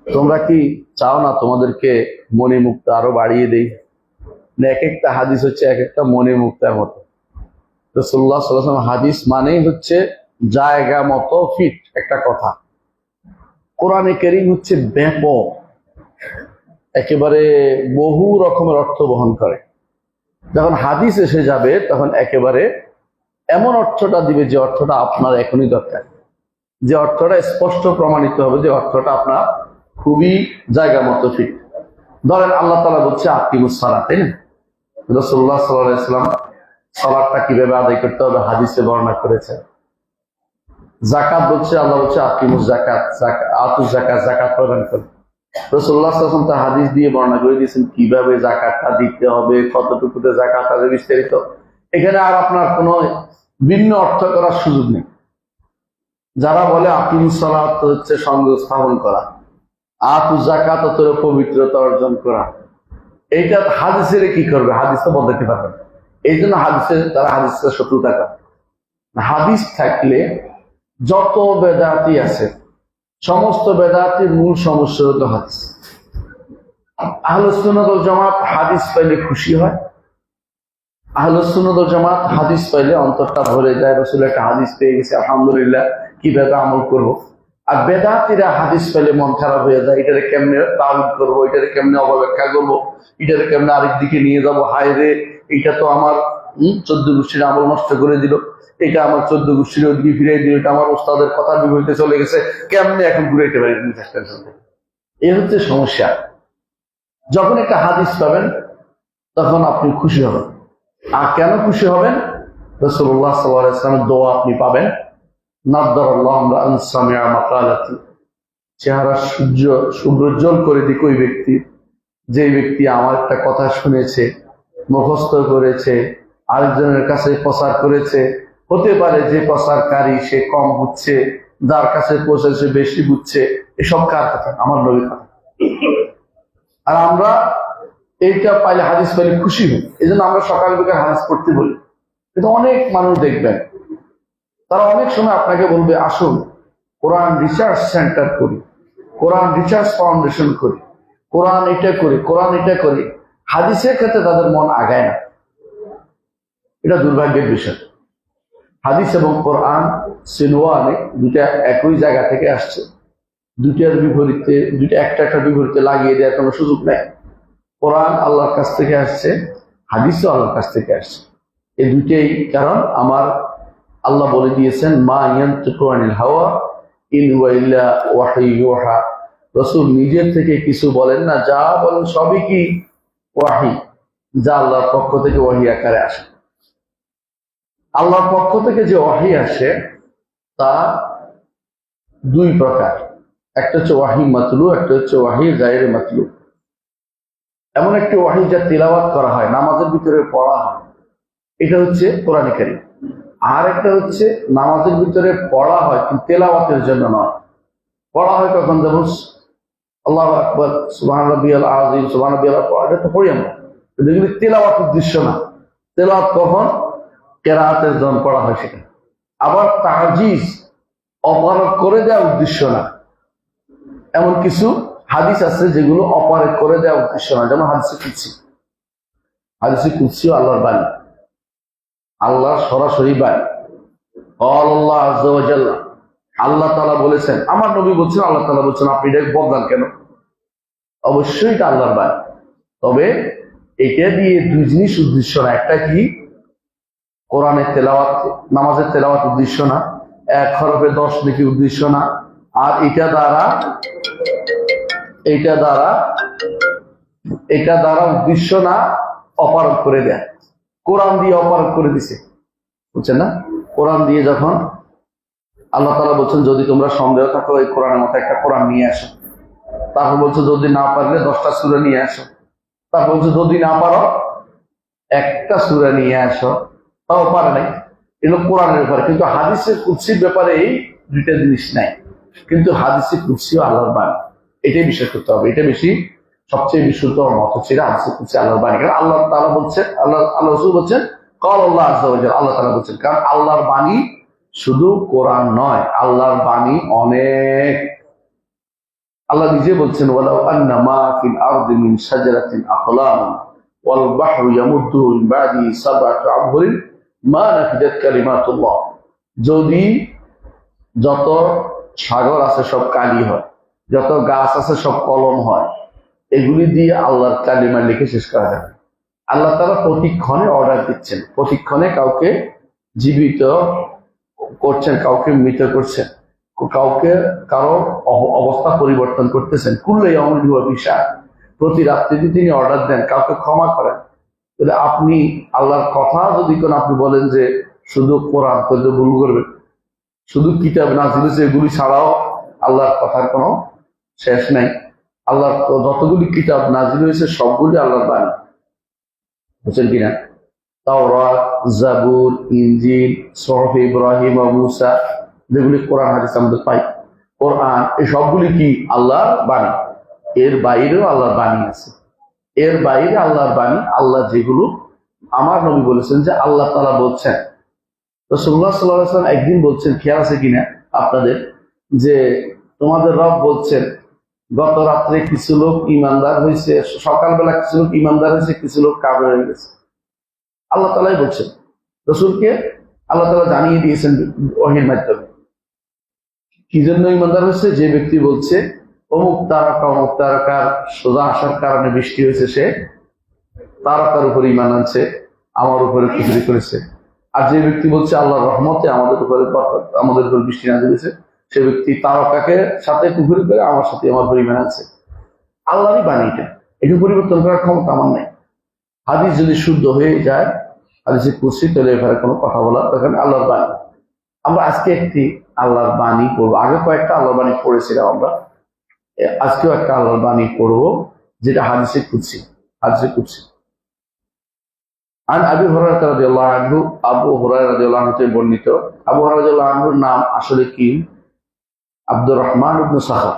তোমরা কি চাও না তোমাদেরকে মণিমুক্তা আরো বাড়িয়ে দেই? এক একটা হাদিস হচ্ছে এক একটা মণিমুক্তার মতো। রাসূলুল্লাহ সাল্লাল্লাহু আলাইহি ওয়াসাল্লাম হাদিস মানেই হচ্ছে জায়গা মতো ফিট একটা কথা। কোরআনে কারীম হচ্ছে ব্যাপক, একেবারে বহু রকমের অর্থ বহন করে। যখন হাদিস এসে যাবে তখন একেবারে এমন অর্থটা দিবে যে অর্থটা আপনার এখনই দরকার, যে অর্থটা স্পষ্ট প্রমাণিত হবে, যে অর্থটা আপনার খুবই জায়গা মতো ফিট। ধরেন আল্লাহ তাআলা বলছে আকিমুস সালাত, তাই না? রাসূলুল্লাহ সাল্লাল্লাহু আলাইহি ওয়াসাল্লাম সালাতটা কিভাবে আদায় করতে হবে হাদিসে বর্ণনা করেছেন। যাকাত বলছে, আল্লাহ বলছে আকিমুস যাকাত, আতুস যাকাত, যাকাত প্রদান করুন। রাসূলুল্লাহ সাল্লাল্লাহু আলাইহি ওয়াসাল্লাম তার হাদিস দিয়ে বর্ণনা করে দিয়েছেন কিভাবে যাকাতটা দিতে হবে, কতটুকুতে যাকাত আছে বিস্তারিত। এখানে আর আপনার কোনো ভিন্ন অর্থ করার সুযোগ নেই। যারা বলে আকিমুস সালাত হচ্ছে সংযোগ স্থাপন করা, আতুস যাকাত হচ্ছে পবিত্রতা অর্জন করা, এইটা হাদিসের কি করবে? হাদিস তো বদলাতে পারবে না। এই জন্য তারা হাদিসের শত্রুতা করে। হাদিস থাকলে যত বেদাতি আছে সমস্ত বেদাতির মূল সমস্যা হলো হাদিস। আহলুস সুন্নাত ওয়াল জামাত হাদিস পাইলে খুশি হয়। আহলুস সুন্নাত ওয়াল জামাত হাদিস পাইলে অন্তরটা ভরে যায়, রাসূল একটা হাদিস পেয়ে গেছে, আলহামদুলিল্লাহ, কিভাবে আমল করব। আর বেদাতিরা হাদিস পেলে মন খারাপ হয়ে যায়, এটারে কেমনে তাওয়িল করবো, এটারে কেমনে অবব্যাখ্যা করবো, এটারে কেমনে আরেক দিকে নিয়ে যাবো, হায় রে এটা তো আমার 14 গোষ্ঠীর আমল নষ্ট করে দিল, এটা আমার 14 গোষ্ঠীর ওদিকে ফিরিয়ে দিল, এটা আমার ওস্তাদের কথা বিপরীতে চলে গেছে, কেমনে এখন ঘুরাইতে পারি? এই হচ্ছে সমস্যা। যখন একটা হাদিস পাবেন তখন আপনি খুশি হবেন। আর কেন খুশি হবেন? রাসূলুল্লাহ সাল্লাল্লাহু আলাইহি ওয়াসাল্লামের দোয়া আপনি পাবেন, চেহারা সুব্রজ্জ্বল করে দিক ওই ব্যক্তি, যে ব্যক্তি আমার একটা কথা শুনেছে, মুখস্থ করেছে, আরেকজনের কাছে প্রচার করেছে। হতে পারে যে প্রচারকারী সে কম বুঝছে, যার কাছে পৌঁছেছে বেশি বুঝছে। এসব কার কথা? আমার নবীর কথা। আর আমরা এইটা পাইলে, হাদিস পাইলে খুশি হই। এই জন্য আমরা সকাল বিকাল হাদিস পড়তে বলি। কিন্তু অনেক মানুষ দেখবেন তারা অনেক সময় আপনাকে বলবে আসুন কোরআন রিসার্চ সেন্টার করি, কোরআন রিসার্চ ফাউন্ডেশন করি, কোরআন এটা করি, কোরআন এটা করি। হাদিসের ক্ষেত্রে তাদের মন আগায় না। এটা দুর্ভাগ্যের বিষয়। হাদিস এবং কোরআন সিনওয়ানে দুটা একই জায়গা থেকে আসছে, দুটার বিপরীতে, দুটা একটা বিপরীতে লাগিয়ে দেওয়ার কোনো সুযোগ নেই। কোরআন আল্লাহর কাছ থেকে আসছে, হাদিসও আল্লাহর কাছ থেকে আসছে। এই দুটেই কারণ আমার আল্লাহ বলে দিয়েছেন মা ইয়ানতিকু আনিল হাওয়া ইন হুয়া ইল্লা ওয়াহয়ু ইউহা। রাসূল নিজের থেকে কিছু বলেন না, যা বলেন সবই কি ওয়াহি, যা আল্লাহর পক্ষ থেকে ওয়াহি আকারে আসে। আল্লাহর পক্ষ থেকে যে ওয়াহি আসে তা দুই প্রকার, একটা হচ্ছে ওয়াহি মাতলু, একটা হচ্ছে ওয়াহি গায়রে মাতলু। এমন একটি ওয়াহি যা তিলাওয়াত করা হয়, নামাজের ভিতরে পড়া হয়, এটা হচ্ছে কোরআন কারীম। আর একটা হচ্ছে নামাজের ভিতরে পড়া হয় কিন্তু তেলাওয়াতের জন্য নয়। পড়া হয় কখন? যেমন আল্লাহু আকবার, সুবহান রাব্বিয়াল আযীম, সুবহান রাব্বিয়াল আযীম, এটা তো পড়ি আমরা, কিন্তু এগুলি তেলাওয়াতের উদ্দেশ্য না। তেলাওয়াত কখন? কেরাআতের জন্য পড়া হয় সেটা। আবার তাজিজ অপারক করে দেওয়ার উদ্দেশ্য না। এমন কিছু হাদিস আছে যেগুলো অপারেট করে দেওয়ার উদ্দেশ্য না, যেমন হাদিসে কুদসি। হাদিসে কুদসিও আল্লাহর বাণী, আল্লাহ সরাসরি বাণী। আল্লাহ আযজা ওয়া জাল্লা, আল্লাহ তাআলা বলেছেন, আমার নবী বলছেন, আল্লাহ তাআলা বলছেন, আপনি এটা বদলান কেন? অবশ্যই এটা আল্লাহর বাণী। তবে এটা দিয়ে দুই জিনিস উদ্দেশ্য না। একটা কি? কোরআনের তেলাওয়াত, নামাজের তেলাওয়াত উদ্দেশ্য না, এক হরফে 10 নেকি উদ্দেশ্য না। আর এটা দ্বারা উদ্দেশ্য না অপারক করে দেয়। কোরআন দিয়ে অপারক করে দিছে, বুঝছেন না? কোরআন দিয়ে যখন আল্লাহ তাআলা বলছেন যদি তোমরা সন্দেহ থাকো এই কোরআনের মতো একটা কোরআন নিয়ে আসো, তারপর বলছে যদি না পারলে 10টা সূরা নিয়ে আসো, তারপর বলছে যদি না পারো একটা সূরা নিয়ে আসো, তাও পারে নাই। এগুলো কোরআনের ব্যাপারে। কিন্তু হাদিসের কুদসির ব্যাপারে এই দুইটা জিনিস নাই। কিন্তু হাদিসে কুদসিও আল্লাহর বাণী, এটাই বিশ্বাস করতে হবে। এটা বেশি সবচেয়ে বিশুদ্ধ মত হচ্ছে হাদিসে কুদসি আল্লাহর বাণী। কারণ আল্লাহ তাআলা বলছেন, আল্লাহ রাসূল বলছেন ক্বাল আল্লাহু আযজা ওয়া জাল্লা, আল্লাহ তাআলা বলছেন। কারণ আল্লাহর বাণী শুধু কোরআন নয়, আল্লাহর বাণী অনেক। আল্লাহ নিজে বলছেন ওয়ালাউ আন্না মা ফিল আরদি মিন শাজারাতিন আকলাম ওয়াল বাহরু ইয়ামুদ্দুহু মিন বাদি সাবআতি আবহুরিন মা নাফিদাত কালিমাতুল্লাহ। যদি যত সাগর আছে সব কালি হয়, যত গাছ আছে সব কলম হয়, এগুলি দিয়ে আল্লাহর কালিমা লিখে শেষ করা যাবে। আল্লাহ তাআলা প্রতিক্ষণে অর্ডার দিচ্ছেন, প্রতিক্ষণে কাউকে জীবিত করছেন, কাউকে মৃত করছেন, কাউকে কারো অবস্থা পরিবর্তন করতেছেন। কুল্লু ইয়াউমিন হুয়া ফিশান, প্রতি রাত্রিতে তিনি অর্ডার দেন, কাউকে ক্ষমা করেন। তাহলে আপনি আল্লাহর কথা যদি কোন আপনি বলেন যে শুধু কোরআন করলে ভুল করবেন, শুধু কিতাব নাজিল হয়েছে এগুলি ছাড়াও আল্লাহর কথার কোনো শেষ নাই। আল্লাহর যতগুলি কিতাব নাজিল হয়েছে সবগুলি আল্লাহর বাণী, বুঝছেন কিনা? তাওরাত, জাবুর, ইনজিল, সুহফ ইব্রাহিম ও মূসা, যেগুলি কোরআন হাদিস আমাদের পাই, কোরআন এই সবগুলি কি আল্লাহর বাণী। এর বাইরেও আল্লাহর বাণী আছে, এর বাইরে আল্লাহর বাণী। আল্লাহ যেগুলো আমার নবী বলেছেন যে আল্লাহ তাআলা বলছেন, রাসূলুল্লাহ সাল্লাল্লাহু আলাইহি ওয়াসাল্লাম একদিন বলছেন, খেয়াল আছে কিনা আপনাদের, যে তোমাদের রব বলছেন গত রাত্রে কিছু লোক ইমানদার হয়েছে, সকালবেলা কিছু লোক ইমানদার হয়েছে, কিছু লোক কাফের হয়ে গেছে। আল্লাহ তাআলাই বলছেন, রাসূলকে আল্লাহ তাআলা জানিয়ে দিয়েছেন ওহীর মাধ্যমে। কি জন্য ইমানদার হয়েছে? যে ব্যক্তি বলছে অমুক তারকার সোজা আসার কারণে বৃষ্টি হয়েছে, সে তারকার উপরে ঈমান আনছে, আমার উপরে কুফরি করেছে। আর যে ব্যক্তি বলছে আল্লাহর রহমতে আমাদের উপরে বৃষ্টি না দিয়েছে, সে ব্যক্তি তারকাকে সাথে কুফরি করে আমার সাথে আমার উপরে ঈমান আনছে। আল্লাহরই বাণী এটা, এটা পরিবর্তন করার ক্ষমতা আমার নাই। হাদিস যদি শুদ্ধ হয়ে যায়, হাদিসে কুরসি, তাহলে এখানে কোনো কথা বলার এখানে আল্লাহর বাণী। আমরা আজকে একটি আল্লাহর বাণী পড়বো, আগে কয়েকটা আল্লাহর বাণী পড়েছিলাম আমরা, আজকেও একটা আল্লাহর বাণী পড়বো যেটা হাদিসে কুরসি। হাদিসে কুরসি আন আবি হুরায়রা রাদিয়াল্লাহু আনহু, আবু হুরায়রা রাদিয়াল্লাহু আনহু থেকে বর্ণিত। আবু হুরায়রা রাদিয়াল্লাহু আনহুর নাম আসলে কি? আব্দুর রহমান ইবনে সাখর।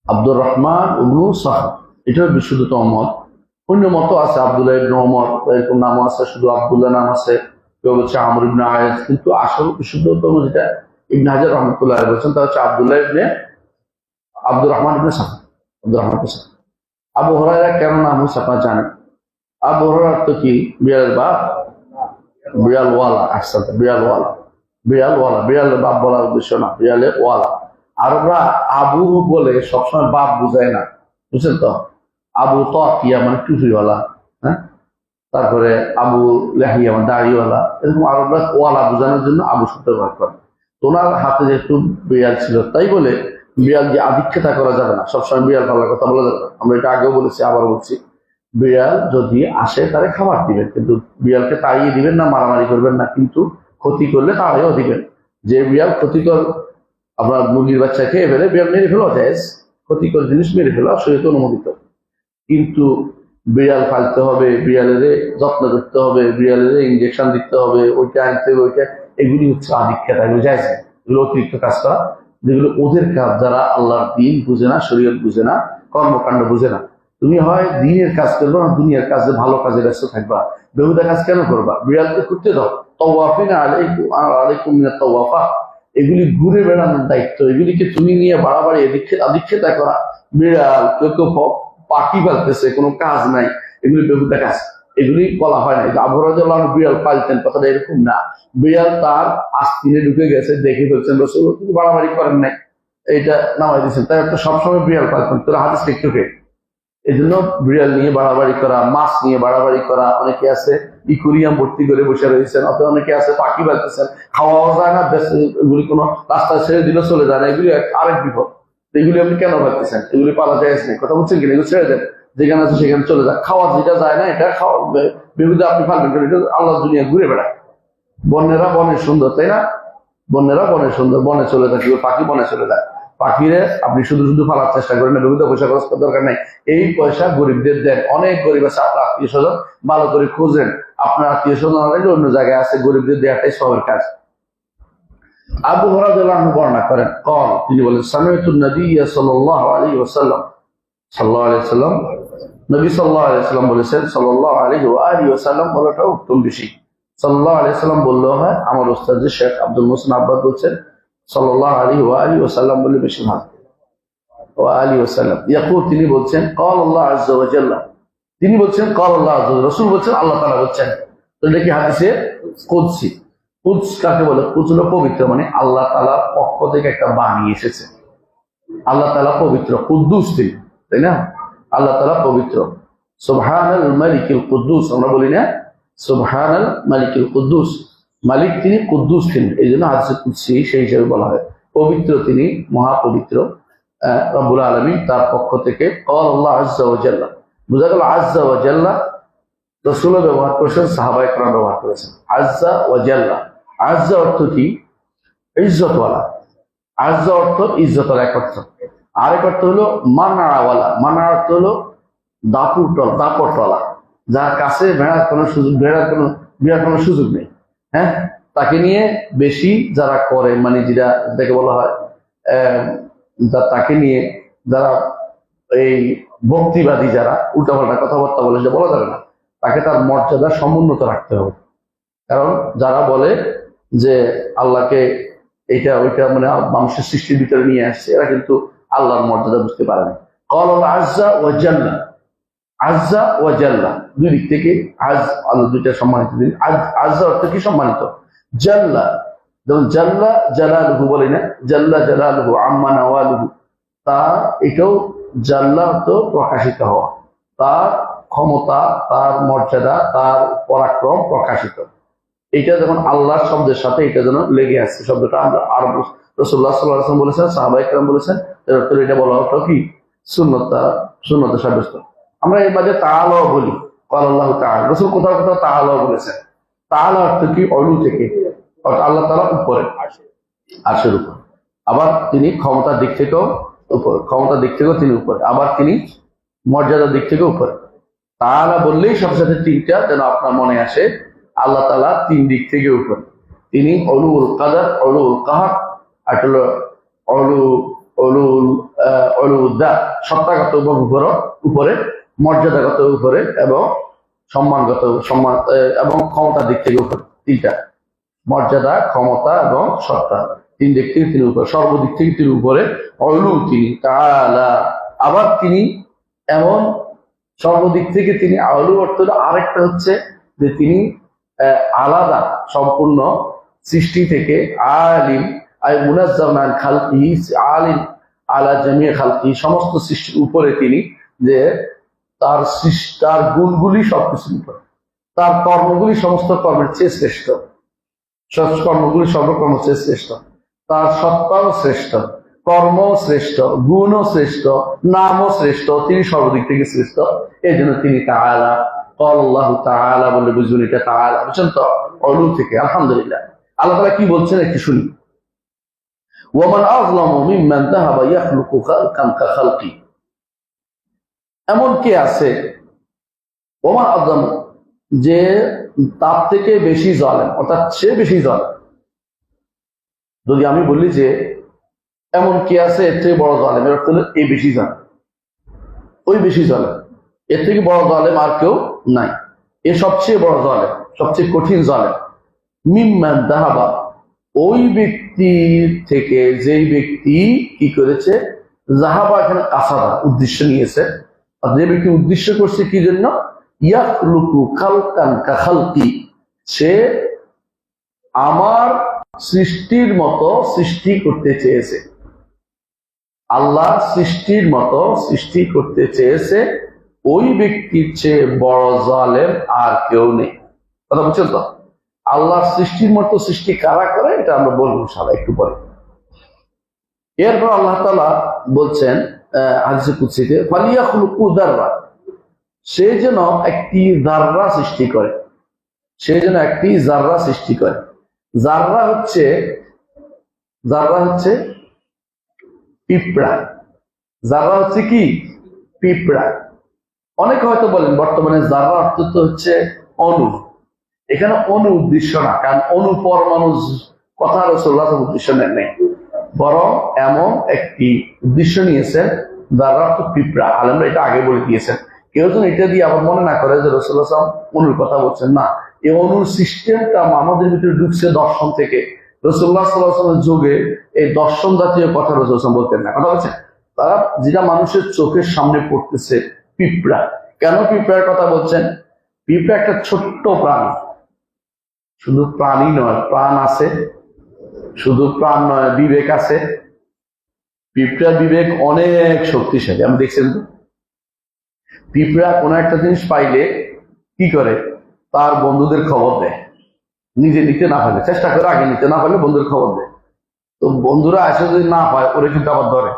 আব্দুর রহমান ইবনে সাখর, এটা বিশুদ্ধতম মত। অন্য মত আছে আব্দুল্লাহ ইবনে ওমর, এরকম নাম আছে, শুধু আব্দুল্লাহ নাম আছে, কেউ বলছে আমর ইবনে আয়েস। কিন্তু আসল বিশুদ্ধতম যেটা ইবনে হাজার রহমাতুল্লাহ আলাইহি বলছেন, তা হচ্ছে আব্দুল্লাহ ইবনে আব্দুর রহমান ইবনে সাখর। আব্দুর রহমান ইবনে সাখর। আবু হুরায়রা কেন নাম হয়েছে আপনারা জানেন? আবু হুরায়রা তো কি বিড়ালের বাপ, বিড়ালওয়ালা। একসাথে বিড়ালওয়ালা, বিড়ালওয়ালা, বিড়ালের বাপ বলার উদ্দেশ্য না, বিড়ালের ওয়ালা। আরবরা আবু বলে সবসময় বাপ বুঝায় না, বুঝছেন তো? আবু তাকিয়া মানে টুপিওয়ালা, হ্যাঁ, তারপরে আবু লাহিয়া মানে দাড়িওয়ালা, এরকম আরবরা ওয়ালা বোঝানোর জন্য আবু শব্দ ব্যবহার করে। ওনার হাতে যেহেতু বিড়াল ছিল, তাই বলে বিড়াল দিয়ে আধিক্যতা করা যাবে না, সবসময় বিড়াল পালার কথা বলা যাবে না। আমরা এটা আগেও বলেছি, আবার বলছি, বিড়াল যদি আসে তারে খাবার দিবেন, কিন্তু বিড়ালকে তাড়িয়ে দিবেন না, মারামারি করবেন না, কিন্তু ক্ষতি করলে তাড়িয়েও দিবেন। যে বিড়াল ক্ষতিকর, আপনার মুরগির বাচ্চা খেয়ে ফেলে, বিড়াল মেরে ফেলা যায়, ক্ষতিকর জিনিস মেরে ফেলা শরীয়তে অনুমোদিত। কিন্তু বিড়াল পালতে হবে, বিড়ালের যত্ন করতে হবে, বিড়ালের ইঞ্জেকশন দিতে হবে, ওইটা আনতে হবে, ওইটা, এগুলি হচ্ছে আধিক্যতা, এগুলো যায় না, এগুলো অতিরিক্ত কাজ করা, যেগুলো ওদের কাজ, যারা আল্লাহর দিন বুঝে না, শরীয়ত বুঝে না, কর্মকাণ্ড বুঝে না। তুমি হয় দিনের কাজ করবা না দুনিয়ার কাজে, ভালো কাজে ব্যস্ত থাকবা, বেহুদা কাজ কেন করবা? বিড়ালকে করতে দাও। তাওয়াফিনা আলাইকুম মিনাত তাওয়াফা, এগুলি ঘুরে বেড়ানোর দায়িত্ব, এগুলিকে তুমি নিয়ে বাড়াবাড়ি আধিক্যতা করা। বিড়াল কেউ কেউ পাখি পালতেছে, কোনো কাজ নাই, এগুলি বেহুদা কাজ, এগুলি বলা হয় না। আবু রাদিয়াল্লাহু আনহু বিড়াল পালতেন, কথাটা এরকম না। বিড়াল তার আস্তিনে ঢুকে গেছে, দেখে ফেলছেন, রাসূল কিন্তু বাড়াবাড়ি করেন নাই, এটা নামাই দিচ্ছেন, তাই একটা সবসময় বিড়াল পালতেন। তোরা হাদিস লিখতে হবে। এই জন্য বিড়াল নিয়ে বাড়াবাড়ি করা, মাছ নিয়ে বাড়াবাড়ি করা, অনেকে আছে ইকুরিয়াম ভর্তি করে বসে রয়েছেন, অথবা অনেকে আছে পাখি পালতেছেন, খাওয়াও যায় না, এগুলি কোনো রাস্তায় ছেড়ে দিলে চলে যায় না, এগুলি আরেক বিপদ। এগুলি আপনি কেন পালতেছেন? এগুলি পালা যায় না, কথা বলছেন কিনা? এগুলো ছেড়ে দেন, যেখানে আছে সেখানে চলে যায়। খাওয়া যেটা যায় না, এটা খাওয়া বিবিধ আপনি পালবেন, এটা আল্লাহ দুনিয়া ঘুরে বেড়ায়। বন্যেরা বনে সুন্দর, তাই না? বন্যেরা বনে সুন্দর, বনে চলে থাকে, পাখি বনে চলে যায়। পাখিরে আপনি শুধু শুধু ফালার চেষ্টা করেন না, বিভিন্ন পয়সা খরচ করার দরকার নেই। এই পয়সা গরিবদের দেন, অনেক গরিব আছে, আপনার আত্মীয় স্বজন ভালো করে খোঁজেন, আপনার আত্মীয় স্বজন অন্য জায়গায় আছে, গরিবদের দেওয়াটাই সবের কাজ। আবু হুরায়রা রাদিয়াল্লাহু আনহু বর্ণনা করেন, তিনি বলেন, সামি'তু নবী সাল্লাল্লাহু আলাইহি ওয়াসাল্লাম, নবী সাল্লাল্লাহু আলাইহি ওয়াসাল্লাম বলেছেন, সাল্লাল্লাহু আলাইহি ওয়া আলিহি ওয়াসাল্লাম বলাটা উত্তম বেশি। সাল্লাল্লাহু আলাইহি ওয়াসাল্লাম বললেও হয়, আমার উস্তাদ শেখ আব্দুল মুহসিন আব্বাস বলছেন সাল্লাল্লাহু আলাইহি ওয়া আলিহি ওয়াসাল্লাম বলে বেশি ভালো। ওয়া আলিহি ওয়াসাল্লাম ইয়াকুল তিনি বলছেন ক্বাল আল্লাহ আযজা ওয়া জাল্লা তিনি বলছেন ক্বাল আল্লাহ আযজা রাসূল বলছেন আল্লাহ তাআলা বলছেন তো এটা কি হাদিসে কুদসি কুদস কাকে বলে কুদস হলো পবিত্র মানে আল্লাহ তাআলার পক্ষ থেকে একটা বাণী এসেছে আল্লাহ তাআলা পবিত্র কুদ্দুস তিনি তাই না আল্লাহ তাআলা পবিত্র সুবহানাল মালিকুল কুদ্দুস আমরা বলি না সুবহানাল মালিকুল কুদ্দুস মালিক তিনি কুদ্দুস তিনি এই জন্য হাদিসে কুদসি সেই হিসেবে বলা হয় পবিত্র তিনি মহাপবিত্র রব্বুল আলামিন তার পক্ষ থেকে ক্বাল আল্লাহ আযজা ওয়া জাল্লা বুঝা গেল আযজা ওয়া জাল্লা রাসূল ব্যবহার করেছেন সাহাবায়ে কেরাম ব্যবহার করেছেন আযজা ওয়া জাল্লা আযজা অর্থ কি ইজ্জতওয়ালা আযজা অর্থ ইজ্জতের এক অর্থ আরেক অর্থ হলো মানাওয়ালা মানা অর্থ হলো দাপটওয়ালা যার কাছে ভেড়ার কোনো সুযোগ নেই হ্যাঁ তাকে নিয়ে বেশি যারা করে মানে যেটাকে বলা হয় তাকে নিয়ে যারা এই ভক্তিবাদী যারা উল্টাপাল্টা কথাবার্তা বলে সেটা বলা যাবে না তাকে তার মর্যাদা সমুন্নত রাখতে হবে কারণ যারা বলে যে আল্লাহকে এইটা ওইটা মানে মানুষের সৃষ্টির ভিতরে নিয়ে আসছে এরা কিন্তু আল্লাহর মর্যাদা বুঝতে পারে না ক্বাল আল্লাহ আযজা ওয়া জাল্লা আযজা ওয়া জাল্লা দুই দিক থেকে আল্লাহ দুইটা সম্মানিত দিন আযজা অর্থ কি সম্মানিত জাল্লা যেমন জাল্লা জালালুহু বলে না জাল্লা জালালুহু আম্মা নাওয়ালুহু তা এটাও জাল্লা অর্থ প্রকাশিত হওয়া তার ক্ষমতা তার মর্যাদা তার পরাক্রম প্রকাশিত এটা যখন আল্লাহর শব্দের সাথে এটা যেন লেগে আসছে শব্দটা আমরা আরব রাসূলুল্লাহ সাল্লাল্লাহু আলাইহি ওয়াসাল্লাম বলেছেন সাহাবায়ে কেরাম বলেছেন এর অর্থ এটা বলা হতো কি সুন্নতে সাব্যস্ত আমরা এর মাঝে তাআলা বলি ক্বাল আল্লাহু তাআলা রাসূল কোথাও কোথাও তাআলা বলেছেন তাআলা অর্থ কি অলু থেকে অর্থাৎ আল্লাহ তাআলা উপরে আরশের উপর আবার তিনি ক্ষমতার দিক থেকেও উপরে ক্ষমতার দিক থেকেও তিনি উপরে আবার তিনি মর্যাদার দিক থেকেও উপরে তাআলা বললেই সাথে সাথে তিনটা যেন আপনার মনে আসে আল্লাহ তাআলা তিন দিক থেকে উপরে তিনি উলুল কাদার উলুল কাহার আর হলো অলুদা সত্তাগত উপরে মর্যাদাগত উপরে এবং সম্মান এবং ক্ষমতার দিক থেকে উপরে তিনটা মর্যাদা ক্ষমতা এবং সত্তা তিন দিক থেকে তিনি উপরে সর্বদিক থেকে তিনি উপরে অলু তিনি তাআলা আবার তিনি এমন সর্বদিক থেকে তিনি অলু অর্থ আরেকটা হচ্ছে যে তিনি আলাদা সম্পূর্ণ সৃষ্টি থেকে আলিম মুনাজ্জাম আন খালকিহি আলিম আলা জামিয়া খালকি সমস্ত সৃষ্টির উপরে তিনি যে তার গুণগুলি সবকিছুর উপরে তার কর্মগুলি সমস্ত কর্মের চেয়ে শ্রেষ্ঠ কর্মগুলি সর্বকর্মের চেয়ে শ্রেষ্ঠ তার সত্তাও শ্রেষ্ঠ কর্ম শ্রেষ্ঠ গুণও শ্রেষ্ঠ নামও শ্রেষ্ঠ তিনি সর্বদিক থেকে শ্রেষ্ঠ এই জন্য তিনি তাআলা ক্বাল আল্লাহু তাআলা বলে বুঝুন এটা তাআলা বুঝছেন তো অলু থেকে আলহামদুলিল্লাহ আল্লাহ তাআলা কি বলছেন একটু শুনি ওয়ামান আযলামু মিম্মান যাহাবা ইয়াখলুকু খালকান কাখালকি এমন কে আছে ওমান আযলামু যে তার থেকে বেশি জালেম অর্থাৎ সে বেশি জালেম যদি আমি বলি যে এমন কে আছে এর থেকে বড় জালেম এর অর্থ হলো এই বেশি জালেম ওই বেশি জালেম এর থেকে বড় জালেম আর কেউ নাই এ সবচেয়ে বড় জালেম সবচেয়ে কঠিন জালেম মিম্মান যাহাবা ওই ব্যক্তি থেকে যেই ব্যক্তি কি করেছে যাহাবা এখানে কাসাদা উদ্দেশ্য নিয়েছে আর যে ব্যক্তি উদ্দেশ্য করছে কি জন্য ইয়াখলুকু খালকান কাখালকি সে আমার সৃষ্টির মতো সৃষ্টি করতে চেয়েছে আল্লাহ সৃষ্টির মতো সৃষ্টি করতে চেয়েছে ওই ব্যক্তির চেয়ে বড় জালেম আর কেউ নেই কথা বুঝছেন তো আল্লাহ সৃষ্টির মতো সৃষ্টি কারা করে এটা আমরা বলবো সারা একটু পরে এরপর আল্লাহ তাআলা বলছেন হাদিসে কুদসিতে ফালিয়াখলুকু যাররা সে যেন একটি যাররা সৃষ্টি করে সে যেন একটি যাররা সৃষ্টি করে যাররা হচ্ছে পিঁপড়া যাররা হচ্ছে কি পিঁপড়া অনেকে হয়তো বলেন বর্তমানে যাররা অর্থ তো হচ্ছে অণু এখানে অণু উদ্দেশ্য না কারণ অণু পরমাণু কথা রাসূলুল্লাহ উদ্দেশ্য নেই বরং এমন একটি উদ্দেশ্য নিয়েছেন যারা অর্থ পিঁপড়া আলেমরা এটা আগে বলে দিয়েছেন কেউ যেন এটা দিয়ে আবার মনে না করে যে রাসূলুল্লাহ সাল্লাল্লাহু আলাইহি ওয়াসাল্লাম অণুর কথা বলছেন না এই অণুর সিস্টেমটা আমাদের ভিতরে ঢুকছে দর্শন থেকে রাসূলুল্লাহ সাল্লাল্লাহু আলাইহি ওয়াসাল্লামের যুগে এই দর্শন জাতীয় কথা রাসূলুল্লাহ বলতেন না কথা বলছেন তারা যেটা মানুষের চোখের সামনে পড়তেছে, পিঁপড়া। কেন পিঁপড়ার কথা বলছেন? পিঁপড়া একটা ছোট্ট প্রাণী, শুধু প্রাণী নয়, প্রাণ আছে, শুধু প্রাণ নয়, বিবেক আছে। পিঁপড়া বিবেক অনেক শক্তিশালী। আমি দেখছেন তো, পিঁপড়া কোনো একটা জিনিস পাইলে কি করে, তার বন্ধুদের খবর দেয়। নিজে নিতে না পারলে চেষ্টা করে, আগে নিতে না পারলে বন্ধুদের খবর দেয়। তো বন্ধুরা আসে যদি না পায়, ওরা কিন্তু আবার ধরে।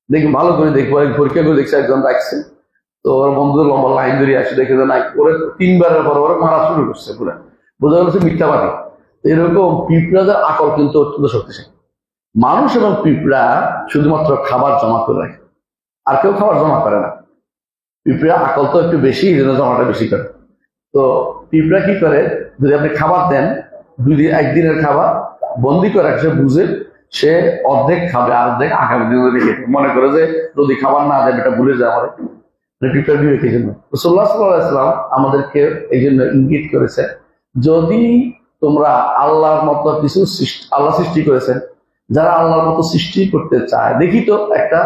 দেখি ভালো করে দেখবো, পরীক্ষা করে দেখছে একজন রাখছে, তো ওর বন্ধুদের লম্বা লাইন ধরে আসে, দেখে যে নাই, ওরা 3বারের পর ওরা মারা শুরু করছে, পুরো বোঝা গেছে মিথ্যাবাদী। এরকম পিঁপড়াদের আকল কিন্তু অত্যন্ত শক্তিশালী। মানুষ এবং পিঁপড়া শুধুমাত্র খাবার জমা করে রাখে, আর কেউ খাবার জমা করে না। পিঁপড়া আকল তো একটু বেশি, এই জন্য জমাটা বেশি করে। তো পিঁপড়া কি করে, যদি আপনি খাবার দেন, একদিনের খাবার বন্দি করে রাখছে, বুঝে সে অর্ধেক খাবে, আর অর্ধেক আগামী দিনে রেখে, মনে করে যে যদি খাবার না দেয় এটা ভুলে যায় আমার। পিঁপড়া বিবেক এই জন্য রাসূলুল্লাহ সাল্লাল্লাহু আলাইহি ওয়াসাল্লাম আমাদেরকে এই জন্য ইঙ্গিত করেছে, যদি তোমরা আল্লাহর মতো কিছু আল্লাহ সৃষ্টি করেছেন, যারা আল্লাহর মতো সৃষ্টি করতে চায়, দেখি তো একটা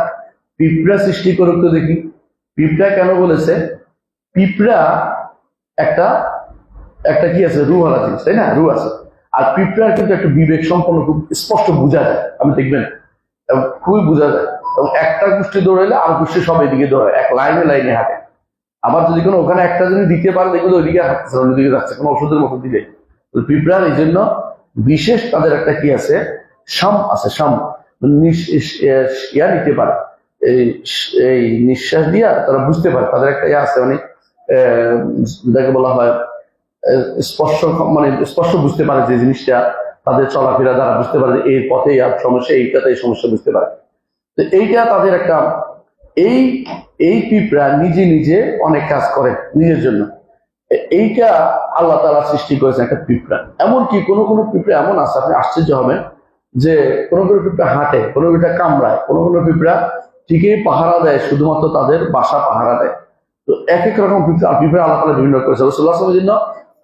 পিঁপড়া সৃষ্টি করুক তো দেখি। পিঁপড়া কেন বলেছে? পিঁপড়া একটা একটা কি আছে, রুহালা জিনিস, তাই না? রু আছে। আর পিঁপড়ার কিন্তু একটা বিবেক সম্পন্ন, খুব স্পষ্ট বোঝা যায়। আমি দেখবেন খুবই বোঝা যায়। এবং একটা গোষ্ঠী দৌড়াইলে আর গোষ্ঠী সব এদিকে দৌড়ায়, এক লাইনে লাইনে হাঁটে। আবার যদি কোনো ওখানে একটা জিনিস দিতে পারে, দেখবে ওইদিকে হাঁটতেছে, অন্যদিকে যাচ্ছে, কোনো ওষুধের মতো দিলে। পিঁপড়ার এই জন্য বিশেষ তাদের একটা কি আছে, সাম আছে, সাম ইয়া নিতে পারে, এই নিঃশ্বাস দিয়া তারা বুঝতে পারে, তাদের একটা ইয়া আছে, মানে যাকে বলা হয় স্পর্শ, মানে স্পষ্ট বুঝতে পারে যে জিনিসটা, তাদের চলাফেরা দ্বারা বুঝতে পারে যে এই পথে আর সমস্যা, এইটাতে এই সমস্যা বুঝতে পারে। তো এইটা তাদের একটা, এই এই পিঁপড়া নিজে নিজে অনেক কাজ করে নিজের জন্য। এইটা আল্লাহ তাআলা সৃষ্টি করেছে একটা পিঁপড়া। এমনকি কোনো কোনো পিঁপড়া এমন আছে, আপনি আশ্চর্য হবেন, যে কোনো কোনো পিঁপড়া হাঁটে, কোনো পিঁপড়া কামড়ায়, কোনো কোনো পিঁপড়া ঠিকই পাহারা দেয়, শুধুমাত্র তাদের বাসা পাহারা দেয়। তো এক এক রকম পিঁপড়া আল্লাহ তাআলা বিভিন্ন করেছে। রাসূলুল্লাহ সাল্লাল্লাহু আলাইহি ওয়াসাল্লামের জন্য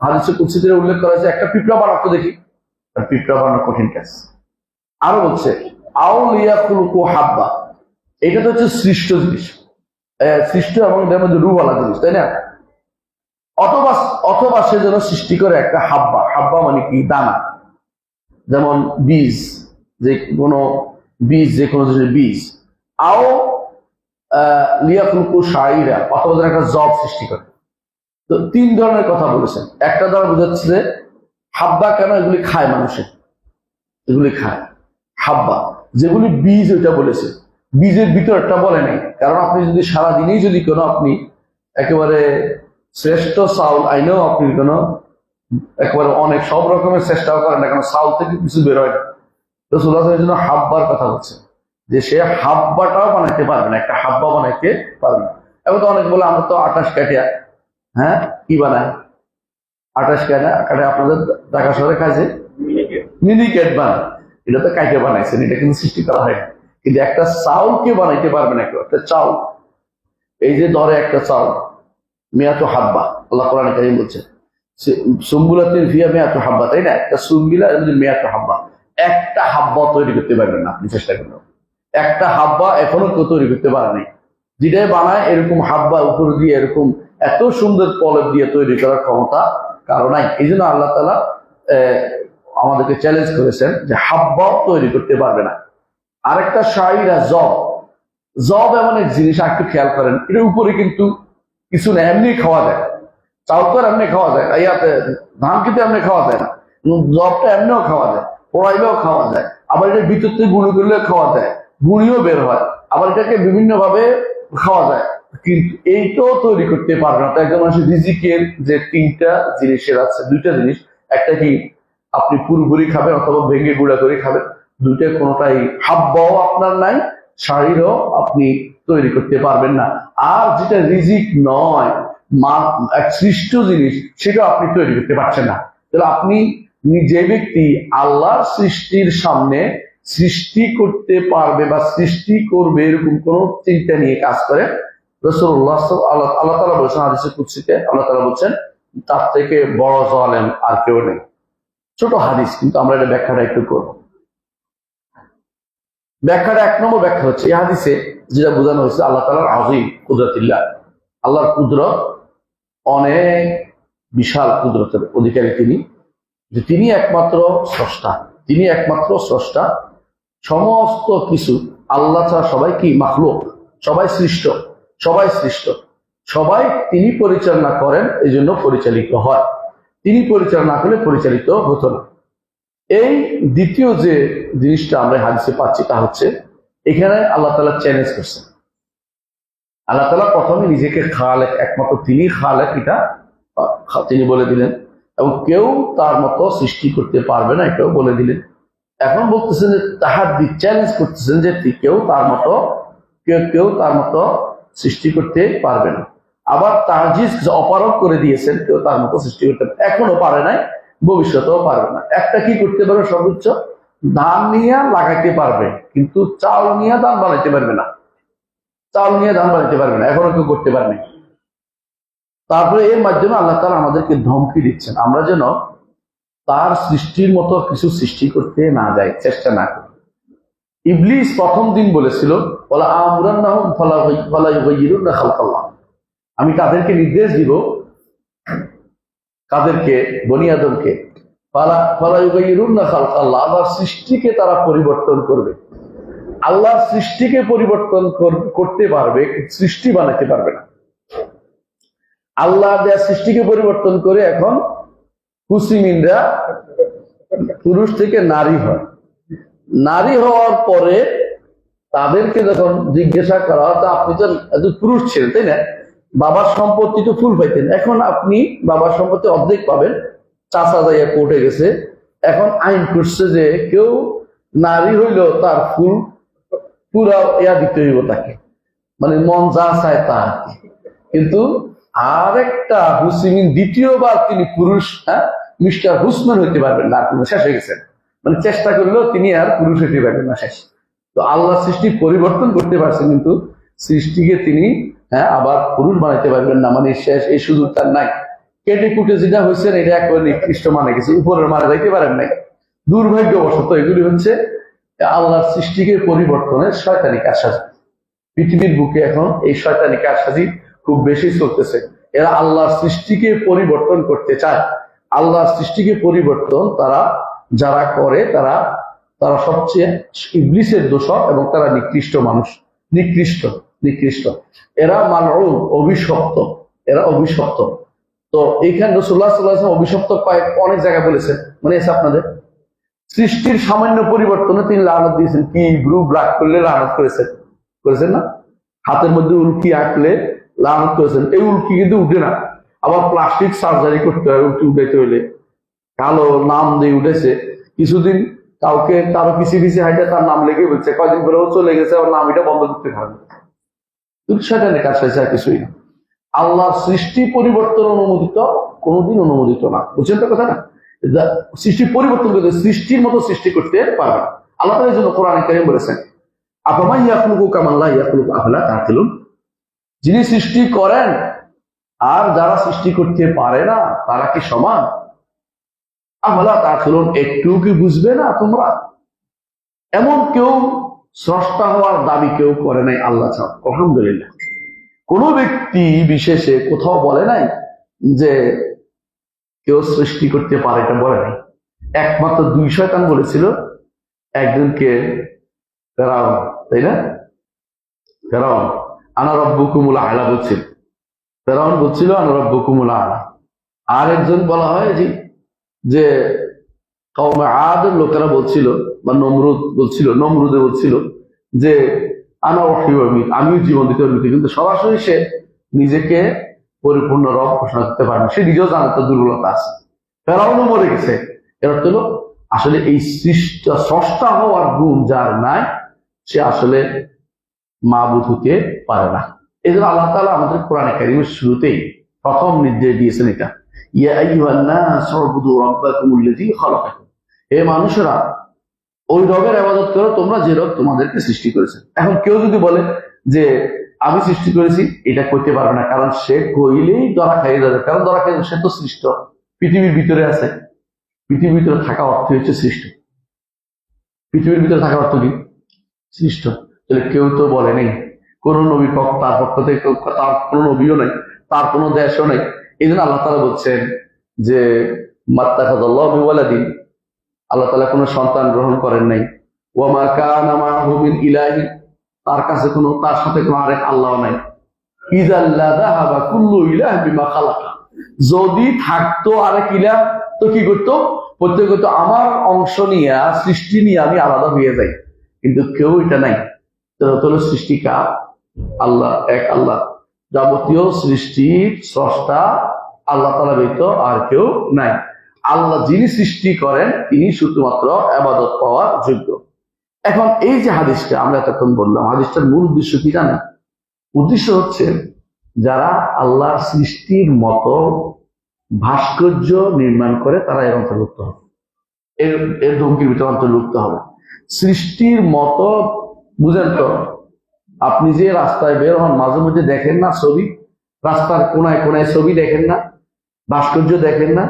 হাদিসে কুদসিতে উল্লেখ করা হয়েছে, একটা পিঁপড়া বানাতো দেখি, আর পিঁপড়া বানানো কঠিন কাজ। আরো বলছে আউলিয়া খুলুকু হাব্বা, এটা তো হচ্ছে সৃষ্ট জিনিস, সৃষ্ট এবং রুহওয়ালা জিনিস, তাই না? অথবা অথবা সে যেন সৃষ্টি করে একটা হাব্বা। হাব্বা মানে কি? দানা, যেমন বীজ, যে কোনো বীজ, যে কোনো জিনিসের বীজ। আও লিয়াকুলকু শাইরা, অথবা যেন একটা জব সৃষ্টি করে। তো 3 ধরনের কথা বলেছেন। একটা দ্বারা বোঝাচ্ছে যে হাব্বা কেন, এগুলি খায় মানুষের, এগুলি খায় হাব্বা। যেগুলি বীজ, ওইটা বলেছে, বীজের ভিতরটা বলে নাই। কারণ আপনি যদি সারাদিনেই যদি কোনো আপনি একেবারে শ্রেষ্ঠ চাউল আইনেও আপনি কোনো একেবারে অনেক সব রকমের চেষ্টাও করেন না, কারণ চাউল থেকে কিছু বেরোয় না। রাসূলুল্লাহ সাল্লাল্লাহু আলাইহি ওয়াসাল্লাম জন্য হাব্বার কথা বলছে, যে সে হাব্বাটাও বানাইতে পারবে না, একটা হাব্বা বানাইতে পারবে না। এখন তো অনেক বলে আমরা তো 28 কাটিয়া, হ্যাঁ কি বানায়, 28 কাটে আপনাদের ঢাকা শহরে খাইছে মিনিকেট বানায়। এটা তো কাইটে বানাইছেন, এটা কিন্তু সৃষ্টি করা হয়নি। কিন্তু একটা চাউলকে বানাইতে পারবে না কেউ, একটা চাউল। এই যে ধরে একটা চাউল, মেয়াতো হাব্বা, আল্লাহ কোরআনে কারীম বলছে সুম্বুলাতিন ফিহা মেয়াতো হাব্বা, তাই না? একটা সুম্বিলা, এর মধ্যে মেয়াতো হাব্বা। একটা হাব্বা তৈরি করতে পারবেন না আপনি, চেষ্টা করবেন। একটা হাব্বা এখনো কেউ তৈরি করতে পারে নাই। যেটাই বানায় এরকম হাব্বা উপর দিয়ে এরকম এত সুন্দর পলব দিয়ে তৈরি করার ক্ষমতা কারো নাই। এই জন্য আল্লাহ তাআলা আমাদেরকে চ্যালেঞ্জ করেছেন যে হাব্বাও তৈরি করতে পারবে না। আরেকটা শাইরা, জব। জব এমন এক জিনিস, একটু খেয়াল করেন, এটার উপরে কিন্তু কিছু না, এমনি খাওয়া যায়। চাউল তো এমনি খাওয়া যায়, ইয়াতে ধান কিন্তু এমনি খাওয়া যায় না। জবটা এমনিও খাওয়া যায়, পোড়াইলেও খাওয়া যায়, আবার এটার ভিতর থেকে গুঁড়ো করলেও খাওয়া যায়, গুঁড়িও বের হয়, আবার এটাকে বিভিন্ন ভাবে খাওয়া যায়। কিন্তু এইটাও তৈরি করতে পারবে না। তো একজন মানুষের রিজিকের যে 3টা জিনিসের আছে, 2টা জিনিস, একটা কি আপনি পুরোপুরি খাবেন অথবা ভেঙে গুঁড়া করে খাবেন, 2টা কোনোটাই হাব্বাও আপনার নাই, শাড়িরও আপনি তৈরি করতে পারবেন না। আর যেটা রিজিক নয়, এক সৃষ্ট জিনিস, সেটা আপনি তৈরি করতে পারছেন না। তাহলে আপনি যে ব্যক্তি আল্লাহ সৃষ্টির সামনে সৃষ্টি করতে পারবে বা সৃষ্টি করবে এরকম কোন চিন্তা নিয়ে কাজ করে, রাসূলুল্লাহ আল্লাহ তাআলা বলেছেন হাদিসে কুদসিতে, আল্লাহ তাআলা বলছেন তার থেকে বড় জালেম আর কেউ নেই। ছোট হাদিস, কিন্তু আমরা এটা ব্যাখ্যাটা একটু করব। ব্যাখ্যাটা 1 নম্বর ব্যাখ্যা হচ্ছে এই হাদিসে যেটা বোঝানো হয়েছে আল্লাহ তাআলার আযীম কুদরতিল্লাহ, আল্লাহর কুদরত অনেক বিশাল কুদরতের অধিকারী তিনি, যে তিনি একমাত্র স্রষ্টা, তিনি একমাত্র স্রষ্টা। সমস্ত কিছু আল্লাহ ছাড়া সবাই কি মাখলুক, সবাই সৃষ্ট, সবাই সৃষ্ট, সবাই তিনি পরিচালনা করেন, এই জন্য পরিচালিত হয়। তিনি পরিচালনা করলে পরিচালিত হতো না। এই দ্বিতীয় যে জিনিসটা আমরা হাদিসে পাচ্ছি তা হচ্ছে এখানে আল্লাহ তাআলা চ্যালেঞ্জ করছেন। আল্লাহ তাআলা প্রথমে নিজেকে খালেক, একমাত্র তিনি খালেক, এটা তিনি বলে দিলেন, এবং কেউ তার মতো সৃষ্টি করতে পারবে না, এটাও বলে দিলেন। এখন বলতেছেন যে তাহাদ্দি, চ্যালেঞ্জ করতেছেন যে কেউ তার মতো সৃষ্টি করতে পারবে না। আবার তাজিজ অপারগ করে দিয়েছেন, কেউ তার মতো সৃষ্টি করতে পারবে, এখনো পারে নাই, ভবিষ্যতেও পারবে না। একটা কি করতে পারবে সর্বোচ্চ, ধান নিয়ে লাগাইতে পারবে, কিন্তু চাল নিয়ে ধান বানাইতে পারবে না, চাল নিয়ে ধান বানাইতে পারবে না, এখনো কেউ করতে পারবে। তারপরে এর মাধ্যমে আল্লাহ তাআলা আমাদেরকে ধমকি দিচ্ছেন, আমরা যেন তার সৃষ্টির মতো কিছু সৃষ্টি করতে না যাই, চেষ্টা না করি। ইবলিস প্রথম দিন বলেছিল, ওয়ালা আমুরান্নাহুম ফালা ইউগাইয়িরুন্না খালকাল্লাহ, আমি তাদেরকে নির্দেশ দিব, কাদেরকে, বনি আদমকে, ফালা ইউগাইয়িরুন্না খালকাল্লাহ, আল্লাহর সৃষ্টিকে তারা পরিবর্তন করবে। আল্লাহর সৃষ্টিকে পরিবর্তন করতে পারবে, সৃষ্টি বানাতে পারবে না। আল্লাহ দেয়া সৃষ্টিকে পরিবর্তন করে এখন কুসিমিনরা পুরুষ থেকে নারী হয়, নারী হওয়ার পরে তাদেরকে যখন জিজ্ঞাসা করা হয়, আপনি তো এত পুরুষ ছিলেন তাই না, বাবার সম্পত্তি তো ফুল পাইতেন, এখন আপনি বাবার সম্পত্তি অর্ধেক পাবেন, চাচা যাইয়া কোর্টে গেছে, এখন আইন করছে যে কেউ নারী হইলেও তার ফুল পুরা দিতে হইব তাকে, মানে মন যা চায় তা। কিন্তু আরেকটা হুসিমিন দ্বিতীয়বার তিনি পুরুষ, মিস্টার হুসমান হইতে পারবেন না, তিনি শেষ হয়ে গেছেন, মানে চেষ্টা করলেও তিনি আর পুরুষ হইতে পারবেন না, শেষ। তো আল্লাহ সৃষ্টি পরিবর্তন করতে পারছেন, কিন্তু সৃষ্টিকে তিনি আবার পুরুষ বানাইতে পারবেন না, মানে শেষ, এই সুযোগ তার নাই। কেটে কুটে যেটা হয়েছে এটা একেবারে নিকৃষ্ট মানে গেছে, উপরের মানে যাইতে পারেন নাই। দুর্ভাগ্যবশত এগুলি হচ্ছে আল্লাহর সৃষ্টিকে পরিবর্তনের শয়তানি কারসাজি। পৃথিবীর বুকে এখন এই শয়তানি কারসাজি খুব বেশি চলতেছে। এরা আল্লাহর সৃষ্টিকে পরিবর্তন করতে চায়। আল্লাহর সৃষ্টিকে পরিবর্তন তারা যারা করে তারা সবচেয়ে ইবলিসের দোষক, এবং তারা নিকৃষ্ট মানুষ, নিকৃষ্ট। এরা মালউন, অভিশপ্ত, এরা অভিশপ্ত। তো এইখানে রাসূলুল্লাহ সাল্লাল্লাহু আলাইহি ওয়াসাল্লাম অভিশপ্ত অনেক জায়গায় বলেছেন, মনে আছে আপনাদের? সৃষ্টির সামান্য পরিবর্তনে তিনি লানত দিয়েছেন, কি ব্রু ব্লাক করলে লানত করেছেন না, হাতের মধ্যে উল্কি আঁকলে লানত করেছেন। এই উল্কি কিন্তু উঠে না, আবার প্লাস্টিক সার্জারি করতে হয় উল্কি উঠাইতে হইলে, কালো নাম দিয়ে উঠেছে। কিছুদিন কারো পিছিয়ে হাইটে তার নাম লেগে বলছে, কয়দিন পরেও চলে গেছে, ওর নাম এটা বন্ধ করতে পারবে। সেখানে কাজ হয়েছে, আর কিছুই না। আল্লাহর সৃষ্টি পরিবর্তন অনুমোদিত, কোনোদিন অনুমোদিত না, বুঝছেন তো কথা না? সৃষ্টি পরিবর্তন করতে, সৃষ্টির মতো সৃষ্টি করতে পারবে না। আল্লাহ তাআলা এই জন্য কোরআনে কারীম বলেছেন, আফামান ইয়াখলুকু কামান লা ইয়াখলুকু আফালা তাআকিলুন, যিনি সৃষ্টি করেন আর যারা সৃষ্টি করতে পারে না তারা কি সমান? আফালা তাআকিলুন, একটু কি বুঝবে না তোমরা? এমন কেউ স্রষ্টা হওয়ার দাবি কেউ করে নাই আল্লাহ ছাড়া, আলহামদুলিল্লাহ। কোন ব্যক্তি বিশেষে কোথাও বলে নাই যে কেউ সৃষ্টি করতে পারে, এটা বলে নাই। একমাত্র 2 শয়তান বলেছিল, একজনকে ফেরাউন, তাই না? ফেরাউন আনা রাব্বুকুমুল আ'লা বলছিল, ফেরাউন বলছিল আনা রাব্বুকুমুল আ'লা। আর একজন বলা হয় যে কওমে আদের লোকেরা বলছিল, বা নমরুদে বলছিল যে আনা ওয়াহয়ু আমিত, আমিও জীবন দিতে পারি। কিন্তু সরাসরি সে নিজেকে পরিপূর্ণ রব ঘোষণা করতে পারে না, সে নিজেও জানে তো দুর্বলতা আছে। ফেরাউনও মরে গেছে। এর অর্থ হলো আসলে এই স্রষ্টা হওয়ার গুণ যার নাই, সে আসলে মাবুদ হতে পারে না। এই জন্য আল্লাহ তাআলা আমাদের কোরআনে কারীমের শুরুতেই প্রথম নির্দেশ দিয়েছেন এটা, ইয়া আইয়ুহান নাস উবুদু রাব্বাকুমুল্লাযী খালাকাকুম, হে মানুষেরা ওই রবের ইবাদত করো তোমরা যে রব তোমাদেরকে সৃষ্টি করেছে। এখন কেউ যদি বলে যে আমি সৃষ্টি করেছি, এটা করতে পারবে না, কারণ সে কইলেই ধরা খাইয়ে যাবে। কারণ ধরা খাইয়ে, সে তো সৃষ্ট, পৃথিবীর ভিতরে আছে। পৃথিবীর ভিতরে থাকা অর্থ হচ্ছে সৃষ্ট। পৃথিবীর ভিতরে থাকার অর্থ কি? সৃষ্ট। তাহলে কেউ তো বলে নেই, কোন নবী তার পক্ষ থেকে তার কোন নবীও নেই, তার কোনো দেশও নেই। এই জন্য আল্লাহ তাআলা বলছেন যে মাত্তাখাযাল্লাহু মিন ওয়ালাদিন, আল্লাহ তাআলা কোনো সন্তান গ্রহণ করেন নাই। ওয়া মা কানা মাআহু মিন ইলাহি, তার কাছে কোনো, তার সাথে কোনো আরেক আল্লাহ নাই। ইযাল লা যাহাবা কুল্লু ইলাহ বিমা খালাকা, যদি থাকতো আরেক ইলাহ তো কি করতো? প্রত্যেক করতো আমার অংশ নিয়ে, সৃষ্টি নিয়ে আমি আলাদা হয়ে যাই। কিন্তু কেউ এটা নাই। তোর সৃষ্টি কার? আল্লাহ, এক আল্লাহ। যাবতীয় সৃষ্টির স্রষ্টা আল্লাহ তাআলা ব্যতীত আর কেউ নাই। আল্লাহ যিনি সৃষ্টি করেন তিনি শুধুমাত্র ইবাদত পাওয়ার যোগ্য। এখন এই যে হাদিসটা আমরা এতক্ষণ বললাম, হাদিসটার মূল উদ্দেশ্য কি জানেন? উদ্দেশ্য হচ্ছে যারা আল্লাহর সৃষ্টির মতো ভাস্কর্য নির্মাণ করে তারা এর অন্তর্ভুক্ত হবে, এর ধমকির ভিতরে অন্তর্ভুক্ত হবে। সৃষ্টির মতো, বুঝেন তো? আপনি যে রাস্তায় বের হন মাঝে মধ্যে দেখেন না ছবি, রাস্তার কোনায় কোনায় ছবি দেখেন না, ভাস্কর্য দেখেন না,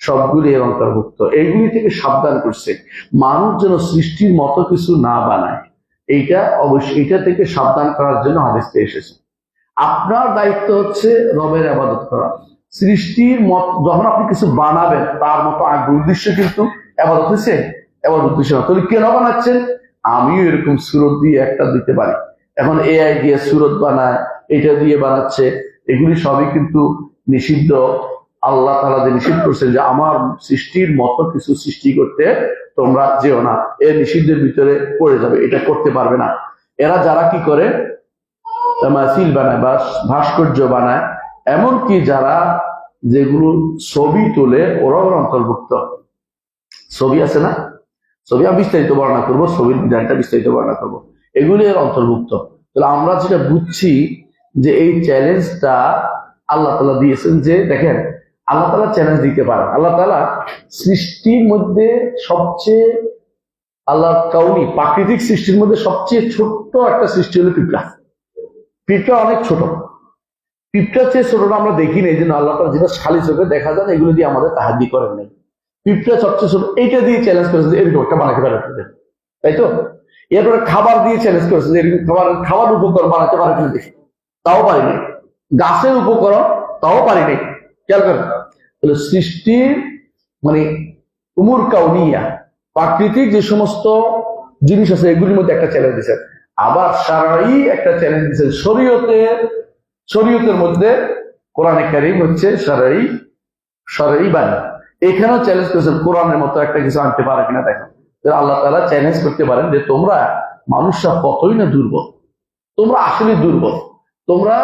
সবগুলি এর অন্তর্ভুক্ত। এইগুলি থেকে সাবধান করছে মানুষ যেন সৃষ্টির মতো কিছু না বানায়। এইটা অবশ্যই, এটা থেকে সাবধান করার জন্য হাদিসে এসেছে। আপনার দায়িত্ব হচ্ছে রবের ইবাদত করা। সৃষ্টির মত যখন আপনি কিছু বানাবেন তার মতো আগ্রহ উদ্দেশ্য কিন্তু ইবাদত হচ্ছে, ইবাদত উদ্দেশ্য না। তাহলে কেন বানাচ্ছেন? আমিও এরকম সুরত দিয়ে একটা দিতে পারি। এখন এআই দিয়ে সুরত বানায়, এটা দিয়ে বানাচ্ছে, এগুলি সবই কিন্তু নিষিদ্ধ। আল্লাহ তাআলা যে নিষিদ্ধ করছেন যে আমার সৃষ্টির মতো কিছু সৃষ্টি করতে তোমরা যেও না, এর নিষিদ্ধের ভিতরে পড়ে যাবে, এটা করতে পারবে না। এরা যারা কি করে, তামাসিল বানায় বা ভাস্কর্য বানায়, এমনকি যারা যেগুলো ছবি তোলে ওরাও অন্তর্ভুক্ত। ছবি আছে না, ছবি আমি বিস্তারিত বর্ণনা করবো, ছবির বিধানটা বিস্তারিত বর্ণনা করবো, এগুলি এর অন্তর্ভুক্ত। তাহলে আমরা যেটা বুঝছি যে এই চ্যালেঞ্জটা আল্লাহ তাআলা দিয়েছেন, যে দেখেন আল্লাহ তাআলা চ্যালেঞ্জ দিতে পারেন। আল্লাহ তাআলা সৃষ্টির মধ্যে সবচেয়ে, আল্লাহ কাউনি প্রাকৃতিক সৃষ্টির মধ্যে সবচেয়ে ছোট্ট একটা সৃষ্টি হলো পিঁপড়া। পিঁপড়া অনেক ছোট, পিঁপড়ার চেয়ে ছোটটা আমরা দেখি না, এই জন্য আল্লাহ তাআলা যেটা খালি চোখে দেখা যায় এগুলো দিয়ে আমাদের তাহাজ্জুদ করেন নাই। পিঁপড়া সবচেয়ে ছোট, এইটা দিয়ে চ্যালেঞ্জ করেছে যে এরকম একটা বানাতে পারে, তাই তো? এরপরে খাবার দিয়ে চ্যালেঞ্জ করেছে যে এরকম খাবার উপকরণ বানাতে পারে কিনা দেখি, তাও পারি নাই। গাছের উপকরণ, তাও পারি নাই। খেয়াল করেন, তাহলে সৃষ্টির মানে উমুর কাউনিয়া, প্রাকৃতিক যে সমস্ত জিনিস আছে এগুলির মধ্যে একটা চ্যালেঞ্জ দিচ্ছেন। আবার শারঈ একটা চ্যালেঞ্জ দিচ্ছেন। শরীয়তের মধ্যে কোরআনে কারীম হচ্ছে শারঈ বাণী। এখানেও চ্যালেঞ্জ করেছেন কোরআনের মতো একটা কিছু আনতে পারে কিনা দেখো। আল্লাহ তাআলা চ্যালেঞ্জ করতে পারেন যে তোমরা মানুষরা কতই না দুর্বল, তোমরা আসলে দুর্বল, তোমরা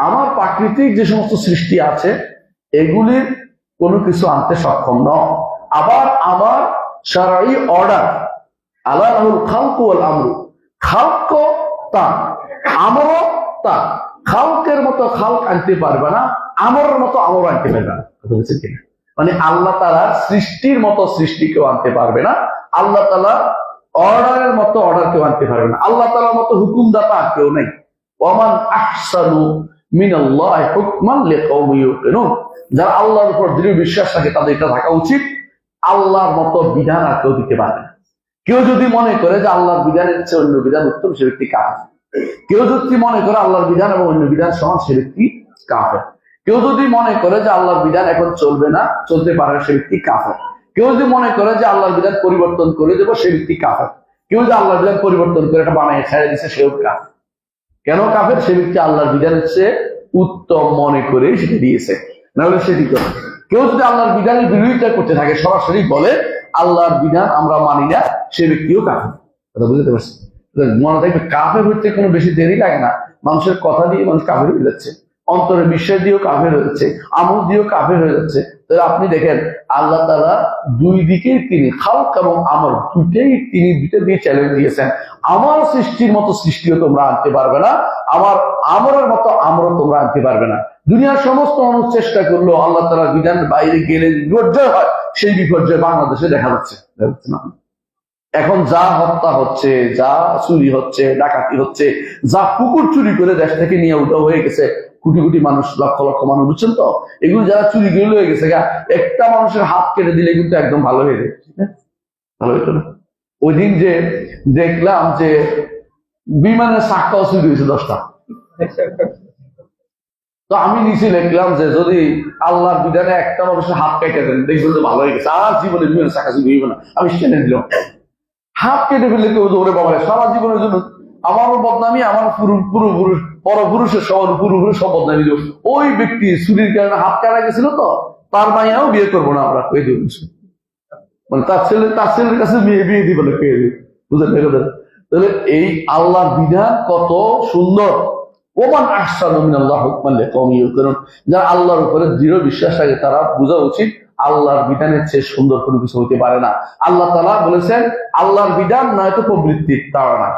আমার প্রাকৃতিক যে সমস্ত সৃষ্টি আছে এগুলির কোনো কিছু আনতে সক্ষম নও। আবার আমার শারঈ অর্ডার, আল্লাহ লাহুল খালকু ওয়াল আমরু, খালক তার, আমরও তার। খালকের মতো খালক আনতে পারবে না, আমরের মতো আমর আনতে পারবে না। কথা বলছেন কিনা? মানে আল্লাহ তাআলা সৃষ্টির মতো সৃষ্টি কেউ আনতে পারবে না, আল্লাহ তাআলা অর্ডারের মতো অর্ডার কেউ আনতে পারবে না, আল্লাহ তাআলার মতো হুকুমদাতা কেউ নেই। ওয়ামান আহসানু মিনাল্লাহি হুকমান লিকাওমি ইউকিনুন, যারা আল্লাহর উপর দৃঢ় বিশ্বাস রাখে তাদের এটা থাকা উচিত, আল্লাহর মতো বিধান আর কেউ দিতে পারে না। কেউ যদি মনে করে যে আল্লাহর বিধানের চেয়ে অন্য বিধান উত্তম, সে ব্যক্তি কাফের। কেউ যদি মনে করে আল্লাহর বিধান এবং অন্য বিধান সমান, সে ব্যক্তি কাফের। কেউ যদি মনে করে যে আল্লাহর বিধান এখন চলবে না, চলতে পারে, সে ব্যক্তি কাফের। কেউ যদি মনে করে যে আল্লাহর বিধান পরিবর্তন করে দেবো, সে ব্যক্তি কাফের। কেউ যে আল্লাহর বিধান পরিবর্তন করে এটা বানিয়ে ছেড়ে দিচ্ছে, সেও কাফের। কেন কাফের? সে ব্যক্তি আল্লাহর বিধানের চেয়ে উত্তম মনে করে সেটা দিয়েছে, না হলে সেটি করে। কেউ যদি আল্লাহর বিধানের বিরোধিতা করতে থাকে, সরাসরি বলে আল্লাহর বিধান আমরা মানি না, সে ব্যক্তিও কাফের। কথা বুঝতে পারছি? মনে থাকবে, কাফের হইতে কোনো বেশি দেরি লাগে না। মানুষের কথা দিয়ে মানুষ কাফের হয়ে যাচ্ছে, অন্তরে বিশ্বাস দিয়েও কাফের হয়ে যাচ্ছে, আমল দিয়েও কাফের হয়ে যাচ্ছে। তাহলে আপনি দেখেন আল্লাহ তাআলা দুই দিকে তিনি খালক এবং আমল দুইটা দিয়ে চ্যালেঞ্জ দিয়েছেন। আমার সৃষ্টির মতো সৃষ্টিও তোমরা আনতে পারবে না, আমার আমরের মতো আমরও তোমরা আনতে পারবে না। দুনিয়ার সমস্ত মানুষ চেষ্টা করলো আল্লাহ তাআলার বিধানের বাইরে গেলে বিপর্যয় হয়, সেই বিপর্যয় বাংলাদেশে দেখা যাচ্ছে না। এখন যা হত্যা হচ্ছে, যা চুরি হচ্ছে, ডাকাতি হচ্ছে, যা পুকুর চুরি করে দেশ থেকে নিয়ে উঠা হয়ে গেছে, কোটি কোটি মানুষ, লক্ষ লক্ষ মানুষ, বুঝছেন তো? এগুলো যারা চুরি করে হয়ে গেছে, একটা মানুষের হাত কেটে দিলে কিন্তু একদম ভালো হয়ে যায়, ভালো হইতো না? ওই দিন যে দেখলাম যে বিমানের চাক্কাও চুরি হয়েছে 10টা। তো আমি নিচে লিখলাম যে যদি আল্লাহর বিধানে একটা মানুষের হাত কেটে দেন দেখবেন যে ভালো হয়ে গেছে, আর জীবনে বিমানের চাকা চুরি হইবে না। আমি টেনে দিলাম, হাত কেটে ফেললে কেউ ওরে বাবা সারা জীবনের জন্য আমারও বদনামি, আমার পূর্বপুরুষ পরপুরুষের সবার পূর্বপুরুষ সব বদনামি দেব। ওই ব্যক্তি চুরির কারণে হাত কাটা গেছিল, তো তার মাইয়াও বিয়ে করবো না আমরা, কয়ে দিব। মানে তার ছেলের কাছে মেয়ে বিয়ে দিবে না, পেয়ে দিবে। বুঝলেন? তাহলে এই আল্লাহর বিধান কত সুন্দর। ওমান আহসানু মিনাল্লাহি হুকমান লিকাওমিন ইউকিনুন। যারা আল্লাহর উপরে দৃঢ় বিশ্বাস রাখে তারা বোঝা উচিত আল্লাহর বিধানের চেয়ে সুন্দর কোনো কিছু হতে পারে না। আল্লাহ তাআলা বলেছেন আল্লাহর বিধান নয়তো প্রবৃত্তির তাড়না।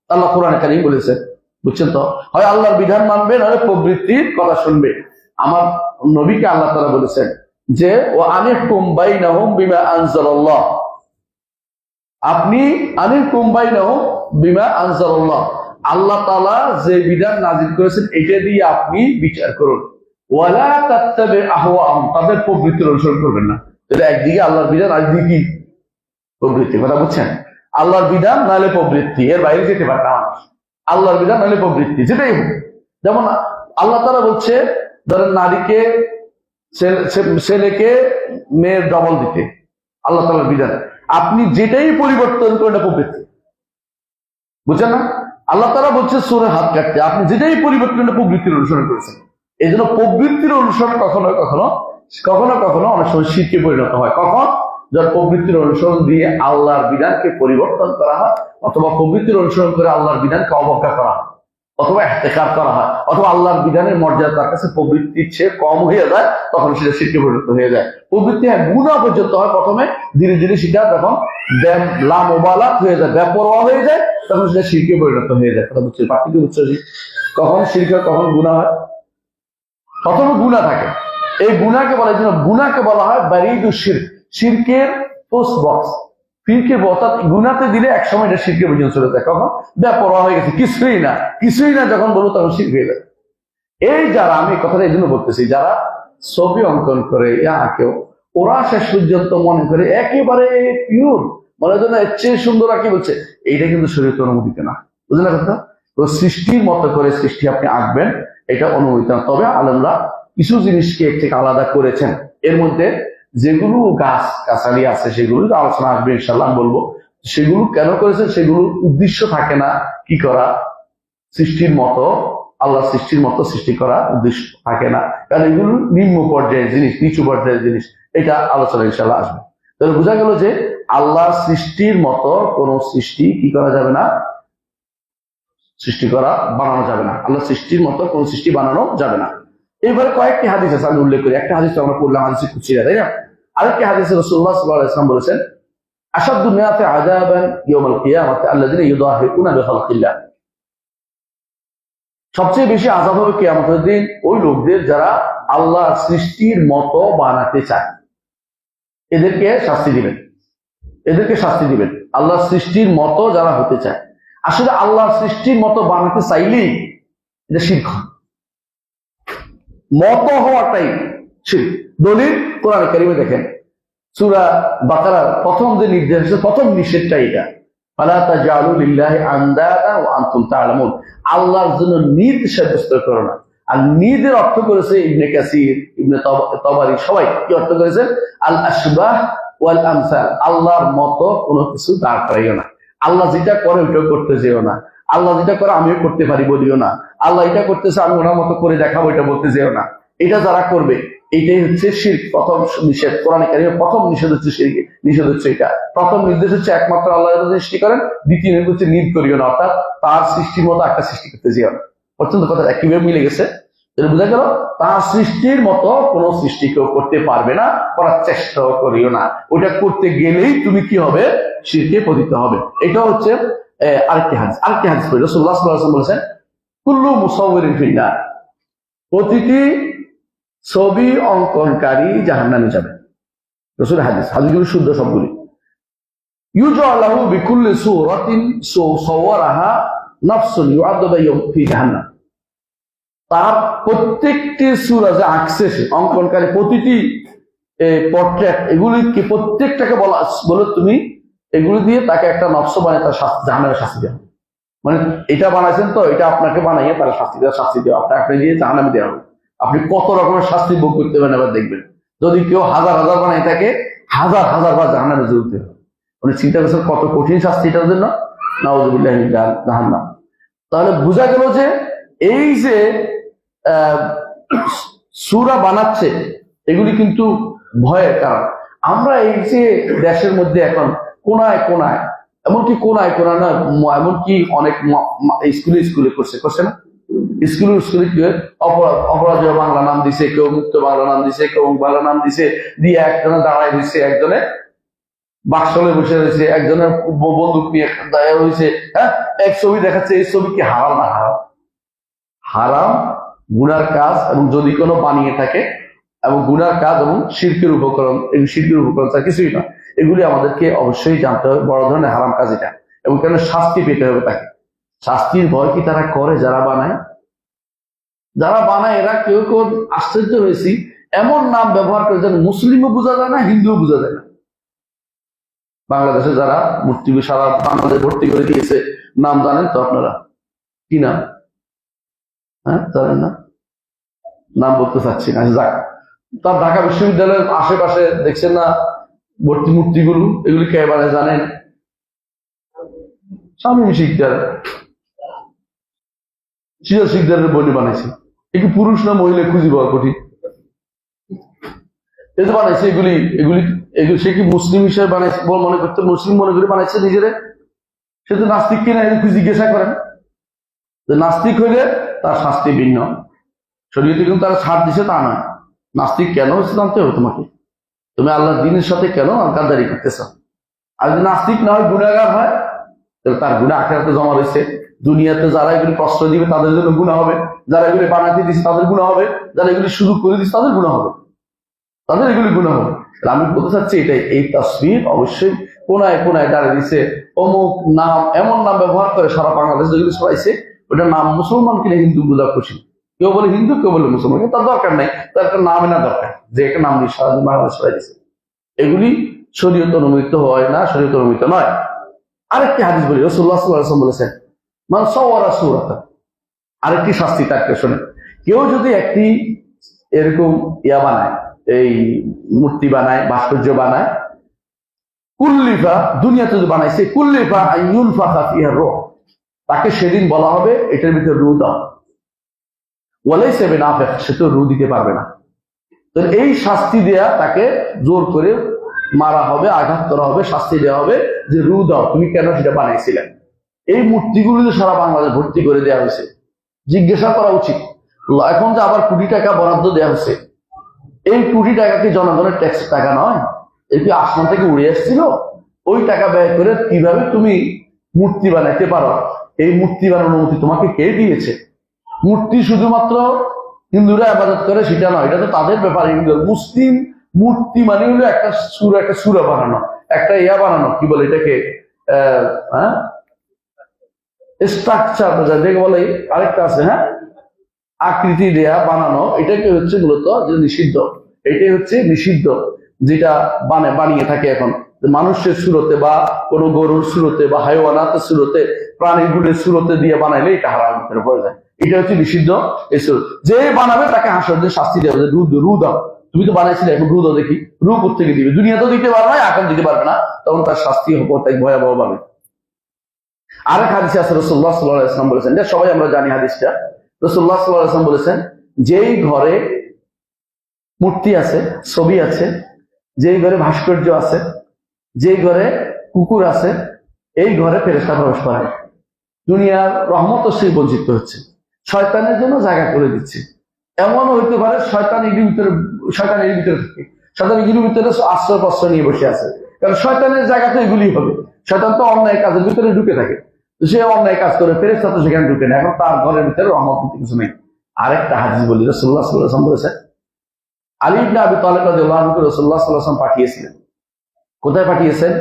আল্লাহ কোরআনে কারীম বলেছেন, বুঝছেন তো? হয় আল্লাহর বিধান মানবে, নয় প্রবৃত্তির কথা শুনবে। আমার নবীকে আল্লাহ তাআলা বলেছেন যে ও আনিহকুম বাইনাহুম বিমা আনজালাল্লাহ, আপনি আনিহকুম বাইনাহুম বিমা আনজালাল্লাহ, আল্লাহ তাআলা যে বিধান নাযিল করেছেন এটা দিয়ে আপনি বিচার করুন। ওয়ালা তাত্তাবি আহওয়াহুম, তাদের প্রবৃত্তির অনুসরণ করবেন না। এটা একদিকে আল্লাহর বিধান, আরেকদিকে কি প্রবৃত্তি। কথা বুঝছেন? আল্লাহর বিধান নাহলে প্রবৃত্তি, এর বাইরে যেতে পারে না মানুষ। আল্লাহর বিধান নাহলে প্রবৃত্তি, যেটাই হোক। যেমন আল্লাহ তাআলা বলছে ধরেন নারীকে ছেলেকে মেয়ের ডবল দিতে, আল্লাহ তাআলার বিধান। আপনি যেটাই পরিবর্তন করেন না প্রবৃত্তি, বুঝছেন না? আল্লাহ তাআলা বলছে সূরা হাত কাটতে, আপনি যেটাই পরিবর্তন করেন প্রবৃত্তির অনুসরণ করেছেন। এই জন্য প্রবৃত্তির অনুসরণ কখনো কখনো অনেক সময় শিরকে পরিণত হয়। কখন? যার প্রবৃত্তির অনুসরণ দিয়ে আল্লাহর বিধানকে পরিবর্তন করা হয়, অথবা প্রবৃত্তির অনুসরণ করে আল্লাহর বিধানকে অবজ্ঞা করা হয়, অথবা ইহতিকার করা হয়, অথবা আল্লাহর বিধানের মর্যাদা তার কাছে প্রবৃত্তির চেয়ে কম হয়ে যায়, তখন সেটা শিরকে পরিণত হয়ে যায়। প্রবৃত্তি গুনাহ পর্যন্ত হয় প্রথমে, ধীরে ধীরে সেটা যখন লামুবালাত হয়ে যায়, বেপরোয়া হয়ে যায়, তখন সেটা শিরকে পরিণত হয়ে যায়। কথা বুঝছে? পার্থক্য বুঝছে? কখন শিরক, কখন গুনাহ হয়? প্রথমে গুনাহ থাকে, এই গুনাহকে বলা হয়, গুনাহকে বলা হয় বারিদু শিরক, শিরকের পোস্ট বক্স। শিরকের অর্থাৎ গুনাতে দিলে এক সময় এটা শিরকে পর্যন্ত চলে যায়। কখন? বেপরোয়া হয়ে গেছে, কিছুই না যখন বলবো তখন শিরক হয়ে যায়। এই যারা, আমি কথাটা এই জন্য বলতেছি, যারা ছবি অঙ্কন করে কেউ, ওরা শেষ পর্যন্ত মনে করে একেবারে পিওর, মনে হয় না এর চেয়ে সুন্দর আঁকি বলছে, এইটা কিন্তু শরীয়তের অনুমোদিত না। বুঝলেন কথা? তো সৃষ্টির মতো করে সৃষ্টি আপনি আঁকবেন, এটা অনুমোদিত না। তবে আলেমরা কিছু জিনিসকে থেকে আলাদা করেছেন। এর মধ্যে যেগুলো গাছ গাছালি আছে সেগুলো আলোচনা আসবে ইনশাআল্লাহ, বলবো সেগুলো কেন করেছেন। সেগুলোর উদ্দেশ্য থাকে না কি করা, সৃষ্টির মতো, আল্লাহ সৃষ্টির মতো সৃষ্টি করা উদ্দেশ্য থাকে না, কারণ এগুলো নিম্ন পর্যায়ের জিনিস, নিচু পর্যায়ের জিনিস। এটা আলোচনা ইনশাআল্লাহ আসবে। তাহলে বোঝা গেল যে আল্লাহ সৃষ্টির মতো কোন সৃষ্টি কি করা যাবে না, বানানো যাবে না। আল্লাহ সৃষ্টির মতো কোন সৃষ্টি বানানো যাবে না। এবারে কয়েকটি হাদিস আছে, আমি উল্লেখ করি। একটা হাদিস আমরা পড়লাম, হাদিস কুদসিয়া, তাই না? আরেকটি হাদিসে রাসূলুল্লাহ সাল্লাল্লাহু আলাইহি ওয়াসাল্লাম বলেছেন আশাদ্দুন নাসি আযাবান ইয়াউমাল কিয়ামাতি আল্লাযিনা ইউদাহিকুনা বিখালকিল্লাহ, সবচেয়ে বেশি আযাব হবে কিয়ামতের দিন ওই লোকদের যারা আল্লাহর সৃষ্টির মতো বানাতে চায়। এদেরকে শাস্তি দিবেন। আল্লাহর সৃষ্টির মতো যারা হতে চায়। আসলে আল্লাহর সৃষ্টির মতো বানাতে চাইলেই এটা শিরক। মতো হওয়াটাই শিরক। দলিল কোরআনে কারিমে দেখেন, সূরা বাকারার প্রথম যে নির্দেশ, প্রথম নিষেধটা এটা, ফালা তাজআলু লিল্লাহি আনদাদা ওয়া আনতুম তা'লামুন, আল্লাহর জন্য নিদ সাব্যস্ত করো না। আর নিদের অর্থ করেছে ইবনে কাসির, ইবনে তাবারি, সবাই কি অর্থ করেছে? আল আশবাহ ওয়াল আমসাল, আল্লাহর মতো কোনো কিছু দাঁড় করাইও না। আল্লাহ যেটা করে ওইটাও করতে যেও না। আল্লাহ যেটা করে আমিও করতে পারি বলিও না। আল্লাহ এটা করতেছে আমি ওনার মতো করে দেখাবো, এটা বলতে যেও না। এটা যারা করবে এইটাই হচ্ছে শিরক। প্রথম নিষেধ কোরআনে কারিমে, প্রথম নিষেধ হচ্ছে শিরক, নিষেধ হচ্ছে এটা। প্রথম নির্দেশ হচ্ছে একমাত্র আল্লাহর সৃষ্টি করেন, দ্বিতীয় নির্দেশ হচ্ছে নিদ করিও না, অর্থাৎ তার সৃষ্টির মতো একটা সৃষ্টি করতে যেও না। পর্যন্ত কথা একইভাবে মিলে গেছে। বোঝা গেল তার সৃষ্টির মতো কোন সৃষ্টি কেউ করতে পারবে না, করার চেষ্টাও করিও না। ওটা করতে গেলেই তুমি কি হবে? শিরকে পতিত হবে। এটা হচ্ছে আরেকটি হাদিস রাসূলুল্লাহ সাল্লাল্লাহু আলাইহি ওয়াসাল্লাম বলেছেন কুল্লু মুসাওয়িরিন ফিন্নার, প্রতিটি ছবি অঙ্কনকারী জাহান্নামে যাবে। রাসূল হাদিসগুলো শুদ্ধ সবগুলি। ইউজালাহু বিকুল্লি সূরাতিন সাওয়ারাহা নাফসুন ইউআযাবু ফি জাহান্নাম, তার প্রত্যেকটি সূরা যে আঁকছে সে অঙ্কনকারী, প্রতিটি পোর্ট্রেট, এগুলিকে প্রত্যেকটাকে বলো তুমি এগুলি দিয়ে তাকে একটা নকশা বানিয়ে তার জাহান্নামে শাস্তি দেবে। মানে এটা বানাইছেন তো, এটা আপনাকে বানাইয়ে তারা শাস্তি দেওয়া, আপনি দিয়ে জাহান্নামে দেওয়া হবে। আপনি কত রকমের শাস্তি ভোগ করতে পারেন এবার দেখবেন। যদি কেউ হাজার হাজার বানাই থাকে, হাজার হাজার বার জাহান্নামে যেতে হবে। উনি চিন্তা করছেন কত কঠিন শাস্তি এটার জন্য, নাউযুবিল্লাহি মিন জাহান্নাম। তাহলে বোঝা গেল যে এই যে সূরা বানাচ্ছে এগুলি কিন্তু ভয়ের কারণ। আমরা এই যে দেশের মধ্যে এখন কোনায় কোনায়, এমনকি কোনায় কোনায় না, এমনকি অনেক স্কুলে করছে না, স্কুলে কি অপরাজয় বাংলা নাম দিছে, কেউ মুক্ত বাংলা নাম দিছে, কেউ বাংলা নাম দিছে, দিয়ে একজনে দাঁড়ায় দিচ্ছে, একজনে বাক্সলে বসে রয়েছে, একজনের বন্দুক নিয়ে দাঁড়িয়ে হয়েছে। হ্যাঁ, এক ছবি দেখাচ্ছে, এই ছবি কি হারাম না হারাম? হারাম, গুনার কাজ, এবং যদি কোনো বানিয়ে থাকে, এবং গুনার কাজ এবং শিরকের উপকরণ, এই শিরকের উপকরণ তার কিছুই না, এগুলি আমাদেরকে অবশ্যই জানতে হবে। বড় ধরনের হারাম কাজ এটা, এবং কেন শাস্তি পেতে হবে তাকে। শাস্তির ভয় কি তারা করে যারা বানায়? এরা কেউ কেউ আশ্চর্য হয়েছি, এমন নাম ব্যবহার করে যেন মুসলিমও বোঝা যায় না, হিন্দুও বোঝা যায় না। বাংলাদেশে যারা মূর্তি সারা বাংলাদেশ ভর্তি করে দিয়েছে, নাম জানেন তো আপনারা? কি নাম? হ্যাঁ, জানেন না? নাম বলতে চাচ্ছি না, যাক। তার ঢাকা বিশ্ববিদ্যালয়ের আশেপাশে দেখছেন না ভর্তি মূর্তিগুলো, এগুলি কে বানায় জানেন? শামীম শিকদার, সিরাজ শিকদারের বই বানাইছে। এগুলি পুরুষ না মহিলা খুঁজে পাওয়া কঠিন। এই যে বানাইছে এগুলি এগুলি এগুলি সে কি মুসলিম হিসেবে বানাইছে মনে করতে, মুসলিম মনে করে বানাইছে নিজেরে? সে তো নাস্তিক কিনা, এগুলি জিজ্ঞাসা করেন। নাস্তিক হইলে তার শাস্তি ভিন্ন। শরীয়তে কিন্তু তারা ছাড় দিছে তা নয়। নাস্তিক কেন হচ্ছে জানতে হবে তোমাকে। তুমি আল্লাহর দ্বীনের সাথে কেন গাদ্দারি করতেছ? আর যদি নাস্তিক না হয়, গুনাহগার হয়, তাহলে তার গুনাহ আখিরাতে জমা রয়েছে। দুনিয়াতে যারা এগুলি প্রশ্রয় দিবে তাদের জন্য গুনাহ হবে, যারা এগুলি বানাতে দিচ্ছে তাদের গুনাহ হবে, যারা এগুলি শুরু করে দিচ্ছে তাদের গুনাহ হবে, তাদের এগুলি গুনাহ হবে। আমি বলতে চাচ্ছি এটাই, এই তাসবিহ অবশ্যই কোনায় কোনায় দাঁড়িয়ে দিচ্ছে, অমুক নাম, এমন নাম ব্যবহার করে সারা বাংলাদেশ যেগুলি ছড়াইছে, ওটা নাম মুসলমান কিনা হিন্দু বোঝা কঠিন। কেউ বলে হিন্দু, কেউ বলে মুসলমান, তার দরকার নাই, তার একটা নাম এনা দরকার, যে একটা নাম নিয়ে সারা বাংলাদেশ ছড়াই দিচ্ছে। এগুলি শরীয়ত অনুমোদিত হয় না, শরীয়ত অনুমোদিত নয়। আরেকটি হাদিস বলি, রাসূলুল্লাহ সাল্লাল্লাহু আলাইহি ওয়াসাল্লাম বলেছেন, মান সাওয়ারা সূরাতা। আরেকটি শাস্তি তাকে শোনেন, কেউ যদি একটি এরকম ইয়া বানায়, এই মূর্তি বানায়, ভাস্কর্য বানায়, কুল্লিফা, দুনিয়াতে যদি বানাইছে, কুল্লিফা আইয়ুনফাখা ফিহা রূহ, তাকে সেদিন বলা হবে এটার ভিতরে রূহ দাও। ওয়ালাইসা বিনাফিখ, সে তো রূহ দিতে পারবে না। তো এই শাস্তি দেয়া, তাকে জোর করে মারা হবে, আঘাত করা হবে, শাস্তি দেওয়া হবে যে রূহ দাও, তুমি কেন সেটা বানাইছিলে। এই মূর্তিগুলো সারা বাংলাদেশ ভর্তি করে দেওয়া হয়েছে, জিজ্ঞাসা করা উচিত। এখন যে আবার কোটি টাকা বরাদ্দ দেওয়া হয়েছে, এই কোটি টাকা কি জনগণের ট্যাক্স টাকা নয়? এর কি আসমান থেকে উড়ে আসছিল? ওই টাকা ব্যয় করে কিভাবে তুমি মূর্তি বানাইতে পারো? এই মূর্তি বানানোর অনুমতি তোমাকে কে দিয়েছে? মূর্তি শুধুমাত্র হিন্দুরা ইবাদত করে সেটা নয়, এটা তো তাদের ব্যাপারে। মুসলিম মূর্তি মানে হলো একটা সূরা বানানো, একটা ইয়া বানানো, কি বলে এটাকে, স্ট্রাকচার যেটাকে বলে, আরেকটা আছে, হ্যাঁ, আকৃতি দেয়া বানানো, এটাকে হচ্ছে মূলত যে নিষিদ্ধ। এটাই হচ্ছে নিষিদ্ধ, যেটা বানিয়ে থাকে এখন মানুষের সুরতে, বা কোন গরুর সুরতে, বা হাইওয়ানাতের সুরতে, প্রাণীগুলোর সুরতে দিয়ে বানাইলে এটা হারামের ভিতরে পড়ে যায়। এটা হচ্ছে নিষিদ্ধ। এই সুর যে বানাবে তাকে হাসর দিয়ে শাস্তি দেওয়া, রু দাও, তুমি তো বানাইছিলে, এখন রু দাও দেখি। রু কোথেকে দিবে? দুনিয়া তো দিতে পারবে না, এখন দিতে পারবে না, তখন তার শাস্তি হবে, তাই ভয়াবহ পাবে। আরেক হাদিসে আছে, রাসূলুল্লাহ সাল্লাল্লাহু আলাইহি ওয়াসাল্লাম বলেছেন, সবাই আমরা জানি হাদিসটা। রাসূলুল্লাহ সাল্লাল্লাহু আলাইহি ওয়াসাল্লাম বলেছেন, যেই ঘরে মূর্তি আছে, ছবি আছে, যেই ঘরে ভাস্কর্য আছে, যেই ঘরে কুকুর আছে, এই ঘরে ফেরেশতা প্রবেশ করে না। দুনিয়ার রহমত সে বঞ্চিত হচ্ছে, শয়তানের জন্য জায়গা করে দিচ্ছে। এমনও হইতে পারে শয়তান এর ভিতরে থাকে, শয়তান এর ভিতরে আশ্রয় প্রশ্রয় নিয়ে বসে আছে, কারণ শয়তানের জায়গা তো এগুলি হবে। শয়তান তো অন্যায় কাজের ভিতরে ঢুকে থাকে, সে অন্যায় কাজ করে, ফেরেশতা তো সেখানে ঢুকে না, এখন তার ঘরের ভিতরে রহমত কিছু নেই। আরেকটা হাদিস বলি, রাসূলুল্লাহ সাল্লাল্লাহু আলাইহি ওয়াসাল্লাম বলেছেন, আলী ইবনে আবি তালিব রাদিয়াল্লাহু আনহু রাসূলুল্লাহ সাল্লাল্লাহু আলাইহি ওয়াসাল্লাম পাঠিয়েছিলেন। কোথায় পাঠিয়েছেন?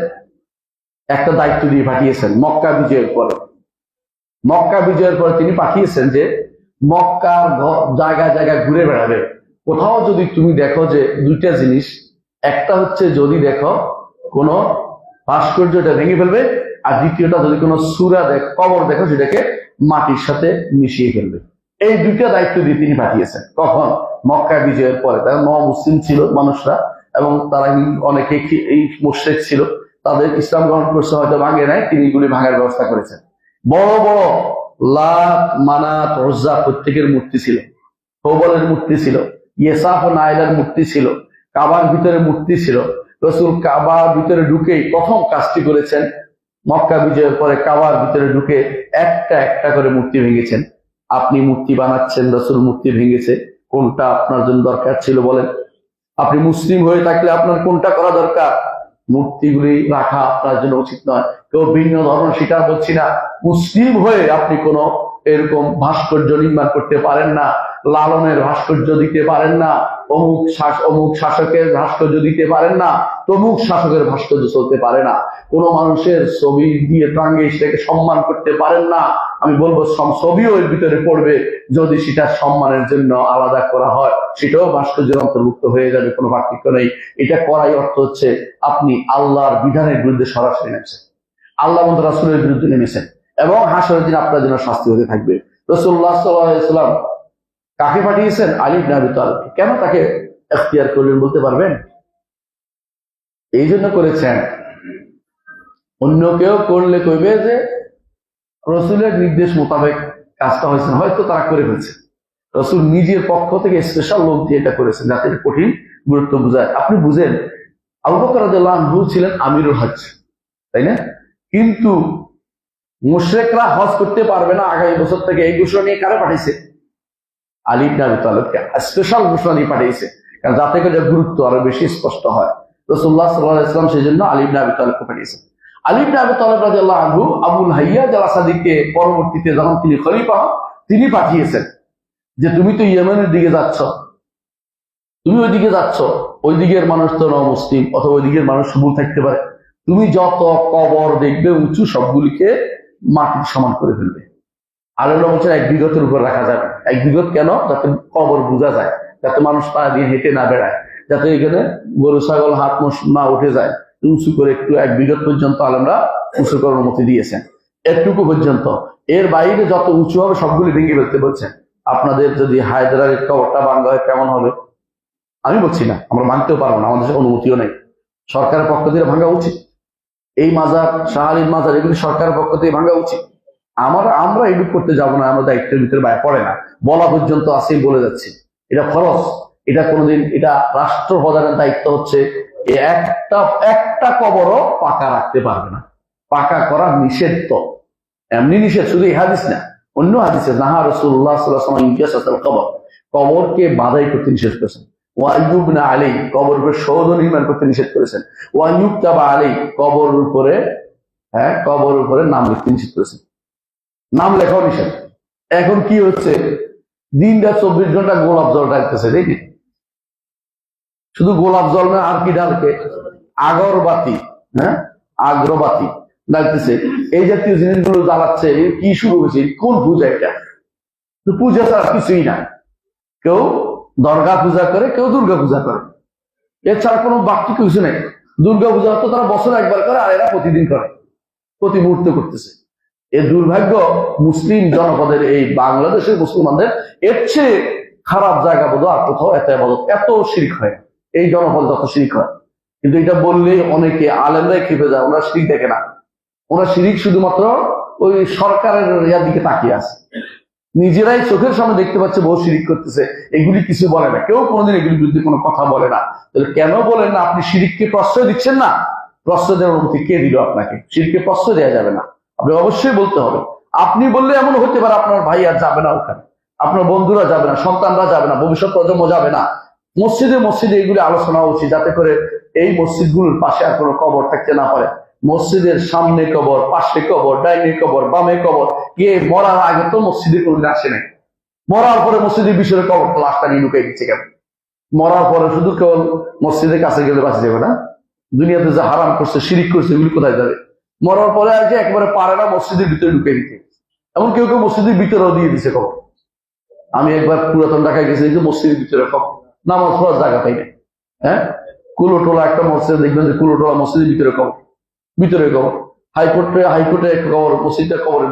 একটা দায়িত্ব দিয়ে পাঠিয়েছেন মক্কা বিজয়ের পরে। মক্কা বিজয়ের পরে তিনি পাঠিয়েছেন যে মক্কার জায়গায় জায়গায় ঘুরে বেড়াবে। কোথাও যদি তুমি দেখো যে দুইটা জিনিস, একটা হচ্ছে যদি দেখো কোন ভাস্কর্যটা ভেঙে ফেলবে, আর দ্বিতীয়টা যদি কোনো সূরা কবর দেখো সেটাকে মাটির সাথে মিশিয়ে ফেলবে। এই দুইটা দায়িত্ব দিয়ে তিনি পাঠিয়েছেন। কখন? মক্কা বিজয়ের পরে। তারা মুসলিম ছিল মানুষরা, এবং তারা অনেকে এই মুশরিক ছিল, তাদের ইসলাম গ্রহণ করছে, হয়তো ভাঙে নাই, তিনি এগুলি ভাঙার ব্যবস্থা করেছেন। বড় বড় লাত, মানাত, উজ্জা প্রত্যেকের মূর্তি ছিল, হবলের মূর্তি ছিল, ইয়েসাফ ও নাইলার মূর্তি ছিল, কাবার ভিতরে মূর্তি ছিল। রাসূল কাবার ভিতরে ঢুকেই প্রথম কাজটি করেছেন, মক্কা বিজয়ের পরে কাবার ভিতরে ঢুকে একটা একটা করে মূর্তি ভেঙেছেন। আপনি মূর্তি বানাচ্ছেন, রাসূল মূর্তি ভেঙেছে, কোনটা আপনার জন্য দরকার ছিল বলেন? আপনি মুসলিম হয়ে থাকলে আপনার কোনটা করা দরকার? মূর্তিগুলি রাখা আপনার জন্য উচিত নয়। কেউ ভিন্ন ধর্ম স্বীকার করছি না, মুসলিম হয়ে আপনি কোনো এরকম ভাস্কর্য নির্মাণ করতে পারেন না, লালনের ভাস্কর্য দিতে পারেন না, অমুক শাসকের ভাস্কর্য দিতে পারেন না, তমুক শাসকের ভাস্কর্য চলতে পারে না, কোনো মানুষের ছবি দিয়ে টাঙ্গিয়ে সেটাকে সম্মান করতে পারেন না। আমি বলবো ছবিও এর ভিতরে পড়বে, যদি সেটা সম্মানের জন্য আলাদা করা হয় সেটাও ভাস্কর্যের অন্তর্ভুক্ত হয়ে যাবে, কোনো পার্থক্য নেই। এটা করাই অর্থ হচ্ছে আপনি আল্লাহর বিধানের বিরুদ্ধে সরাসরি নেমেছেন, আল্লাহ এবং রাসূলের বিরুদ্ধে নেমেছেন, এবং হাসরের দিন আপনার জন্য শাস্তি হতে থাকবে। রাসূলুল্লাহ সাল্লাল্লাহু আলাইহি ওয়াসাল্লাম কাকে পাঠিয়েছেন? আলী ইবনে আবি তালিব। কেন তাকে এখতিয়ার করলেন বলতে পারবেন? এই জন্য করেছেন, অন্য কেউ করলে কইবে যে রাসূলের নির্দেশ মোতাবেক কাজটা হয়েছে, হয়তো তারা করে ফেলছে। রাসূল নিজের পক্ষ থেকে স্পেশাল লোক দিয়ে এটা করেছেন, যাতে এটা কঠিন গুরুত্ব বোঝায়। আপনি বুঝেন, আবু বকর রাদিয়াল্লাহু আনহু ছিলেন আমিরুল হজ, তাই না? কিন্তু মুশরিকরা হজ করতে পারবে না আগামী বছর থেকে, এই ঘোষণা নিয়ে কারে পাঠিয়েছে? আলী ইবনে আবি তালিবকে স্পেশাল ঘোষণা দিয়ে পাঠিয়েছে, কারণ যাতে করে গুরুত্ব আরো বেশি স্পষ্ট হয়। রাসূলুল্লাহ সাল্লাল্লাহু আলাইহি ওয়াসাল্লাম সেই জন্য আলী ইবনে আবি তালিবকে পাঠিয়েছেন। আলী ইবনে আবি তালিব রাদিয়াল্লাহু আনহু আবুল হাইয়াজ আল আসাদিকে পরবর্তীতে যখন তিনি খলিফা হন, তিনি পাঠিয়েছেন যে তুমি তো ইয়েমেনের দিকে যাচ্ছ, তুমি ওই দিকে যাচ্ছ, ওই দিকের মানুষ তো মুসলিম, অথবা ওই দিকের মানুষ ভুল থাকতে পারে, তুমি যত কবর দেখবে উঁচু সবগুলিকে মাটির সমান করে ফেলবে। আল্লাহ বলছেন 1 বিঘতের উপর রাখা যাবে। 1 বিঘত কেন? যাতে কবর বোঝা যায়, যাতে মানুষ পা দিয়ে হেঁটে না বেড়ায়, যাতে এখানে গরু ছাগল হাত না উঠে যায়, উঁচু করে একটু 1 বিঘত পর্যন্ত আলেমরা উঁচু করার অনুমতি দিয়েছেন, এটুকু পর্যন্ত। এর বাইরে যত উঁচু হবে সবগুলি ভেঙে ফেলতে বলছেন। আপনাদের যদি হায়দ্রাবাদের কবরটা ভাঙা হয় কেমন হবে? আমি বলছি না, আমরা ভাঙতেও পারবো না, আমাদের অনুমতিও নেই। সরকারের পক্ষ থেকে ভাঙা উচিত। এই মাজার, শাহ আলীর মাজার, এগুলি সরকারের পক্ষ থেকে ভাঙা উচিত। আমরা এডুক করতে যাব না, আমরা দায়িত্বের ভিতরে বাইরে পড়ে না, বলা পর্যন্ত আসেই বলে যাচ্ছি। এটা খরচ, এটা কোনোদিন, এটা রাষ্ট্র প্রধানের দায়িত্ব হচ্ছে একটা কবরও পাকা রাখতে পারবে না। পাকা করা নিষেধ, তো এমনি নিষেধ, শুধু এই হাদিস না, অন্য হাদিসে নাহা রাসূলুল্লাহ সাল্লাল্লাহু আলাইহি ওয়াসাল্লাম কবর, কবরকে বাধাই করতে নিষেধ করেছেন। ওয়াইয়ুবনা আলী, কবর উপরে সৌধ নির্মাণ করতে নিষেধ করেছেন। ওয়াইয়ুক্তাবা আলী, কবর উপরে নাম লিখতে নিষেধ করেছেন। নাম লেখাও নিষেধ। এখন কি হচ্ছে, দিনটা 24 ঘন্টা গোলাপ জল ডালতেছে, দেখি শুধু গোলাপ জল না, আর কি ডালকে? আগরবাতি, আগ্রবাতি ডালতেছে। এই জাতীয় জিনিসগুলো জ্বালাচ্ছে। কি শুরু হয়েছে? কোন পূজা এটা? পূজা ছাড়া কিছুই না। কেউ দরগা পূজা করে, কেউ দুর্গা পূজা করে, এছাড়া কোনো বাকি কিছু নেই। দুর্গা পূজা তো তারা বছরে একবার করে, আর এরা প্রতিদিন করে, প্রতি মুহূর্তে করতেছে। এর দুর্ভাগ্য মুসলিম জনপদের, এই বাংলাদেশের মুসলমানদের, এর চেয়ে খারাপ জায়গা বোধ আর কোথাও এত শিরিক হয়, এই জনপদ যত শিরিক হয়। কিন্তু এটা বললে অনেকে আলেমরাই খেপে যায়, ওরা শিরিক দেখে না। ওরা শিরিক শুধুমাত্র ওই সরকারের ইয়ার দিকে তাকিয়ে আছে, নিজেরাই চোখের সামনে দেখতে পাচ্ছে বহু শিরিক করতেছে, এগুলি কিছু বলে না, কেউ কোনোদিন এগুলির বিরুদ্ধে কোনো কথা বলে না। তাহলে কেন বলেন না? আপনি শিরিককে প্রশ্রয় দিচ্ছেন না। প্রশ্রয় দেওয়ার অনুমতি কে দিল আপনাকে? শিরিককে প্রশ্রয় দেওয়া যাবে না, আপনি অবশ্যই বলতে হবে। আপনি বললে এমন হতে পারে আপনার ভাই আর যাবে না ওখানে, আপনার বন্ধুরা যাবে না, সন্তানরা যাবে না, ভবিষ্যৎ প্রজন্ম যাবে না। মসজিদে এগুলি আলোচনা উচিত, যাতে করে এই মসজিদগুলোর পাশে আর কোনো কবর থাকতে না পারে। মসজিদের সামনে কবর, পাশে কবর, ডাইনে কবর, বামে কবর। কে মরার আগে তো মসজিদে কোনদিন আসে নাই, মরার পরে মসজিদের বিষয়ে কবর লাশটা নিয়ে লুকাই দিচ্ছে কেন? মরার পরে শুধু কেবল মসজিদের কাছে গেলে বাঁচে যাবে না? দুনিয়াতে যা হারাম করছে, শিরিক করছে, এগুলি কোথায় যাবে? মরার পরে আর যে একবারে পারে না মসজিদের ভিতরে ঢুকে দিতে, এমন কেউ কেউ মসজিদের ভিতরেও দিয়ে দিছে কবর। আমি একবার পুরাতন ঢাকায় গেছি, মসজিদের ভিতরে কবর, নামাজ পড়ার জায়গা পাই না। কুলোটোলা একটা মসজিদ দেখবেন যে কুলোটোলা মসজিদের ভিতরে কবর, হাইকোর্টে একটা কবর,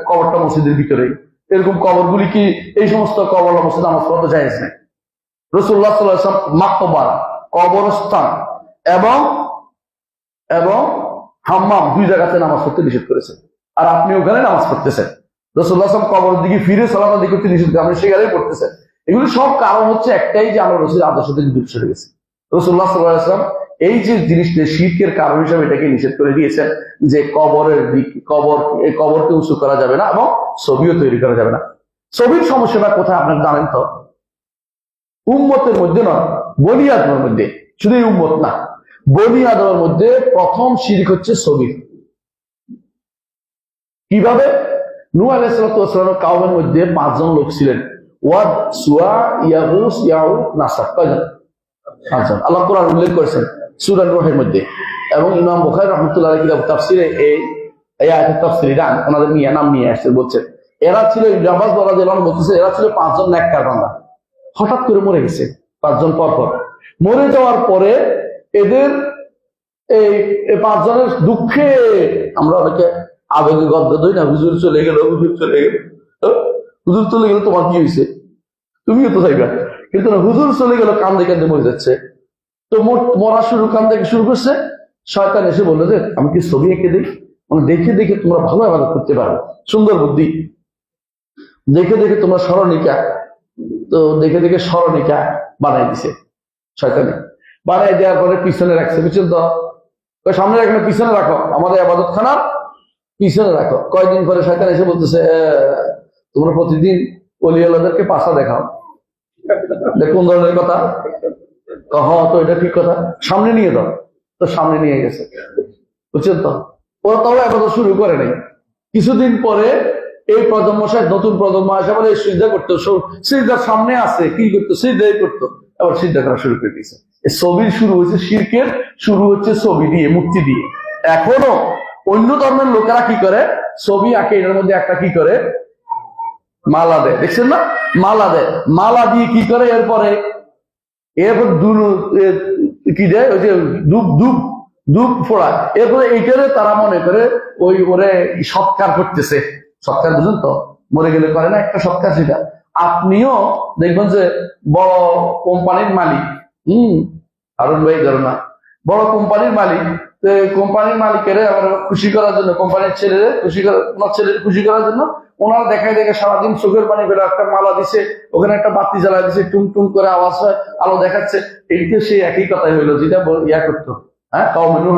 কবরটা মসজিদের ভিতরে। এরকম কবরগুলি কি এই সমস্ত কবর মসজিদ নামাজ পড়তে জায়েজ নাই। রাসূলুল্লাহ সাল্লাল্লাহু আলাইহি ওয়াসাল্লাম মাকবারা, কবরস্থান এবং এবং হাম্মাম দুই জায়গাতে নামাজ পড়তে নিষেধ করেছেন। আর আপনি ওখানে নামাজ পড়তেছেন। রাসূলুল্লাহ সাল্লাল্লাহু আলাইহি ওয়াসাল্লাম কবরের দিকে ফিরে সালাত আদায় করতে নিষেধ করেছেন, আপনি সেখানেই পড়তেছেন। এগুলি সব কারণ হচ্ছে একটাই, যে আমরা রাসূলের আদর্শ থেকে দূরে সরে গেছি। রাসূলুল্লাহ সাল্লাল্লাহু আলাইহি ওয়াসাল্লাম এই যে জিনিসটা শিরকের কারণ হিসেবে এটাকে নিষেধ করে দিয়েছেন, যে কবরকে উঁচু করা যাবে না এবং ছবিও তৈরি করা যাবে না। ছবির সমস্যাটা কোথায় আপনার জানেন তো? উম্মতের মধ্যে নয়, বনি আদমের মধ্যে। শুধু এই উম্মত না, বনি আদমের মধ্যে প্রথম শিরক হচ্ছে ছবি। কিভাবে? নূহ আলাইহিস সালামের কওমের মধ্যে 5 জন লোক ছিলেন, ওয়াদ, সুয়া, ইয়াগুস, ইয়াউক, নাসর। কয়জন? 5 জন। আল্লাহ কোরআন উল্লেখ করেছেন সূরা নূহের মধ্যে। এবং ইমাম বুখারী রাহমাতুল্লাহ আলাইহি কিতাব তাফসিরে এই আয়াতের তাফসীর গান ওনাদের নাম নিয়ে আসছে, বলছেন এরা ছিল, ইবনে আব্বাস রাদিয়াল্লাহু আনহু বলতেছে, এরা ছিল 5 জন নেককার বান্দা। হঠাৎ করে মরে গেছে 5 জন পরপর। মরে যাওয়ার পরে এদের এই 5 জনের দুঃখে আমরা অনেকে আবেগে গদগদ হই না, হুজুর চলে গেল, হুজুর চলে গেল, হুজুর চলে গেল, তোমার কি হয়েছে, তুমিও তো থাকবে। কিন্তু না, হুজুর চলে গেল, কান্দে কান্দে মরে যাচ্ছে। তো মরা কান্দে শুরু করছে। শয়তান এসে বললো যে আমি কি ছবি এঁকে দিই, মানে দেখে দেখে তোমরা ভালো ইবাদত করতে পারো, সুন্দর বুদ্ধি, দেখে দেখে তোমরা স্মরণিকা। তো দেখে দেখে স্মরণিকা বানাই দিছে শয়তানে। বানাই দেওয়ার পরে পিছনে রাখছে, বুঝছেন তো, সামনে রাখো না, পিছনে রাখো, আমাদের ইবাদত খানার পিছনে রাখো। কয়েকদিন পরে শয়তান এসে বলতেছে, তোমরা প্রতিদিন ওলি আল্লাহদেরকে পাশা দেখাও। কোন ধরনের কথা? হ্যাঁ, তো এটা ঠিক কথা, সামনে নিয়ে দাও। তো সামনে নিয়ে গেছে, বুঝছেন তো। ওরা তাও ইবাদত শুরু করে নাই। কিছুদিন পরে এই প্রজন্ম, নতুন প্রজন্ম আসে বলে সিজদা করতো, সিজদার সামনে আছে, কি করতো? সিজদাই করতো, আবার সিজদা করা শুরু করে দিয়েছে। ছবির শুরু হয়েছে, শিরকের শুরু হচ্ছে ছবি দিয়ে, মূর্তি দিয়ে। এখনো অন্য ধর্মের লোকেরা কি করে? ছবি আঁকে, এটার মধ্যে একটা কি করে? মালা দেয়, দেখছেন না? মালা দেয়, মালা দিয়ে কি করে? এরপর কি দেয়? ওই যে ধূপ ফোড়ায়। এরপরে এইটারে তারা মনে করে ওরে সৎকার করতেছে। সৎকার বুঝুন তো, মরে গেলে করে না একটা সৎকার, সেটা। আপনিও দেখবেন যে বড় কোম্পানির মালিক, হারুন ভাই ধরো না, বড় কোম্পানির মালিক, কোম্পানির মালিকের খুশি করার জন্য, কোম্পানির ছেলের খুশি করার জন্য ওনারা দেখায় দেখে সারাদিন চোখের পানি বেরো, একটা মালা দিছে, ওখানে একটা বাতি জ্বালা দিছে, টুম টুম করে আওয়াজ হয়, আলো দেখাচ্ছে। এইটা সেই একই কথাই হইলো যেটা ইয়া করতো, কওমে নূহ,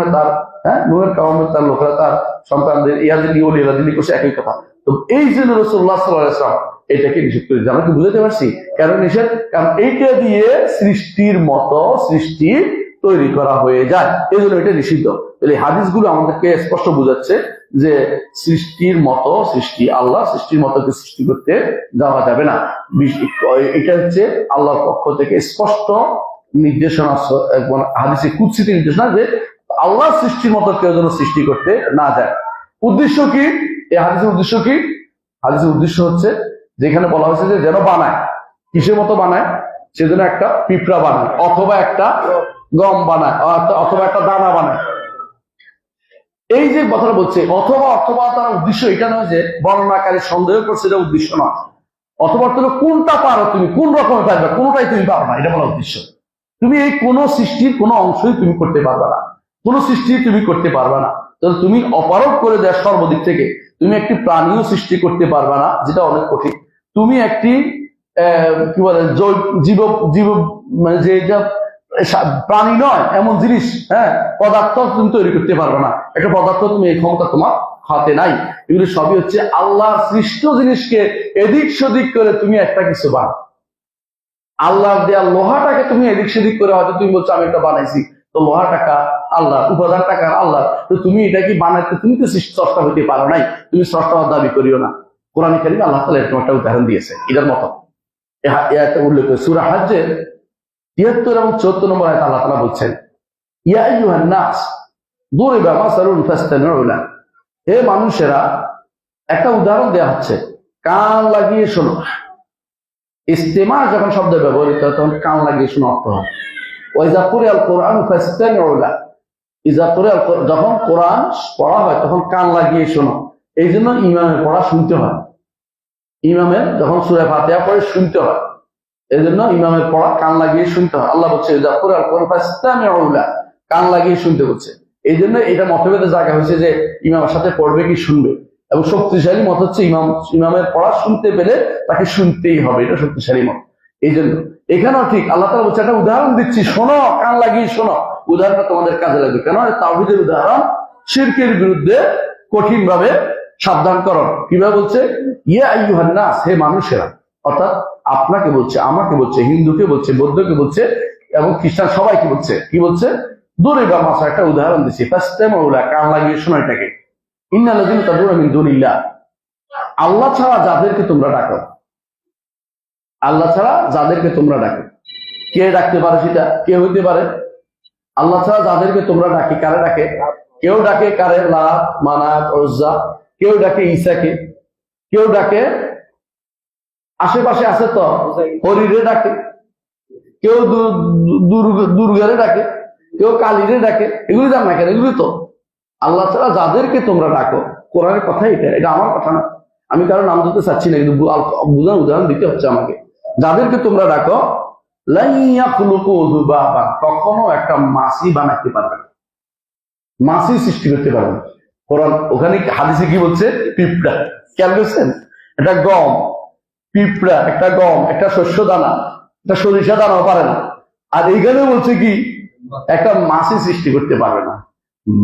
নূহের কওমের তার লোকেরা তার সন্তানদের ইয়াজিনী করছে, একই কথা। তো এই জন্য রাসূলুল্লাহ সাল্লাল্লাহু আলাইহি ওয়াসাল্লাম এটাকে নিষেধ করে। আমরা কি বুঝতে পারছি কেন নিষেধ? কারণ এইটা দিয়ে সৃষ্টির মতো সৃষ্টি তৈরি করা হয়ে যায়, এই জন্য এটা নিষিদ্ধ। এই হাদিসগুলো আমাদেরকে স্পষ্ট বোঝাচ্ছে যে সৃষ্টির মতো সৃষ্টি, আল্লাহ সৃষ্টির মতো সৃষ্টি করতে যাওয়া যাবে না। এটা হচ্ছে আল্লাহর পক্ষ থেকে স্পষ্ট নির্দেশনা, হাদিসে কুদসিতে নির্দেশনা, যে আল্লাহ সৃষ্টির মতো কেউ যেন সৃষ্টি করতে না যায়। উদ্দেশ্য কি? এই হাদিসের উদ্দেশ্য কি? হাদিসের উদ্দেশ্য হচ্ছে, যেখানে বলা হয়েছে যে যেন বানায়, কিসের মতো বানায়? সেজন্য একটা পিঁপড়া বানায়, অথবা একটা গম বানায়, অথবা একটা দানা বানায়। এই যে কথাটা বলছে অথবা তার উদ্দেশ্য এটা নয় যে বর্ণনাকারী সন্দেহ করছে, এটা উদ্দেশ্য নয়। অথবা কোনটা পারো তুমি, কোন রকমের পারবে, কোনটাই তুমি পারো না, এটা বলা উদ্দেশ্য। তুমি এই কোন সৃষ্টির কোন অংশই তুমি করতে পারবে না, কোন সৃষ্টি তুমি করতে পারবে না। তাহলে তুমি অপারগ করে দেয় সর্বদিক থেকে। তুমি একটি প্রাণীও সৃষ্টি করতে পারবে না, যেটা অনেক কঠিন। তুমি একটি কি বলে জীব মানে যে প্রাণী নয় এমন জিনিস, পদার্থ তুমি তৈরি করতে পারবে না। একটা পদার্থ তুমি এই ক্ষমতা তোমার হাতে নাই। এগুলো সবই হচ্ছে আল্লাহর সৃষ্ট জিনিসকে এদিক সেদিক করে তুমি একটা কিছু বানাও। আল্লাহ দেয়া লোহাটাকে তুমি এদিক সেদিক করে হয়তো তুমি বলছো আমি একটা বানাইছি, তো লোহা টাকা আল্লাহ, উপাদান টাকা আল্লাহ, তো তুমি এটা কি বানাইতে, তুমি তো স্রষ্টা হইতে পারো নাই, তুমি স্রষ্টা দাবি করিও না। কোরআন কারীমে আল্লাহ তাআলা এরকম একটা উদাহরণ দিয়েছে এটার মতো। একটা উল্লেখ করে সূরা হজ্জের 73 এবং 74 নম্বর আয়াতে আল্লাহ তাআলা বলছেন, ইয়া আইয়ুহান নাস দুরিবা মাসালুন ফাসতামিউ লাহু। হে মানুষেরা, একটা উদাহরণ দেওয়া হচ্ছে, কান লাগিয়ে শোনো। ইস্তেমা যখন শব্দ ব্যবহৃত হয় তখন কান লাগিয়ে শোনো অর্থ হয়। ওয়াইজা কুরিআল কুরআন ফাসতামিউ লাহু, যখন কোরআন পড়া হয় তখন কান লাগিয়ে শোনো। এই জন্য ইমামের পড়া শুনতে হয়, ইমামের যখন সূরা ফাতিহা পড়ে শুনতে হয়, এই জন্য ইমামের পড়া কান লাগিয়ে শুনতে হয়। আল্লাহ বলছে কান লাগিয়ে শুনতে বলছে। এই জন্য এটা মতভেদের জায়গা হয়েছে যে ইমামের সাথে পড়বে কি শুনবে, এবং শক্তিশালী মত হচ্ছে ইমামের পড়া শুনতে পেলে তাকে শুনতেই হবে, এটা শক্তিশালী মত। এই জন্য এখানেও ঠিক আল্লাহ তাআলা বলছে একটা উদাহরণ দিচ্ছি, শোনো, কান লাগিয়ে শোনো, উদাহরণটা তোমাদের কাজে লাগবে। কেন? তাওহীদের উদাহরণ, শিরকের বিরুদ্ধে কঠিন ভাবে সাবধান করো। কিভাবে বলছে? ইয়া আইয়ুহান নাস, হে মানুষেরা, অর্থাৎ আপনাকে বলছে, আমাকে বলছে, হিন্দুকে বলছে, বৌদ্ধকে বলছে, এবং খ্রিস্টান সবাইকে বলছে। কি বলছে? দূরে বা মাসা একটা উদাহরণ দিচ্ছি, কান লাগিয়ে শোনো এটাকে। ইন্নাল্লাযীনা তাদউনা মিন দুনিল্লাহ, আল্লাহ ছাড়া যাদেরকে তোমরা ডাকো, আল্লাহ ছাড়া যাদেরকে তোমরা ডাকো, কে ডাকতে পারে? সেটা কে হইতে পারে? আল্লাহ ছাড়া যাদেরকে তোমরা ডাকি, কারে ডাকে? কেউ ডাকে কারে? লাত, মানাত, উজ্জা। কেউ ডাকে ঈসাকে, কেউ ডাকে আশেপাশে আছে তো হরিরে ডাকে, কেউ দুর্গারে ডাকে, কেউ কালীরে ডাকে। এগুলি জান না কেন? এগুলি তো আল্লাহ ছাড়া যাদেরকে তোমরা ডাকো, কোরআনের কথা এটা, এটা আমার কথা না, আমি কারো নাম দিতে চাচ্ছি না, কিন্তু বুঝার উদাহরণ দিতে হচ্ছে আমাকে। যাদেরকে তোমরা ডাকো, লান ইয়াখলুকু যুবাবা, কখনো একটা মাছি বানাতে পারবে না, মাছি সৃষ্টি করতে পারবে না। কোরআন ওখানে হাদিসে কি বলছে? পিঁপড়া। খেয়াল করছেন? এটা গম, পিঁপড়া একটা গম, একটা শস্য দানা, একটা সরিষা দানাও পারে না। আর এইখানে বলছে কি? একটা মাছি সৃষ্টি করতে পারবে না।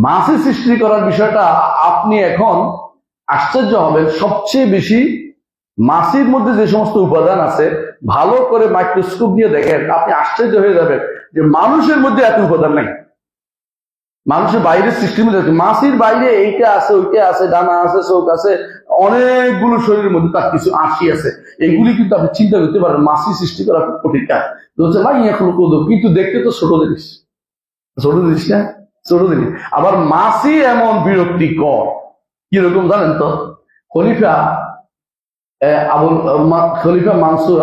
মাছি সৃষ্টি করার বিষয়টা আপনি এখন আশ্চর্য হবেন। সবচেয়ে বেশি মাছির মধ্যে যে সমস্ত উপাদান আছে, ভালো করে মাইক্রোস্কোপ দিয়ে দেখেন, আপনি আশ্চর্য হয়ে যাবেন যে মানুষের মধ্যে এত উপাদান নাই। মানুষের বাইরের সৃষ্টির মধ্যে, মাছির বাইরে এইটা আছে, ওইটা আছে, ডানা আছে, চোখ আছে, অনেকগুলো শরীরের মধ্যে তার কিছু আশি আছে। এগুলি কিন্তু আপনি চিন্তা করতে পারেন, মাছি সৃষ্টি করা খুব কঠিন কাজ। কিন্তু দেখতে তো ছোট জিনিস, ছোট জিনিস না, ছোট জিনিস। আবার মাছি এমন বিরক্তিকর, কিরকম জানেন তো? খলিফা মানসুর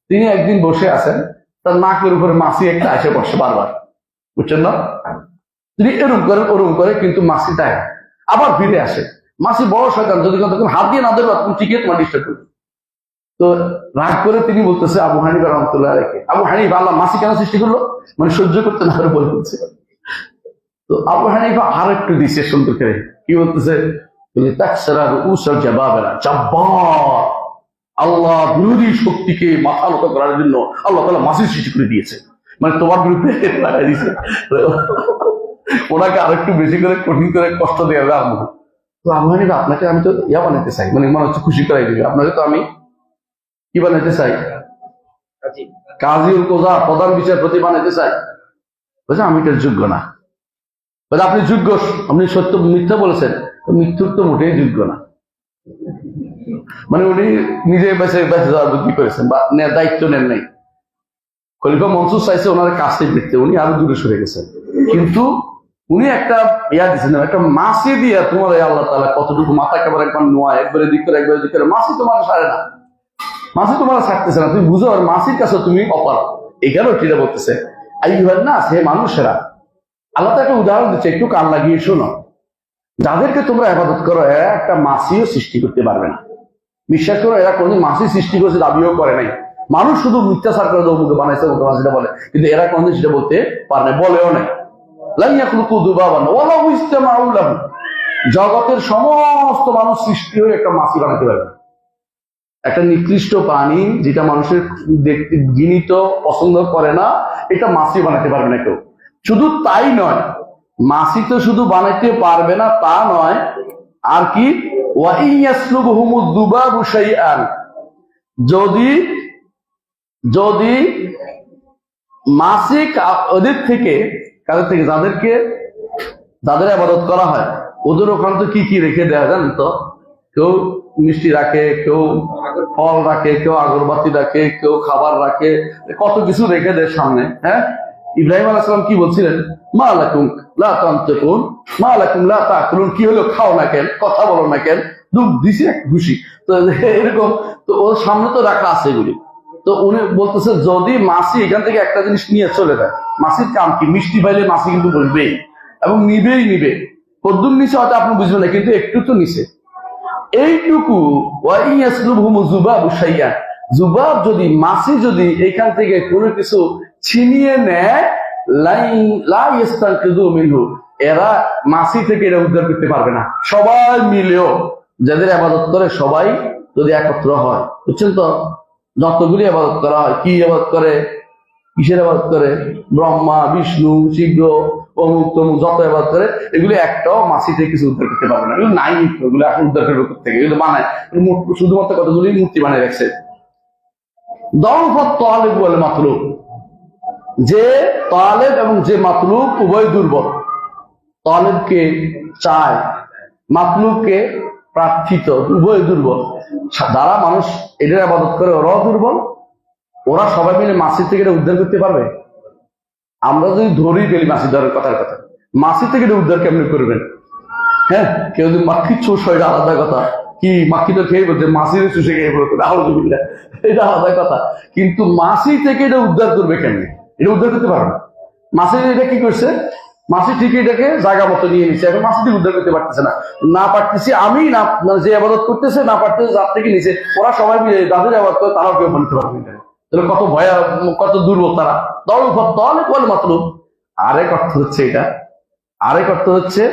তিনি একদিন বসে আছেন, তার নাকের উপরে মাছি একটা এসে বসে বারবার, বুঝছেন না? তিনি এরকম করেন ওরকম করে, কিন্তু মাছি দেয়, আবার ফিরে আসে। মাছি বড় শয়তান, যদি তখন হাত দিয়ে না দেবে তুমি টিকে তোমার ডিস্টার্ব করবে। তো রাগ করে তিনি বলতেছে আবু হানিফা রহমতুল্লাহ আলাইহি, আবু হানিফা, আল্লাহ মাছি কেন সৃষ্টি করলো? মানে সহ্য করতে না বলে বলছে। তো আবু হানিফা আর একটু দিচ্ছে সুন্দর করে, কি বলতেছে? আল্লাহ বিরোধী শক্তিকে মাথা নত করার জন্য আল্লাহ তাআলা মাছি সৃষ্টি করে দিয়েছে, মানে তোমার বিরুদ্ধে লাগাই দিয়েছে। ওনাকে আরেকটু বেশি করে কঠিন করে কষ্ট দেওয়া হবে আরম্ভ। তো আবু হানিফা, আপনাকে আমি তো ইয়া বানাইতে চাই, মানে মনে হচ্ছে খুশি করাই দিবে, আপনাকে তো আমি কি বানাইতে চাই? কাজীউল কোযা, প্রধান বিচারপতি বানাইতে চাই। বলছে আমি এটার যোগ্য না। বলে আপনি যোগ্য, আপনি সত্য মিথ্যা বলেছেন, মৃত্যুর তো মোটেই যোগ্য না। মানে উনি নিজে বেঁচে যাওয়ার বুদ্ধি করেছেন, বা দায়িত্ব নেন নাই। খলিফা মনসুর চাইছে ওনার কাছে ফিরতে, উনি আরো দূরে সরে গেছেন। কিন্তু উনি একটা ইয়া দিচ্ছেন, একটা মাছি দিয়ে তোমার আল্লাহ তাআলা কতটুকু মাথা একেবারে একবার নোয়া, একবারে দিক করে একবারে দিক করে, মাছি তোমার সারে না, মাছি তোমার ছাড়তেছে না, তুমি বুঝো, আর মাছির কাছে তুমি অপার। এখানেও ঠিক বলতেছে আইয়ুহান নাস, হে মানুষেরা, আল্লাহ তো একটা উদাহরণ দিচ্ছে, একটু কান লাগিয়ে শোনো। যাদেরকে তোমরা ইবাদত করো, এরা একটা মাছিও সৃষ্টি করতে পারবে না। বিশ্বাস করো, এরা কোনদিন মাছি সৃষ্টি করেছে দাবিও করে নাই। মানুষ শুধু মিথ্যাচার করে অমুকে বানাইছে, ওকে মাছিটা বলে, কিন্তু এরা কোনদিন সেটা বলতে পারে না, বলেও নাই। জগতের সমস্ত মানুষ সৃষ্টি হয়ে একটা মাছি বানাতে পারবে না। একটা নিকৃষ্ট প্রাণী যেটা মানুষের দেখতে ঘৃণিত, পছন্দ করে না, এটা মাছি বানাতে পারবে না কেউ। শুধু তাই নয়, মাছি তো শুধু বানাইতে পারবে না তা নয়, আর কি, যদি মাছি ওদের থেকে, কাদের থেকে, যাদের ইবাদত করা হয়, ওদের ওখানে তো কি কি রেখে দেওয়া জানেন তো? কেউ মিষ্টি রাখে, কেউ ফল রাখে, কেউ আগরবাতি রাখে, কেউ খাবার রাখে, কত কিছু রেখে দেয় সামনে। হ্যাঁ, ইব্রাহিম আলাইহিস সালাম কি বলছিলেন? মা লাকুম লা তানতিকুন, মা লাকুম লা তাকুলুন, কি হলো, খাও না কেন, কথা বলো না কেন? দুধ দিছি এক খুশি। তো এরকম তো ওর সামনে তো রাখা আছে এগুলি। তো উনি বলতেছে যদি মাসি এখান থেকে একটা জিনিস নিয়ে চলে যায়, মাসির কাম কি? মিষ্টি পাইলে মাসি কিন্তু বলবেই এবং নিবেই নিবে। কদ্দুর নিচে হয়তো আপনি বুঝবেন না, কিন্তু একটু তো নিচে এইটুকু। জুবাব যদি মাসি যদি এখান থেকে কোনো কিছু ছিনিয়ে নেয়, এরা মাসি থেকে এটা উদ্ধার করতে পারবে না। সবাই মিলেও যাদের আবাদত করে সবাই যদি একত্র হয়, বুঝছেন তো? যতগুলি আবাদত করা হয়, কি আবাদত করে, কিসের আবাদত করে, ব্রহ্মা বিষ্ণু শিব অমুক তমুক যত আবাদত করে, এগুলি একটাও মাসি থেকে কিছু উদ্ধার করতে পারবে না। এগুলো নাই, এগুলো এখন উদ্ধার করবে থেকে, এগুলো বানায় শুধুমাত্র কতগুলি মূর্তি বানিয়ে রাখছে। মাতলুব, যে তালেব এবং যে মাতলুব উভয় দুর্বল। তালেবকে চায়, মাতলুবকে প্রার্থিত, উভয় দুর্বল। যারা মানুষ এদের আবাদত করে ওরাও দুর্বল। ওরা সবাই মিলে মাসি থেকে এটা উদ্ধার করতে পারবে? আমরা যদি ধরেই ফেলি মাসি ধরার কথার কথা, মাসি থেকে এটা উদ্ধার কেমনি করবেন? হ্যাঁ, কেউ যদি মাখি চুষ হয় এটা আলাদা কথা, কি মাখি তো খেয়ে বলছে, মাসির চুষে খেয়ে বলতে এটা আলাদা কথা। কিন্তু মাসি থেকে এটা উদ্ধার করবে কেমনি? এটা উদ্ধার করতে পারবে না। মাসি এটা কি করছে? মাসি ঠিক এটাকে জায়গা মতো নিয়ে নিচ্ছে, এখন মাসি থেকে উদ্ধার করতে পারতেছে না। না পারতেছি আমি, না যে আবাদত করতেছে, না পারতেছে যার থেকে নিচে, ওরা সবাই মিলে যাদের আবাদ করে তারাও কেউ বলতে পারবে না। তাহলে কত ভয়া, কত দুর্বল তারা। দল মাতলুব। আরেক অর্থ হচ্ছে এটা, আরেক অর্থ হচ্ছে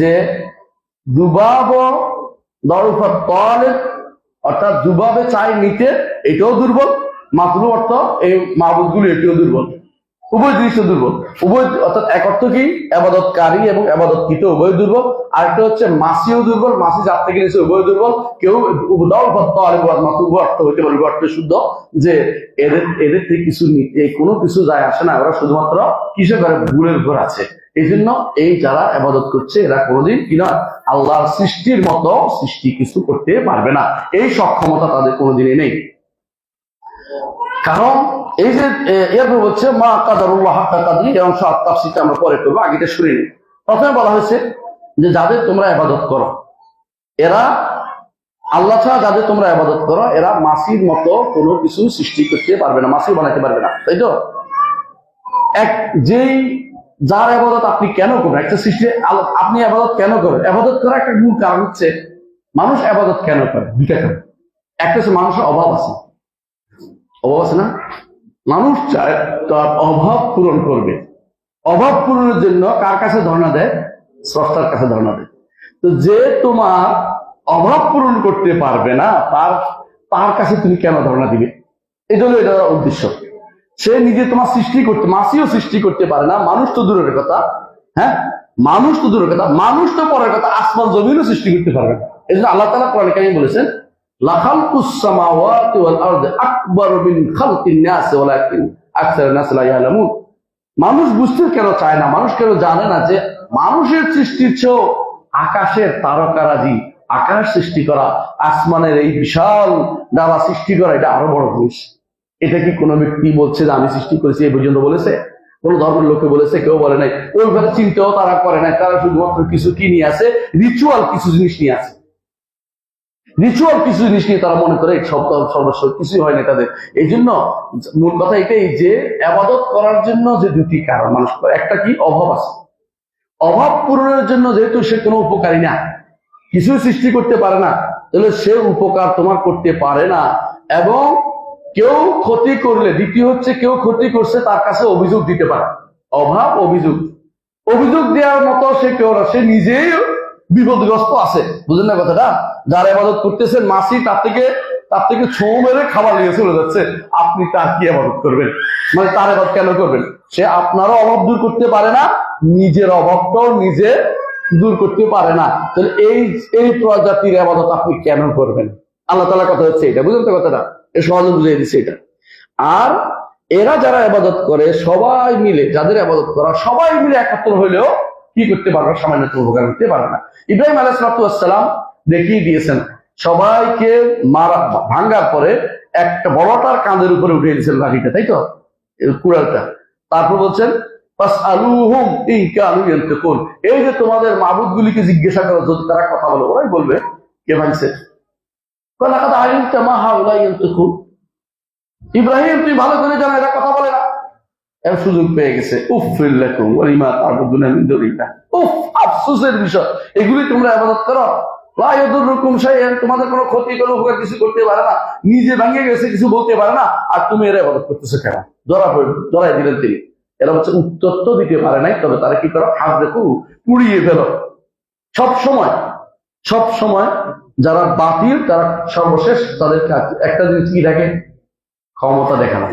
যে জুবাব অর্থাৎ জুবাবে চাই নিতে, এটাও দুর্বল। মাতলুব অর্থ এই মাহবুদ গুলো, এটিও দুর্বল। উভয় জিনিস দুর্বল, উভয়। অর্থাৎ এক অর্থ কি আবাদতকারী এবং আবাদতকৃত উভয় দুর্বল। আরেকটা হচ্ছে মাসিও দুর্বল, মাসি যার থেকে নিচে উভয় দুর্বল। কেউ অর্থ হইতে পারে, অর্থ শুদ্ধ যে এদের থেকে কিছু কোনো কিছু যায় আসে না, ওরা শুধুমাত্র কিসে করে, ভুলের উপর আছে। এই জন্য এই যারা আবাদত করছে এরা কোনোদিন কিনা আল্লাহর সৃষ্টির মতো সৃষ্টি কিছু করতে পারবে না। এই সক্ষমতা তাদের কোনোদিনই নেই। কারণ এই যে এরপর হচ্ছে মা কাদারুল্লাহ হাক্কা কাদরি, এই অংশ তাফসীরটা আমরা পরে করবো, আগেটা শুনে নিই। প্রথমে বলা হয়েছে যে যাদের তোমরা ইবাদত করো, এরা আল্লাহ ছাড়া যাদের তোমরা ইবাদত করো, এরা মাসির মতো কোনো কিছু সৃষ্টি করতে পারবে না, মাসিও বানাতে পারবে না, তাই তো? যেই যার ইবাদত আপনি কেন করেন, একটা সৃষ্টি আপনি ইবাদত কেন করেন? ইবাদত করার একটা মূল কারণ হচ্ছে মানুষ ইবাদত কেন করে, দুইটা কারণ। একটা হচ্ছে মানুষের অভাব আছে, অভাব আছে না? মানুষ চায় তার অভাব পূরণ করবে। অভাব পূরণের জন্য কার কাছে ধর্ণা দেয়? স্রষ্টার কাছে ধর্ণা দেয়। তো যে তোমার অভাব পূরণ করতে পারবে না, তার কাছে তুমি কেন ধর্ণা দিবে? এই জন্য এটা উদ্দেশ্য। সে নিজে তোমার সৃষ্টি করতে, মাসিও সৃষ্টি করতে পারে না, মানুষ তো দূরের কথা। হ্যাঁ, মানুষ তো দূরের কথা, মানুষ তো পরের কথা, আসমান জমিনও সৃষ্টি করতে পারবে না। এই জন্য আল্লাহ তাআলা কোরআনে কারীমে বলেছেন, লাখালকুস সামাওয়াতি ওয়াল আরদি আকবারু মিন খালকিন নাস ওয়ালাকিন আকসারুন নাস লা ইয়ালামুন। মানুষ বুঝতে কেন চায় না, মানুষ কেন জানে না যে মানুষের সৃষ্টির চেয়েও আকাশের তারকারাজি, আকাশ সৃষ্টি করা, আসমানের এই বিশাল ডালা সৃষ্টি করা, এটা আরো বড় জিনিস। এটা কি কোনো ব্যক্তি বলছে যে আমি সৃষ্টি করেছি, এই পর্যন্ত বলেছে? কোন ধর্মের লোকে বলেছে? কেউ বলে নাই। ওইভাবে চিন্তাও তারা করে নাই। তারা শুধুমাত্র কিছু কি নিয়ে আসে, রিচুয়াল কিছু জিনিস নিয়ে আসে, রিচুয়াল কিছু জিনিস নিয়ে তারা মনে করে সর্বস্ব কিছুই হয় না তাদের। এই জন্য মূল কথা এটাই যে ইবাদত করার জন্য যে দুটি কারণ মানুষ করে, একটা কি অভাব আছে, অভাব পূরণের জন্য যেহেতু সে কোনো উপকারী না, কিছু সৃষ্টি করতে পারে না, তাহলে সে উপকার তোমার করতে পারে না। এবং কেউ ক্ষতি করলে, দ্বিতীয় হচ্ছে কেউ ক্ষতি করছে তার কাছে অভিযোগ দিতে পারে। অভাব, অভিযোগ দেওয়ার মতো সে কেউ না, সে নিজেই বিপদগ্রস্ত আছে। বুঝলেন না কথাটা? যারা ইবাদত করতেছেন মাসি, তার থেকে ছোঁ মেরে খাবার নিয়ে চলে যাচ্ছে, আপনি তার কি ইবাদত করবেন? মানে তার ইবাদত কেন করবেন? সে আপনারও অভাব দূর করতে পারে না, নিজের অভাবটাও নিজে দূর করতে পারে না। তাহলে এই প্রজাতির ইবাদত আপনি কেন করবেন? আল্লাহ তাআলার কথা হচ্ছে এটা। বুঝলেন তো কথাটা? সহজে বুঝিয়ে দিচ্ছে এটা। আর এরা যারা ইবাদত করে সবাই মিলে, যাদের ইবাদত করা সবাই মিলে একত্র হইলেও কি করতে পারবে? সামান্য উপকার করতে পারবে না। ইব্রাহিম আলাইহিস সালাম দেখিয়ে দিয়েছেন, সবাইকে ভাঙ্গার পরে একটা বড়টার কাঁধের উপরে উঠে দিয়েছেন লাঠিটা, তাই তো, কুড়ালটা। তারপর বলছেন ফাসআলুহুম ইন কানু ইয়ানতিকুন, এই যে তোমাদের মাবুদ গুলিকে জিজ্ঞাসা করো, যদি তারা কথা বলে, ওরাই বলবে কে ভাঙছে। লাকাদ আলিমতা মা হাউলা ইয়ানতিকুন, ইব্রাহিম তুমি ভালো করে জানো এরা কথা বলে না, এর সুযোগ পেয়ে গেছে। উফিল্লাকুম ওয়ালিমা তা'বুদুনা মিন দুনিল্লাহ, উফ আফসোসের বিষয়, এগুলি তোমরা ইবাদত করো, লা ইয়াদুররুকুম শাইআন, তোমাদের কোনো ক্ষতি কোনো উপকার কিছু করতে পারে না, নিজে ভাঙে গেছে কিছু বলতে পারে না, আর তুমি এরা ইবাদত করতেছো কেন? ধরাই দিলেন তিনি। এরা হচ্ছে উত্তর তো দিতে পারে নাই, তবে তারা কি করো, হাজরেকু পুড়িয়ে ফেলো। সব সময় যারা বাতিল তারা সর্বশেষ তাদের একটা জিনিস কি দেখে, ক্ষমতা দেখানো।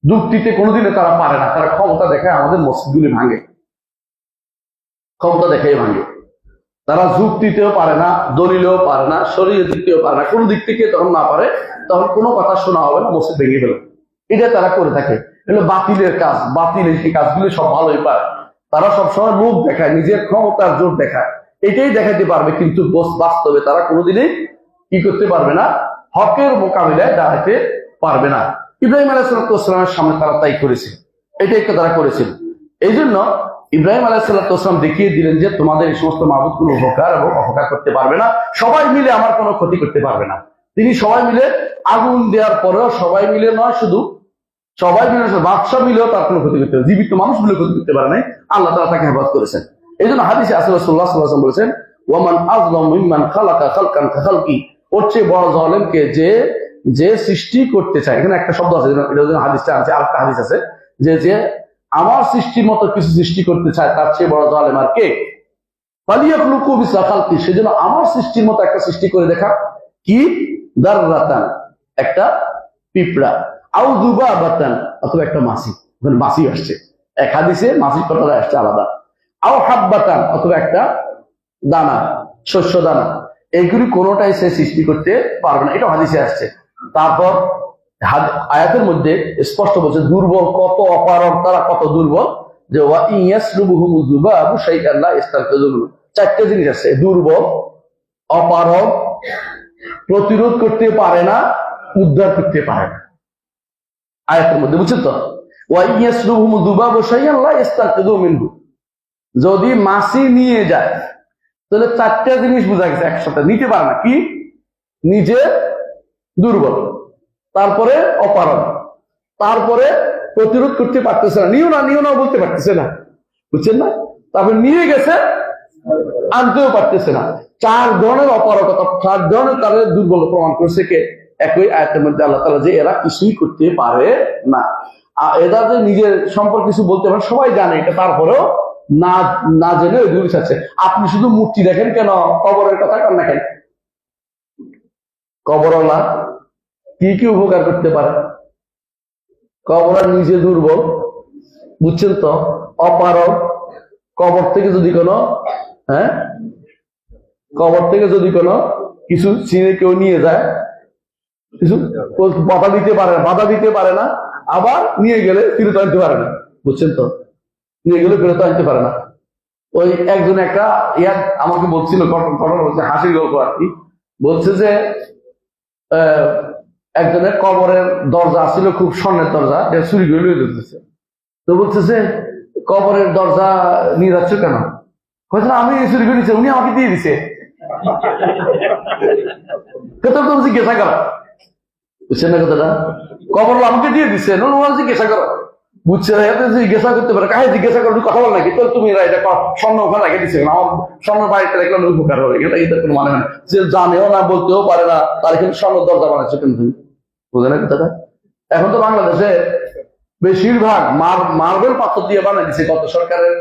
যুক্তিতে কোনোদিনে তারা পারে না, তারা ক্ষমতা দেখায়, আমাদের মসজিদগুলি ভাঙে, ক্ষমতা দেখাই ভাঙে। তারা যুক্তিতেও পারে না, দলিলেও পারে না, শরীয়ত দিকতেও পারে না, কোনো দিক থেকে তখন না পারে, তখন কোনো কথা শোনা হবে না, মসজিদ ভেঙে ফেলে। এটা তারা করে থাকে, এগুলো বাতিলের কাজ। বাতিলের এই কাজগুলি সব ভালোই পারে, তারা সবসময় লোক দেখায়, নিজের ক্ষমতার জোর দেখায়, এটাই দেখাতে পারবে, কিন্তু বাস্তবে তারা কোনোদিনই কি করতে পারবে না, হকের মোকাবিলায় দাঁড়াতে পারবে না। ইব্রাহিম আলাইহিসসালামের সামনে তারা তাই করেছে, এটাই তারা করেছিল। এই জন্য ইব্রাহিম আলাইহিসসালাম দেখিয়ে দিলেন যে তোমাদের এই সমস্ত মাবুদ কোনো উপকার এবং অপকার করতে পারবে না, সবাই মিলে আমার কোনো ক্ষতি করতে পারবে না। তিনি সবাই মিলে আগুন দেওয়ার পরেও সবাই মিলে নয়, শুধু সবাই মিলে, বাদশা মিলেও তার কোনো ক্ষতি করতে পারে, জীবিত মানুষ মিলে ক্ষতি করতে পারে নাই, আল্লাহ তাআলা তাকে হেফাজত করেছেন। এই জন্য হাদিসে রাসূলুল্লাহ সাল্লাল্লাহু আলাইহি ওয়াসাল্লাম বলেছেন, ওয়ামান আযলামু মিম্মান খালাকা খালকান কাখালকি, ওর চেয়ে বড় জালেমকে যে সৃষ্টি করতে চায়, এখানে একটা শব্দ আছে, এটা হাদিসটা আছে, আরেকটা হাদিস আছে যে আমার সৃষ্টির মতো কিছু সৃষ্টি করতে চায়, তার চেয়ে বড় জালেম আর কে? ফালিয়াখলুকু মিসলা খালকি, সেজন্য আমার সৃষ্টির মতো একটা সৃষ্টি করে দেখা, কি? দাররাতান, একটা পিঁপড়া, আউ যুবাবাতান, অথবা একটা মাছি। মাছি আসছে এক হাদিসে, মাছির কথাটা আসছে আলাদা। আউ হাব্বাতান, অথবা একটা দানা, শস্য দানা, এইগুলি কোনোটাই সে সৃষ্টি করতে পারবে না, এটা হাদিসে আসছে। তারপর আয়াতের মধ্যে স্পষ্ট বলছে দুর্বল, কত অপারগ তারা, কত দুর্বল, যে ওয়া ইয়াসলুবুহুমু যুবাবু শাইআন লা ইস্তানকিযুহু, চারটে জিনিস আছে, দুর্বল, অপারগ, প্রতিরোধ করতে পারে না, উদ্ধার করতে পারে না, আয়াতের মধ্যে, বুঝছেন তো? ওয়া ইয়াসলুবুহুমু যুবাবু শাইআন লা ইস্তানকিযুহু মিনহু, যদি মাছি নিয়ে যায় তাহলে চারটা জিনিস বোঝা গেছে একসাথে, নিতে পারে না, কি? নিজে দুর্বল, তারপরে অপারগ, তারপরে প্রতিরোধ করতে পারতেছে না, নিও না বলতে পারতেছে না, বুঝছেন না? তারপরে নিয়ে গেছে, আনতেও পারতেছে না। চার ধরনের অপারগতা, চার ধরনের তাদের দুর্বল প্রমাণ করেছে কে? একই আয়াতের মধ্যে আল্লাহ তাআলা, যে এরা কিছুই করতে পারে না। এরা যে নিজের সম্পর্কে কিছু বলতে পারে সবাই জানে এটা, তারপরেও না জেনে ওই জিনিস আছে। আপনি শুধু মূর্তি দেখেন কেন, কবরের কথা কেন দেখেন? কবরওয়ালা কি কি উপকার করতে পারে? কবর নিজে দুর্বল, বুঝছেন তো, অপারগ, কবর থেকে যদি কোনো কিছু চিনে কেউ নিয়ে যায়, কিছু বাধা দিতে পারে না, আবার নিয়ে গেলে ফিরত আনতে পারে না, বুঝছেন তো, নিয়ে গেলে ফেরত আনতে পারে না। ওই একজন একটা আমাকে বলছিল, ঘটনা বলছে, হাসির গল্প আর কি, বলছে যে একজনের কবরের দরজা ছিল, খুব স্বর্ণের দরজা, এটা চুরি করে নিয়ে যেতেছে। তো বলতেছে কবরের দরজা নিয়ে যাচ্ছ কেন? আমি চুরি করে নিচ্ছি, উনি আমাকে দিয়ে দিছে। জিজ্ঞাসা করা, বুঝছেন না কথাটা? কবর আমাকে দিয়ে দিচ্ছে, জিজ্ঞাসা করো, বুঝছে, জিজ্ঞাসা করতে পারে, কাহে জিজ্ঞাসা করো, কথা বল নাকি, তো তুমি এটা স্বর্ণ ওখানে রেখে দিচ্ছে, আমার স্বর্ণ বাড়িতে রাখলে উপকার হবে, এটা কোনো মানে না। যে জানেও না, বলতেও পারে না, তার এখানে স্বর্ণ দরজা বানাচ্ছে কেন? তুমি বুঝে না কথাটা? এখন তো বাংলাদেশে বেশিরভাগ মার্বেল পাথর দিয়ে বানাই দিচ্ছে, গত সরকারের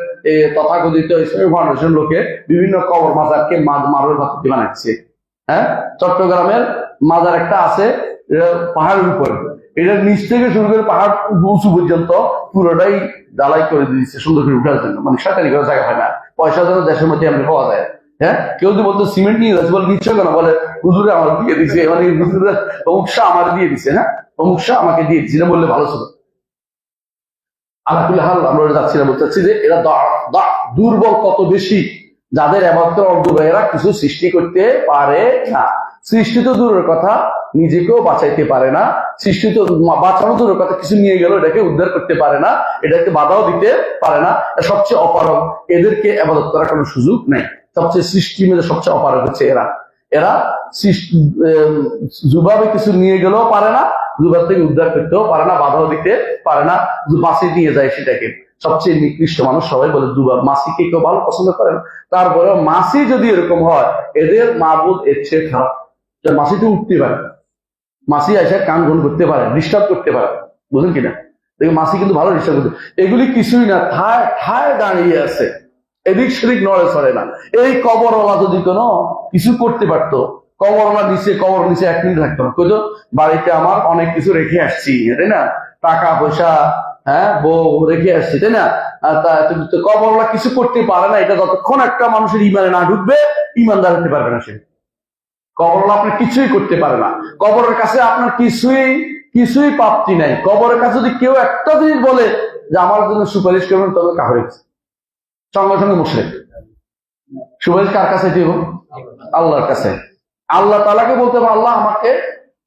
তথাকথিত ইসলামিক ফাউন্ডেশন লোকে বিভিন্ন কবর মাজারকে মার্বেল পাথর দিয়ে বানাচ্ছে। হ্যাঁ, চট্টগ্রামের মাজার একটা আছে পাহাড়ের উপরে, এটার নিচ থেকে শুরু করে পাহাড় উঁচু পর্যন্ত পুরোটাই ঢালাই করে দিয়েছে সুন্দর করে উঠার জন্য, মানে সরকারি করে জায়গা হয় না, পয়সা যেন দেশের মধ্যে এমনি পাওয়া যায়। হ্যাঁ, কেউ যদি বলতো সিমেন্ট নিয়ে যাচ্ছে, বলে নিচ্ছ কেন? বলে হুজুরে আমার দিয়ে দিচ্ছে, মানে হুজুরে অমুক শাহ আমার দিয়ে দিচ্ছে, হ্যাঁ অমুক শাহ আমাকে দিয়ে দিচ্ছে, না বললে ভালো ছিল। আল্লাহ হাল আমরা যাচ্ছি না, বলতে চাচ্ছি যে এরা দুর্বল কত বেশি, যাদের এরা কিছু সৃষ্টি করতে পারে না। সৃষ্টি তো দূরের কথা, নিজেকেও বাঁচাইতে পারে না, সৃষ্টি তো বাঁচানো দূরের কথা, কিছু নিয়ে গেল এটাকে উদ্ধার করতে পারে না, এটাকে বাধাও দিতে পারে না, সবচেয়ে অপারগ, এদেরকে ইবাদত করার কোনো সুযোগ নেই। সবচেয়ে সৃষ্টির মধ্যে সবচেয়ে অপারগ হচ্ছে এরা। জুবাবে কিছু নিয়ে গেলেও পারে না, ডুবার থেকে উদ্ধার করতেও পারে না, বাধাও দিতে পারে না, মাছি নিয়ে যায় সেটাকে। সবচেয়ে নিকৃষ্ট মানুষ সবাই বলে ডুবা, মাছিকে কেউ ভালো পছন্দ করেন। তারপরে মাছি যদি এরকম হয়, এদের মাবুদ এর চেয়ে খারাপ। মাছি তো উঠতে পারে, মাছি এসে কান ঘন করতে পারে, ডিস্টার্ব করতে পারে, বুঝলেন কিনা? দেখুন মাছি কিন্তু ভালো ডিস্টার্ব করতে, এগুলি কিছুই না, ঠায় ঠায় দাঁড়িয়ে আছে, এদিক সেদিক নড়ে চড়ে না। এই কবরওয়ালা যদি কোনো কিছু করতে পারতো, কবরওয়ালা নিচে, কবর নিচে 1 মিনিট থাকতো না, কইতো বাড়িতে আমার অনেক কিছু রেখে আসছি, তাই না, টাকা পয়সা, হ্যাঁ, বউ রেখে আসছি, তাই না, কবরওয়ালা কিছু করতে পারে না। এটা যতক্ষণ একটা মানুষের ইমানে না ঢুকবে, ইমানদার হতে পারবে না সে। কবরওয়ালা আপনার কিছুই করতে পারে না, কবরের কাছে আপনার কিছুই প্রাপ্তি নাই। কবরের কাছে যদি কেউ একটা জিনিস বলে যে আমার জন্য সুপারিশ করবেন, তবে কাহরে সঙ্গে সঙ্গে মুশরিক। সুপারিশ কার কাছে দিব? আল্লাহর কাছে। আল্লাহ তাআলাকে বলতে পারবে আল্লাহ আমাকে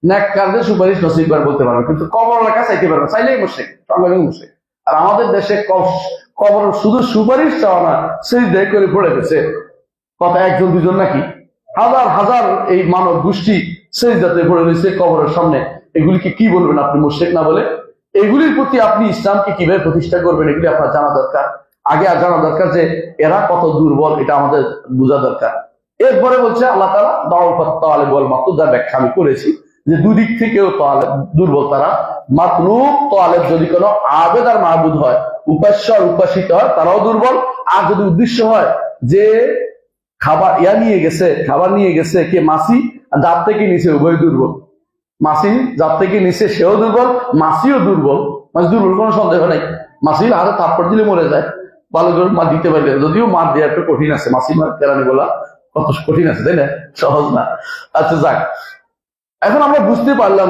নেককারদের সুপারিশ নসিব করে বলতে পারবে, কিন্তু কবরের কাছে চাইতে পারবে, চাইলেই মুশরিক, সঙ্গে সঙ্গে মুশরিক। আর আমাদের দেশে কবর শুধু সুপারিশ চাওয়া না, সিজদায় করে পড়ে গেছে, কথা 1 জন 2 জন নাকি, হাজার হাজার এই মানব গোষ্ঠী সিজদাতে পড়ে রয়েছে কবরের সামনে। এগুলিকে কি বলবেন আপনি মুশরিক না বলে? এগুলির প্রতি আপনি ইসলামকে কিভাবে প্রতিষ্ঠা করবেন, এগুলি আপনার জানা দরকার। আগে আর জানা দরকার যে এরা কত দুর্বল, এটা আমাদের বোঝা দরকার। এরপরে বলছে আল্লাহ তাআলা দাওয়াত তাআলিব ওয়াল মাতলুব, যার ব্যাখ্যা আমি করেছি যে দুদিক থেকেও দুর্বল তারা। মাতলুব তাআলিব যদি কোনো আবেদ আর মাহবুদ হয়, উপাস্য আর উপাসিত হয়, তারাও দুর্বল। আর যদি উদ্দেশ্য হয় যে খাবার খাবার নিয়ে গেছে কে, মাছি, জাত থেকে নিচে, উভয় দুর্বল। মাছি জাত থেকে নিচে, সেও দুর্বল, মাছিও দুর্বল। মাছ দুর্বল কোনো সন্দেহ নাই। মাছির হাতে থাপ্পড় দিলে মরে যায়, ভালো করে মার দিতে পারলে, যদিও মার দেওয়া একটু কঠিন আছে, মাছি মার কেরানি বলা কত কঠিন আছে, তাই না, সহজ না। আচ্ছা যাক, এখন আমরা বুঝতে পারলাম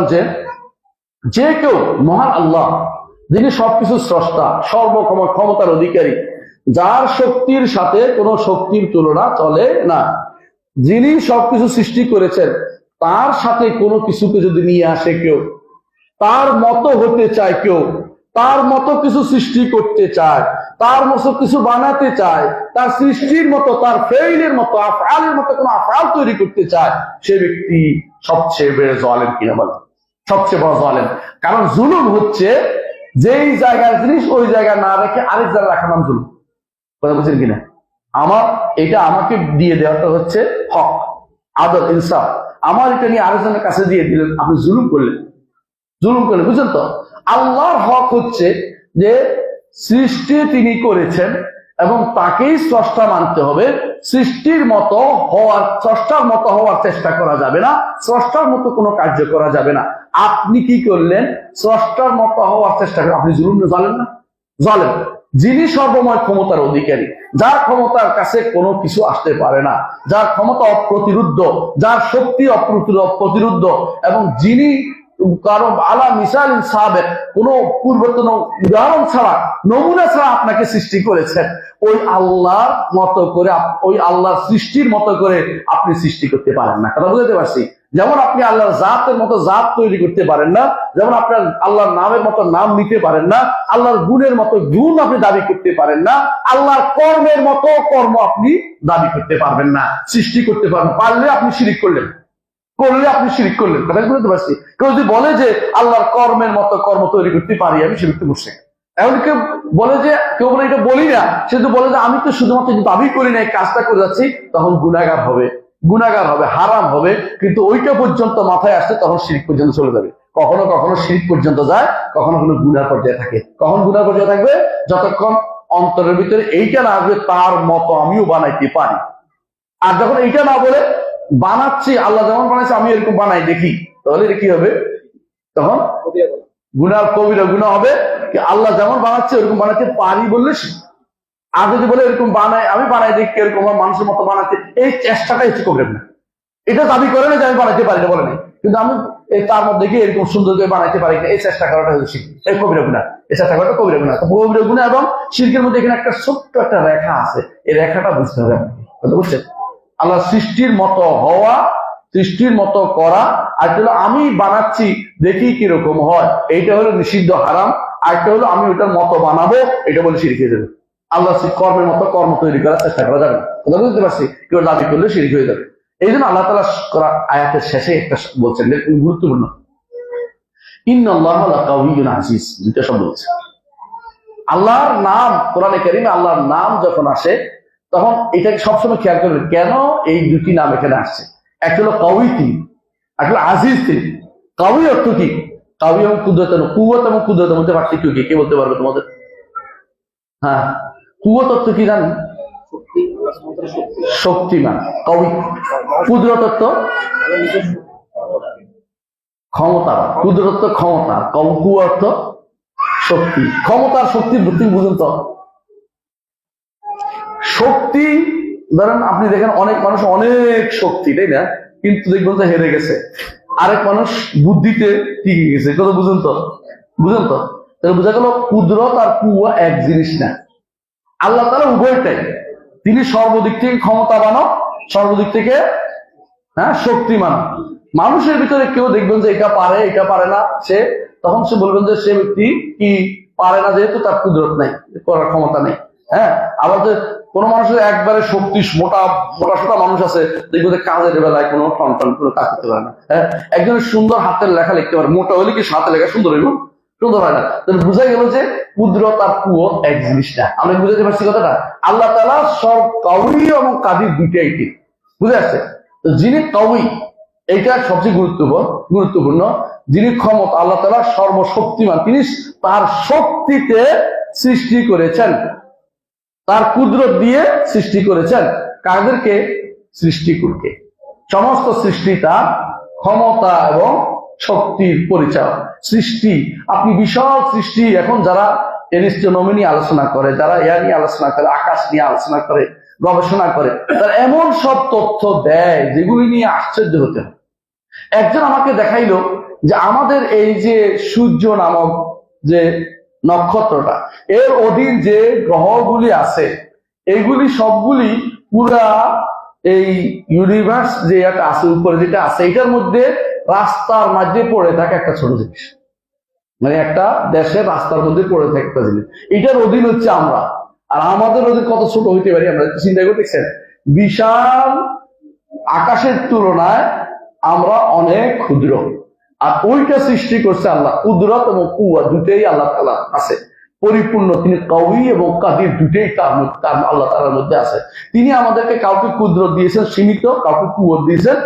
যে কেউ মহান আল্লাহ, যিনি সবকিছু স্রষ্টা, ক্ষমতার অধিকারী, যার শক্তির সাথে কোনো শক্তির তুলনা চলে না, যিনি সবকিছু সৃষ্টি করেছেন, তার সাথে কোনো কিছুকে যদি নিয়ে আসে কেউ, তার মতো হতে চায় কেউ, তার মতো কিছু সৃষ্টি করতে চায়, তার মতো কিছু বানাতে চায়, তার সৃষ্টির মতো, তার ফেইলের মতো, আফআলের মতো কোনো আফআল তৈরি করতে চায়, সে ব্যক্তি সবচেয়ে বড় জালেম। কিনা বলে? সবচেয়ে বড় জালেম। কারণ জুলুম হচ্ছে যেই জায়গার জিনিস ওই জায়গায় না রেখে আরেক জায়গায় রাখা নাম জুলুম। কথা বলছেন কিনা? এটা আমাকে দিয়ে দেওয়াটা হচ্ছে হক, আদল, ইনসাফ। আমার এটা নিয়ে আরেকজনের কাছে দিয়ে দিলেন, আপনি জুলুম করলেন, বুঝলেন তো? আল্লাহর হক হচ্ছে যে সৃষ্টি তিনি করেছেন এবং তাকেই স্রষ্টা মানতে হবে। সৃষ্টির মতো হওয়ার, স্রষ্টার মতো হওয়ার চেষ্টা করা যাবে না, স্রষ্টার মতো কোনো কার্য করা যাবে না। আপনি কি করলেন? স্রষ্টার মতো হওয়ার চেষ্টা করেন, আপনি জুলুম জানেন না? জালেম। যিনি সর্বময় ক্ষমতার অধিকারী, যার ক্ষমতার কাছে কোনো কিছু আসতে পারে না, যার ক্ষমতা অপ্রতিরুদ্ধ, যার শক্তি অপ্রতিরুদ্ধ, এবং যিনি কারণ আলা মিসাল সাবেক, কোন পূর্বতন উদাহরণ ছাড়া, নমুনা ছাড়া আপনাকে সৃষ্টি করেছেন, ওই আল্লাহর মতো করে, ওই আল্লাহর সৃষ্টির মতো করে আপনি সৃষ্টি করতে পারেন না। কথা বুঝতে পারছি? যেমন আপনি আল্লাহর জাতের মতো জাত তৈরি করতে পারেন না, যেমন আপনার আল্লাহর নামের মতো নাম নিতে পারেন না, আল্লাহর গুণের মতো গুণ আপনি দাবি করতে পারেন না, আল্লাহর কর্মের মতো কর্ম আপনি দাবি করতে পারবেন না, সৃষ্টি করতে পারবেন। পারলে আপনি শিরিক করলেন, আপনি শিরিক করলেন। কথা বুঝতে পারছি? কেউ যদি বলে যে আল্লাহর কর্মের মতো কর্ম তৈরি করতে পারি, আমি শিরিক করছি। এখন কেউ বলে এটা বলি না, সে যদি বলে যে আমি তো শুধুমাত্র দাবি করি না, এই কাজটা করে যাচ্ছি, তখন গুনাহগার হবে, হারাম হবে। কিন্তু ওইটা পর্যন্ত মাথায় আসছে, তখন শিরিক পর্যন্ত চলে যাবে। কখনো কখনো শিরিক পর্যন্ত যায়, কখনো কোনো গুনার পর্যায়ে থাকে। কখন গুনার পর্যায়ে থাকবে? যতক্ষণ অন্তরের ভিতরে এইটা না আসবে তার মতো আমিও বানাইতে পারি। আর যখন এইটা না বলে বানাচ্ছি, আল্লাহ যেমন বানাইছে আমি এরকম বানাই দেখি, তাহলে এটা কি হবে? তখন গুনার কবিরা গুনাহ হবে। আল্লাহ যেমন বানাচ্ছে এরকম বানাতে পারি বললে, আর যদি বলে এরকম আমি বানাই দেখি এরকম মানুষের মতো বানাচ্ছে, এই চেষ্টাটাই হচ্ছে কবিরা গুনাহ। এটা দাবি করে না যে আমি বানাইতে পারি না, বলে নাই, কিন্তু আমি তার মধ্যে গিয়ে এরকম সুন্দর করে বানাইতে পারি না, এই চেষ্টা করাটা হচ্ছে এই কবিরা গুনাহ। এই চেষ্টা করাটা কবিরা গুনাহ। কবিরা গুনাহ এবং শিরকের মধ্যে এখানে একটা ছোট্ট একটা রেখা আছে, এই রেখাটা বুঝতে হবে। কথা বুঝছেন? আল্লাহ সৃষ্টির মতো হওয়া, সৃষ্টির মতো করা, আর হলো আমি বানাচ্ছি দেখি কিরকম হয়, এইটা হলো নিষিদ্ধ, হারাম। আরেকটা হলো আমি ওটার মতো বানাবো, এটা বলে শিরিক হয়ে যাবে। আল্লাহ কর্মের মতো কর্ম তৈরি করার চেষ্টা করা যাবে না। কথা বুঝতে পারছি? কেউ দাবি করলে শিরিক হয়ে যাবে। এই জন্য আল্লাহ তাআলা আয়াতের শেষে একটা বলছেন, গুরুত্বপূর্ণ, ইন্নাল্লাহা লাকাউইয়্যুন আজিজ, দুটো শব্দ বলছে। আল্লাহর নাম কোরআনে কারিমে আল্লাহর নাম যখন আসে তখন এটাকে সবসময় খেয়াল করবেন কেন এই দুটি নাম এখানে আসছে। একটা হলো কাউই তিনি, একটা হলো আজিজ তিনি। কাউই অর্থ কি? কাউই এবং কুদরত, কুওয়াত এবং কুদরতের মধ্যে পার্থক্য কি? কে বলতে পারবে তোমাদের? হ্যাঁ, কুওয়াত অর্থ কি জানেন? শক্তিমান। কাউই। কুদরত অর্থ ক্ষমতা, কুদরত ক্ষমতা, কু অর্থ শক্তি। ক্ষমতার শক্তির তুমি বুঝুন তো। শক্তি ধরেন আপনি দেখেন অনেক মানুষ অনেক শক্তি, তাই না, কিন্তু দেখবেন তো হেরে গেছে। আরেক মানুষ বুদ্ধিতে টিকে গেছে, কত বুঝুন তো, বুঝুন তো। তাহলে বোঝা গেল কুদরত আর কুয়া এক জিনিস না। আল্লাহ তাআলা উভয়টাই, তিনি সর্বদিক থেকে ক্ষমতাবান, সর্বদিক থেকে শক্তিমান। মানুষের ভিতরে কেউ দেখবেন যে এটা পারে এটা পারে না, সে তখন সে বলবেন যে সে ব্যক্তি কি পারে না, যেহেতু তার কুদরত নাই, করার ক্ষমতা নেই। হ্যাঁ, আবার কোন মানুষের একবারে শক্তি মোটা সোটা মানুষ আছে, দেখবো যে কাজের বেলায় কোনো সন্তান কোনো কাজ করতে পারে না। হ্যাঁ, একজনের সুন্দর হাতের লেখা লিখতে পারে, মোটা হলে কি হাতের লেখা সুন্দর হইব? সুন্দর হয় না। তাহলে বোঝা গেল যে কুদরত আর কুওয়াত এক জিনিস না। আমরা বুঝাতে পারছি কথাটা? আল্লাহ তাআলা সব কাউই এবং কাদির দুইটাই ঠিক, বুঝে আসছে? তো যিনি কাউই, এইটা সবচেয়ে গুরুত্বপূর্ণ। যিনি ক্ষমতা, আল্লাহ তাআলা সর্বশক্তিমান, তিনি তার শক্তিতে সৃষ্টি করেছেন, তার কুদরত দিয়ে সৃষ্টি করেছেন। কাদেরকে? সৃষ্টি করতে। সমস্ত সৃষ্টি তার ক্ষমতা এবং শক্তির পরিচয়। সৃষ্টি, আপনি বিশাল সৃষ্টি, এখন যারা এরিস্টোনমি নিয়ে আলোচনা করে, যারা এয়া নিয়ে আলোচনা করে, আকাশ নিয়ে আলোচনা করে, গবেষণা করে, তারা এমন সব তথ্য দেয় যেগুলি নিয়ে আশ্চর্য হতে হয়। একজন আমাকে দেখাইলো যে আমাদের এই যে সূর্য নামক যে নক্ষত্রটা, এর অধীন যে গ্রহগুলি আছে, এইগুলি সবগুলি পুরা এই ইউনিভার্স যে একটা আছে, উপরে যেটা আছে, এটার মধ্যে রাস্তার মাঝে পড়ে থাকে একটা ছোট জিনিস, মানে একটা দেশের রাস্তার মধ্যে পড়ে থাকে একটা জিনিস, এটার অধীন হচ্ছে আমরা। আর আমাদের অধীন কত ছোট হইতে পারি আমরা চিন্তা করতেছেন? বিশাল আকাশের তুলনায় আমরা অনেক ক্ষুদ্র। আর ওইটা সৃষ্টি করছে আল্লাহ। কুদরত এবং কুয়া দুটেই আল্লাহ তাআলা আছে, পরিপূর্ণ। তিনি কাউই এবং কাদির দুটেই তার আল্লাহ তাআলার মধ্যে আছে। তিনি আমাদেরকে কাউকে কুদরত দিয়েছেন সীমিত, কাউকে কুয়া দিয়েছেন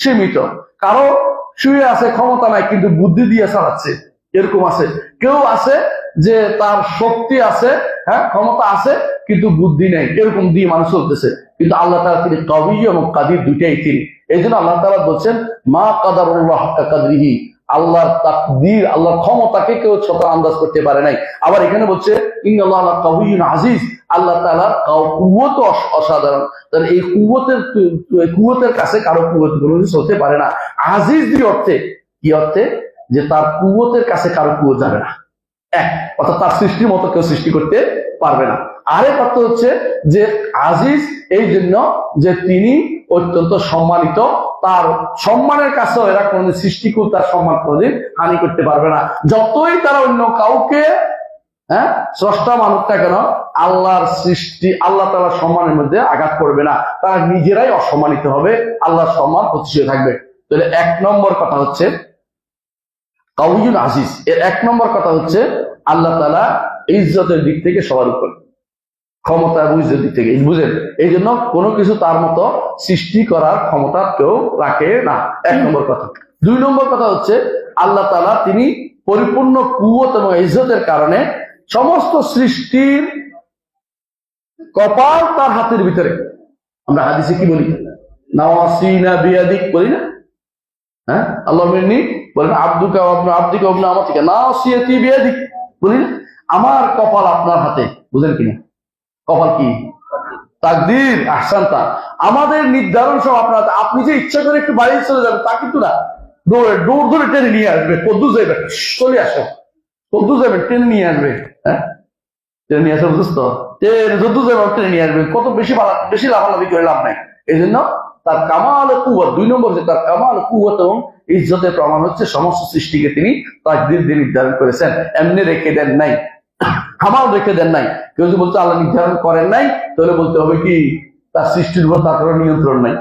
সীমিত। কারো শুয়ে আছে, ক্ষমতা নাই, কিন্তু বুদ্ধি দিয়ে চালাচ্ছে, এরকম আছে। কেউ আছে যে তার শক্তি আছে, ক্ষমতা আছে, কিন্তু বুদ্ধি নেই, এরকম দিয়ে মানুষ চলতেছে। কিন্তু আল্লাহ তাআলা তিনি কাউই এবং কাদির দুইটাই তিনি। এই জন্য আল্লাহ তাআলা বলছেন মা কাদারুল্লাহ হাক্কা কাদরিহি, আল্লাহর তাকদীর, আল্লাহর ক্ষমতাকে কেউ ছোট আন্দাজ করতে পারে নাই। আবার এখানে বলছে ইন্নাল্লাহা লাকাউইয়্যুন আজিজ, আল্লাহ তাআলার কুওয়াত অসাধারণ। তাহলে এই কুওয়াতের কাছে কারো কুওয়াত কোনো কিছু হতে পারে না। আজিজ দুই অর্থে, কি অর্থে? যে তার কুওয়াতের কাছে কারো কুওয়াত যাবে না, এক, অর্থাৎ তার সৃষ্টির মতো কেউ সৃষ্টি করতে পারবে না। আরেক অর্থ হচ্ছে যে আজিজ এই জন্য যে তিনি অত্যন্ত সম্মানিত, তার সম্মানের কাছেও এরা কোনদিন সৃষ্টিকেও তার সম্মান কোনদিন হানি করতে পারবে না। যতই তারা অন্য কাউকে স্রষ্টা মানুষ না কেন, আল্লাহর সৃষ্টি, আল্লাহ তাআলার সম্মানের মধ্যে আঘাত করবে না। তারা নিজেরাই অসম্মানিত হবে, আল্লাহর সম্মান প্রতিষ্ঠিত থাকবে। তাহলে এক নম্বর কথা হচ্ছে কাউইয়ুন আজিজ। এর এক নম্বর কথা হচ্ছে আল্লাহ তাআলা ইজ্জতের দিক থেকে সবার উপরে, ক্ষমতা এবং ইজ্জতের দিক থেকে, বুঝেন? এই জন্য কোনো কিছু তার মতো সৃষ্টি করার ক্ষমতা কেউ রাখে না, এক নম্বর কথা। দুই নম্বর কথা হচ্ছে আল্লাহ তাআলা তিনি পরিপূর্ণ কুওয়াত এবং ইজ্জতের কারণে সমস্ত সৃষ্টির কপাল তার হাতের ভিতরে। আমরা হাদিসে কি বলি? নাওয়াসিনা বিয়াদিক বলি না? আল্লাহ মিন্নি বলেন আব্দুকা ওয়া আব্দিকা ওয়া আমাতিকা নাওয়াসিয়াতি বিয়াদিক, বলি না? আমার কপাল আপনার হাতে, বুঝেন কিনা? কপাল কি? তাকদীর, আহসানতা, আমাদের নির্ধারণ সব আপনার। আপনি যে ইচ্ছা করে একটু বাইরে চলে যাবেন তা কিন্তু না, দৌড় ধরে টেনে নিয়ে আসবে, কদ্দু যাবে, চলে আসো, কদ্দু যাবে, টেনে নিয়ে আসবে, টেনে নিয়ে আসো, বুঝছ তো? যদ্দু যাবে টেনে নিয়ে আসবে, কত বেশি লাভালাভি করে লাভ নাই। এই জন্য তার কামাল কুওয়াত, দুই নম্বর যে তার কামাল কুওয়াত এবং ইজ্জতের প্রমাণ হচ্ছে সমস্ত সৃষ্টিকে তিনি তাকদীর দিয়ে নির্ধারণ করেছেন, এমনি রেখে দেন নাই, হামাল রেখে দেন নাই। কেউ যদি বলতে আল্লাহ নির্ধারণ করেন নাই, তাহলে বলতে হবে কি তার সৃষ্টির উপর তার কোনো নিয়ন্ত্রণ নাই।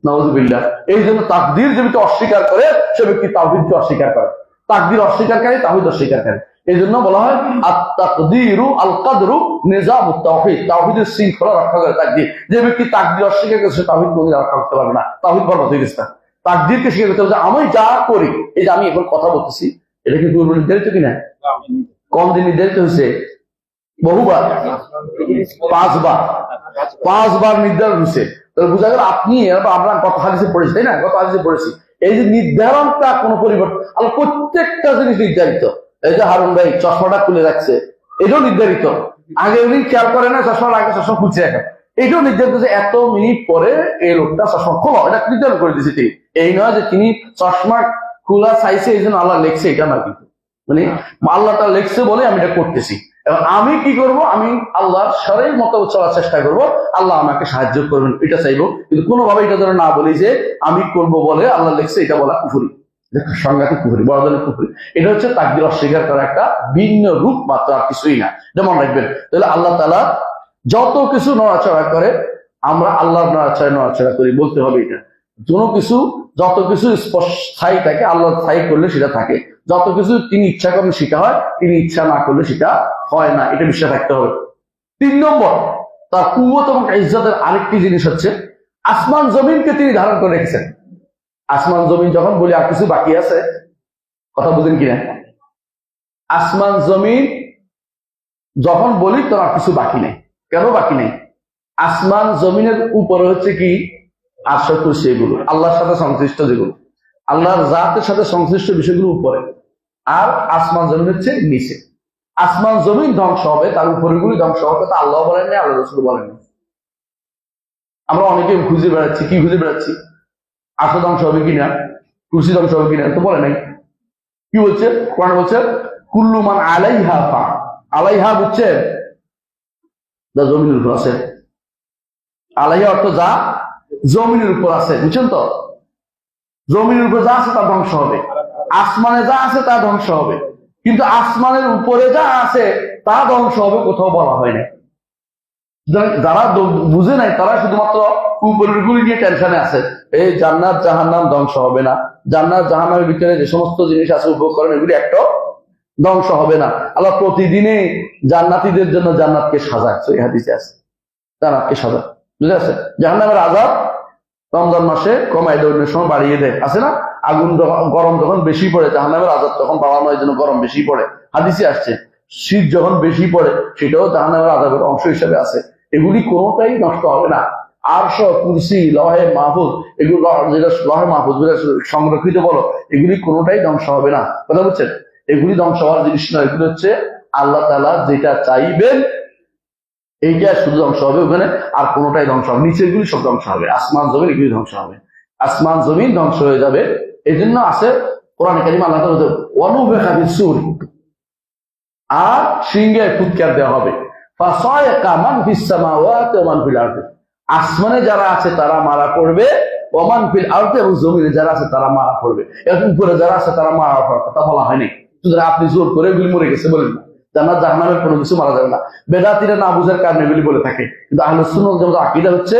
নাউযুবিল্লাহ। এই জন্য তাকদীর যে ব্যক্তি অস্বীকার করে সে ব্যক্তি তাওহীদকে অস্বীকার করে। তাকদীর অস্বীকারী, তাওহীদ অস্বীকারী। এই জন্য বলা হয় আত-তাকদীরু আল কদরু নিজামুত তাওহীদ, তাওহীদের শৃঙ্খলা রক্ষা করে তাকদীর। যে ব্যক্তি তাকদীর অস্বীকার করে সে তাওহীদ কোনদিন রক্ষা করতে পারবে না, তাওহীদ বরবাদ হয়ে গেছে। তাকদীরকে স্বীকার করতে হবে যে আমি যা করি, এই যে আমি এখন কথা বলতেছি, এটা কি পূর্ব নির্ধারিত কিনা? কম দিন নির্ধারিত হয়েছে? বহুবার, 5 বার, 5 বার নির্ধারণ হয়েছে। তাহলে বোঝা গেল আপনি আমরা কত হাদিসে পড়েছি, তাই না? কত হাদিসে পড়েছি। এই যে নির্ধারণটা কোনো পরিবর্তন, আর প্রত্যেকটা জিনিস নির্ধারিত। এই যে হারুন ভাই চশমাটা খুলে রাখছে, এটাও নির্ধারিত। আগে উনি খেয়াল করে না, চশমার আগে চশমা খুলছে এখন, এটাও নির্ধারিত যে এত মিনিট পরে এই লোকটা চশমা খোলো, এটা নির্ধারণ করে দিয়েছে তিনি। এই নয় যে তিনি চশমা খোলা চাইছে এই জন্য আল্লাহ লেখছে, এটা না। কিন্তু মানে আল্লাহ তা লেখছে বলে আমি এটা করতেছি। এবং আমি কি করব? আমি আল্লাহর শরীর মতো চলার চেষ্টা করব, আল্লাহ আমাকে সাহায্য করবেন, এটা চাইবো। কিন্তু কোনোভাবে এটা যেন না বলি যে আমি করব বলে আল্লাহ লেখছে, এটা বলা কুফরি, সাংঘাতিক কুফরি, বড় ধরনের কুফরি। এটা হচ্ছে তাকদীর অস্বীকার করা একটা ভিন্ন রূপ মাত্র, আর কিছুই না। যেমন রাখবেন, তাহলে আল্লাহ তাআলা যত কিছু নড়াচড়া করে আমরা আল্লাহর নড়াচড়া করি, বলতে হবে এটা। কোনো কিছু যত কিছু স্থায়ী থাকে, আল্লাহ স্থায়ী করলে সেটা থাকে। যত কিছু তিনি ইচ্ছা করেন সেটা হয়, তিনি ইচ্ছা না করলে সেটা হয় না, এটা বিশ্বাস রাখতে হবে। 3 নম্বর, তার কুওয়াত এবং ইজ্জতের আরেকটি জিনিস হচ্ছে আসমান জমিনকে তিনি ধারণ করে রেখেছেন। আসমান জমিন যখন বলি আর কিছু বাকি আছে, কথা বুঝেন কিনা? আসমান জমিন যখন বলি তোর আর কিছু বাকি নেই। কেন বাকি নেই? আসমান জমিনের উপরে হচ্ছে কি? আরশ কুরসি, এগুলো আল্লাহর সাথে সংশ্লিষ্ট, যেগুলো আল্লাহর জাতের সাথে সংশ্লিষ্ট বিষয়গুলো উপরে, আর আসমান জমিন হচ্ছে নিচে। আসমান জমিন ধ্বংস হবে, তার উপরেগুলি ধ্বংস হবে, তা আল্লাহ বলেননি, আল্লাহ রাসূল বলেননি। আমরা অনেকে খুঁজে বেড়াচ্ছি, কি খুঁজে বেড়াচ্ছি? আরশ ধ্বংস হবে কিনা, কুরসি ধ্বংস হবে কিনা, তো বলে নাই। কি বলছে কোরআন? বলছে কুল্লু মান আলাইহা ফান। আলাইহা বুঝছে? যা জমিনের উপর আছে। আলাইহা অর্থ যা জমিনের উপর আছে, বুঝছেন তো? জমিনের উপর যা আছে তা ধ্বংস হবে, আসমানে যা আছে তা ধ্বংস হবে, কিন্তু আসমানের উপরে যা আছে তা ধ্বংস হবে কোথাও বলা হয় না। যারা বুঝে নাই তারা শুধুমাত্র উপরের গুলি নিয়ে টেনশনে আছে। এই জান্নাত জাহান্নাম ধ্বংস হবে না, জান্নাত জাহান্নামের ভিতরে যে সমস্ত জিনিস আছে উপকরণ, এগুলি একটা ধ্বংস হবে না। আল্লাহ প্রতিদিনে জান্নাতীদের জন্য জান্নাতকে সাজাচ্ছে, এই হাদিসে আছে জান্নাতকে সাজা, বুঝে আছে। জাহান্নামের আযাব রমজান মাসে কমায় দেয়, অন্য সময় বাড়িয়ে দেয়, আছে না? আগুন গরম যখন বেশি পড়ে, জাহান্নামের আযাব তখন বাড়ানো হয় যেন গরম বেশি পড়ে, হাদিসে আসছে। শীত যখন বেশি পড়ে, সেটাও জাহান্নামের আযাবের অংশ হিসেবে আছে। এগুলি কোনোটাই নষ্ট হবে না। আরশ, কুরসি, লহে মাহফুজ, এগুলো যেটা লহে মাহফুজ সংরক্ষিত বলো, এগুলি কোনোটাই ধ্বংস হবে না। কথা বুঝছেন? এগুলি ধ্বংস হওয়ার জিনিস নয়, এগুলি হচ্ছে আল্লাহ তাআলা যেটা চাইবেন এইটা শুধু ধ্বংস হবে ওখানে, আর কোনোটাই ধ্বংস হবে। নিচের গুলি সব ধ্বংস হবে, আসমান জমিন এগুলি ধ্বংস হবে, আসমান জমিন ধ্বংস হয়ে যাবে। এই জন্য আছে কোরআনে কারিমে আল্লাহ তাআলা বলেন ওয়ানুফিখা ফিস-সূর, আর সিংহে ফুৎকার দেওয়া হবে, ফাসায়কা মান ফিস সামাওয়াতি ওয়া মান ফিল আরদি, আসমানে যারা আছে তারা মারা পড়বে, ওয়া মান ফিল আরদি, এবং জমিনে যারা আছে তারা মারা পড়বে। এর উপরে যারা আছে তারা মারা পড়ার কথা বলা হয়নি। সুতরাং আপনি জোর করে এগুলি মরে গেছে বলেন না, জান্নাত জাহান্নামের কোনো কিছু মারা যাবে না। বেদাতীরা না বুঝার কারণে এগুলি বলে থাকে, কিন্তু আহলুস সুন্নাহ ওয়াল জামাতের আকীদা হচ্ছে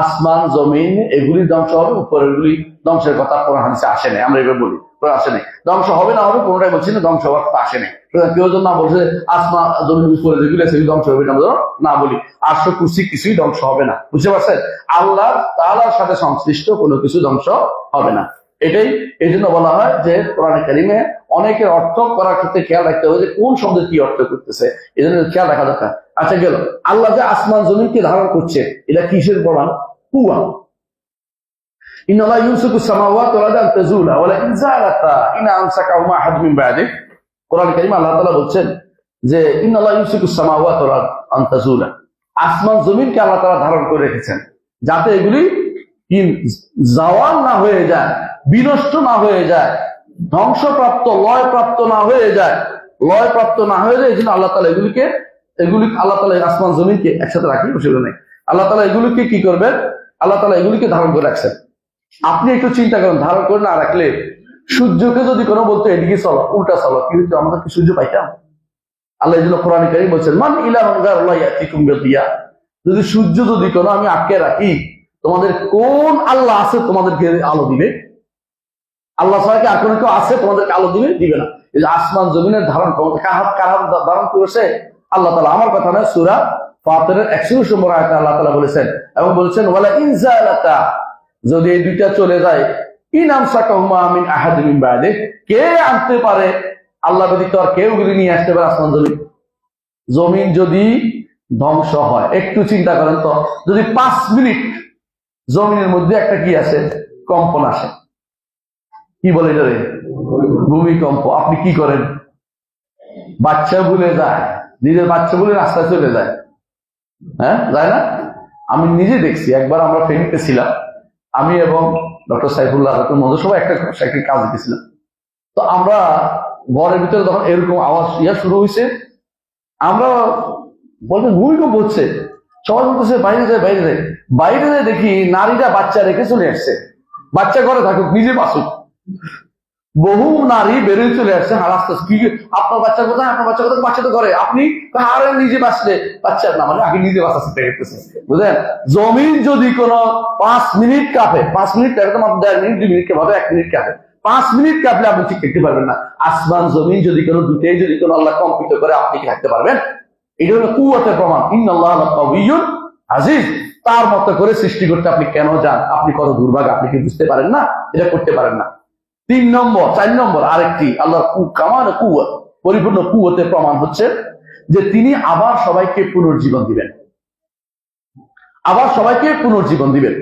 আসমান জমিন এগুলি ধ্বংস হবে, উপরের গুলি ধ্বংসের কথা কোরআন হাদিসে আসে নাই। আমরা এভাবে বলি আসে নাই, ধ্বংস হবে না হবে কোনোটাই বলছি না, ধ্বংস হওয়ার কথা আসে নাই। কেউ যেন না বলছে আসমান জমিন উপরে যেগুলি আছে ধ্বংস হবে না, না বলি। আরশ কুরসি কিছুই ধ্বংস হবে না, বুঝতে পারছেন? আল্লাহ তাআলার সাথে সংশ্লিষ্ট কোনো কিছু ধ্বংস হবে না। এটাই এই জন্য বলা হয় যে কোরআনে কারিমে অনেকের অর্থ করার ক্ষেত্রে খেয়াল রাখতে হবে যে কোন শব্দের কি অর্থ করতেছে, এই জন্য খেয়াল রাখা দরকার। আচ্ছা গেল, আল্লাহ যে আসমান জমিনকে ধারণ করছে, এটা কিসের প্রমাণ? কুয়া। ইন্নাল্লাহা ইউমসিকুস সামাওয়াতি ওয়াল আরদা আন তাজুলা ওয়া লা ইন যালাতা ইন আমসাকাহুমা আহাদ মিন বা'দি। কোরআনে কারিমে আল্লাহ তাআলা বলছেন যে ইন্নাল্লাহা ইউমসিকুস সামাওয়াতি ওয়াল আরদা আন তাজুলা, আসমান জমিনকে আল্লাহ তাআলা ধারণ করে রেখেছেন যাতে এগুলি জাওয়াল না হয়ে যায়, বিনষ্ট না হয়ে যায়, ধ্বংসপ্রাপ্ত লয়প্রাপ্ত না হয়ে যায়, লয়প্রাপ্ত না হয়ে যায়। এই জন্য আল্লাহ তাআলা এগুলি আল্লাহ তাআলা আসমান জমিনকে একসাথে রাখি, অসুবিধা নেই। আল্লাহ তাআলা এগুলিকে কি করবেন? আল্লাহ তাআলা এগুলিকে ধারণ করে রাখছেন। আপনি একটু চিন্তা করেন, ধারণ করে না রাখলে সূর্যকে যদি কোনো বলতো এদিকে চলো, উল্টা চলো, কি হতো? আমাদের কি সূর্য পাইতাম? আল্লাহ এই জন্য কোরআনে কারীম বলছেন মান ইলাহুন গায়রুল্লাহ ইয়াতিকুম বিদিয়া, যদি সূর্য যদি কোনো আমি আটকে রাখি, তোমাদের কোন আল্লাহ আছে তোমাদেরকে আলো দিবে? আল্লাহ ছাড়া কি আর কোনো কেউ আছে তোমাদেরকে আলো দিবে? দিবে না। এই যে আসমান জমিনের ধারণ ক্ষমতা কার ধারণ করেছে? আল্লাহ তাআলা। আমার কথা নয়, সূরা ফাতিরের 120 নম্বর আয়াতে আল্লাহ তাআলা বলেছেন, এবং বলেছেন ওয়ালা ইন জালাতা, যদি এই দুইটা চলে যায়, ইন আমসাকাহুমা মিন আহাদিন মিন বা'দি, কে আনতে পারে আল্লাহ ব্যতীত আর কেউ গুলি নিয়ে আসতে পারে আসমান জমিন? জমিন যদি ধ্বংস হয়, একটু চিন্তা করেন তো, যদি 5 মিনিট জমিনের মধ্যে একটা কি আসে, কম্পন আসে, কি বলে এটারে? ভূমিকম্প। আপনি কি করেন? বাচ্চা ভুলে যায়, নিজের বাচ্চা ভুলে রাস্তায় চলে যায়, হ্যাঁ যায় না? আমি নিজে দেখছি, একবার আমরা ফেনীতে ছিলাম, আমি এবং ডক্টর সাইফুল্লাহ সবাই একটা কাজ দিয়েছিলাম। তো আমরা ঘরের ভিতরে যখন এরকম আওয়াজ শুরু হয়েছে, আমরা বলতে ভূমিকম্প হচ্ছে, সবাই বলতেছে বাইরে যায় বাইরে যায়। বাইরে যায় দেখি নারীরা বাচ্চা রেখে চলে আসছে, বাচ্চা ঘরে থাকুক, নিজে বাঁচুক। বহু নারী বেরিয়ে চলে আসছে, হারাস্তে, কি আপনার বাচ্চা কোথায়, আপনার বাচ্চা কোথায়? বাচ্চা তো ঘরে। আপনি আর নিজে বাঁচলে বাচ্চার না, মানে আগে নিজে বাঁচা চিন্তা করতেছে, বুঝলেন? জমিন যদি কোনো 5 মিনিট কাঁপে, 5 মিনিট কাঁপে তো মাত্র 1.5 মিনিট 2 মিনিট কাঁপে, 1 মিনিট কাঁপে, 5 মিনিট কাঁপলে আপনি ঠিক থাকতে পারবেন না। আসমান জমিন যদি কোনো দুটেই যদি কোনো আল্লাহ কম্পিত করে, আপনি কি থাকতে পারবেন? এটা হলো কুওয়াতের প্রমাণ। ইন্নাল্লাহ লাকাওয়িয়্যুন আজিজ। তার মতো করে সৃষ্টি করতে আপনি কেন যান? আপনি কত দুর্ভাগ্য, আপনি কি বুঝতে পারেন না? এটা করতে পারেন না। 4 নম্বর আরেকটি আল্লাহর কামাল কুওয়া, পরিপূর্ণ কুওয়াতের প্রমাণ হচ্ছে যে তিনি আবার সবাইকে পুনর্জীবন দিবেন, আবার সবাইকে পুনর্জীবন দিবেন।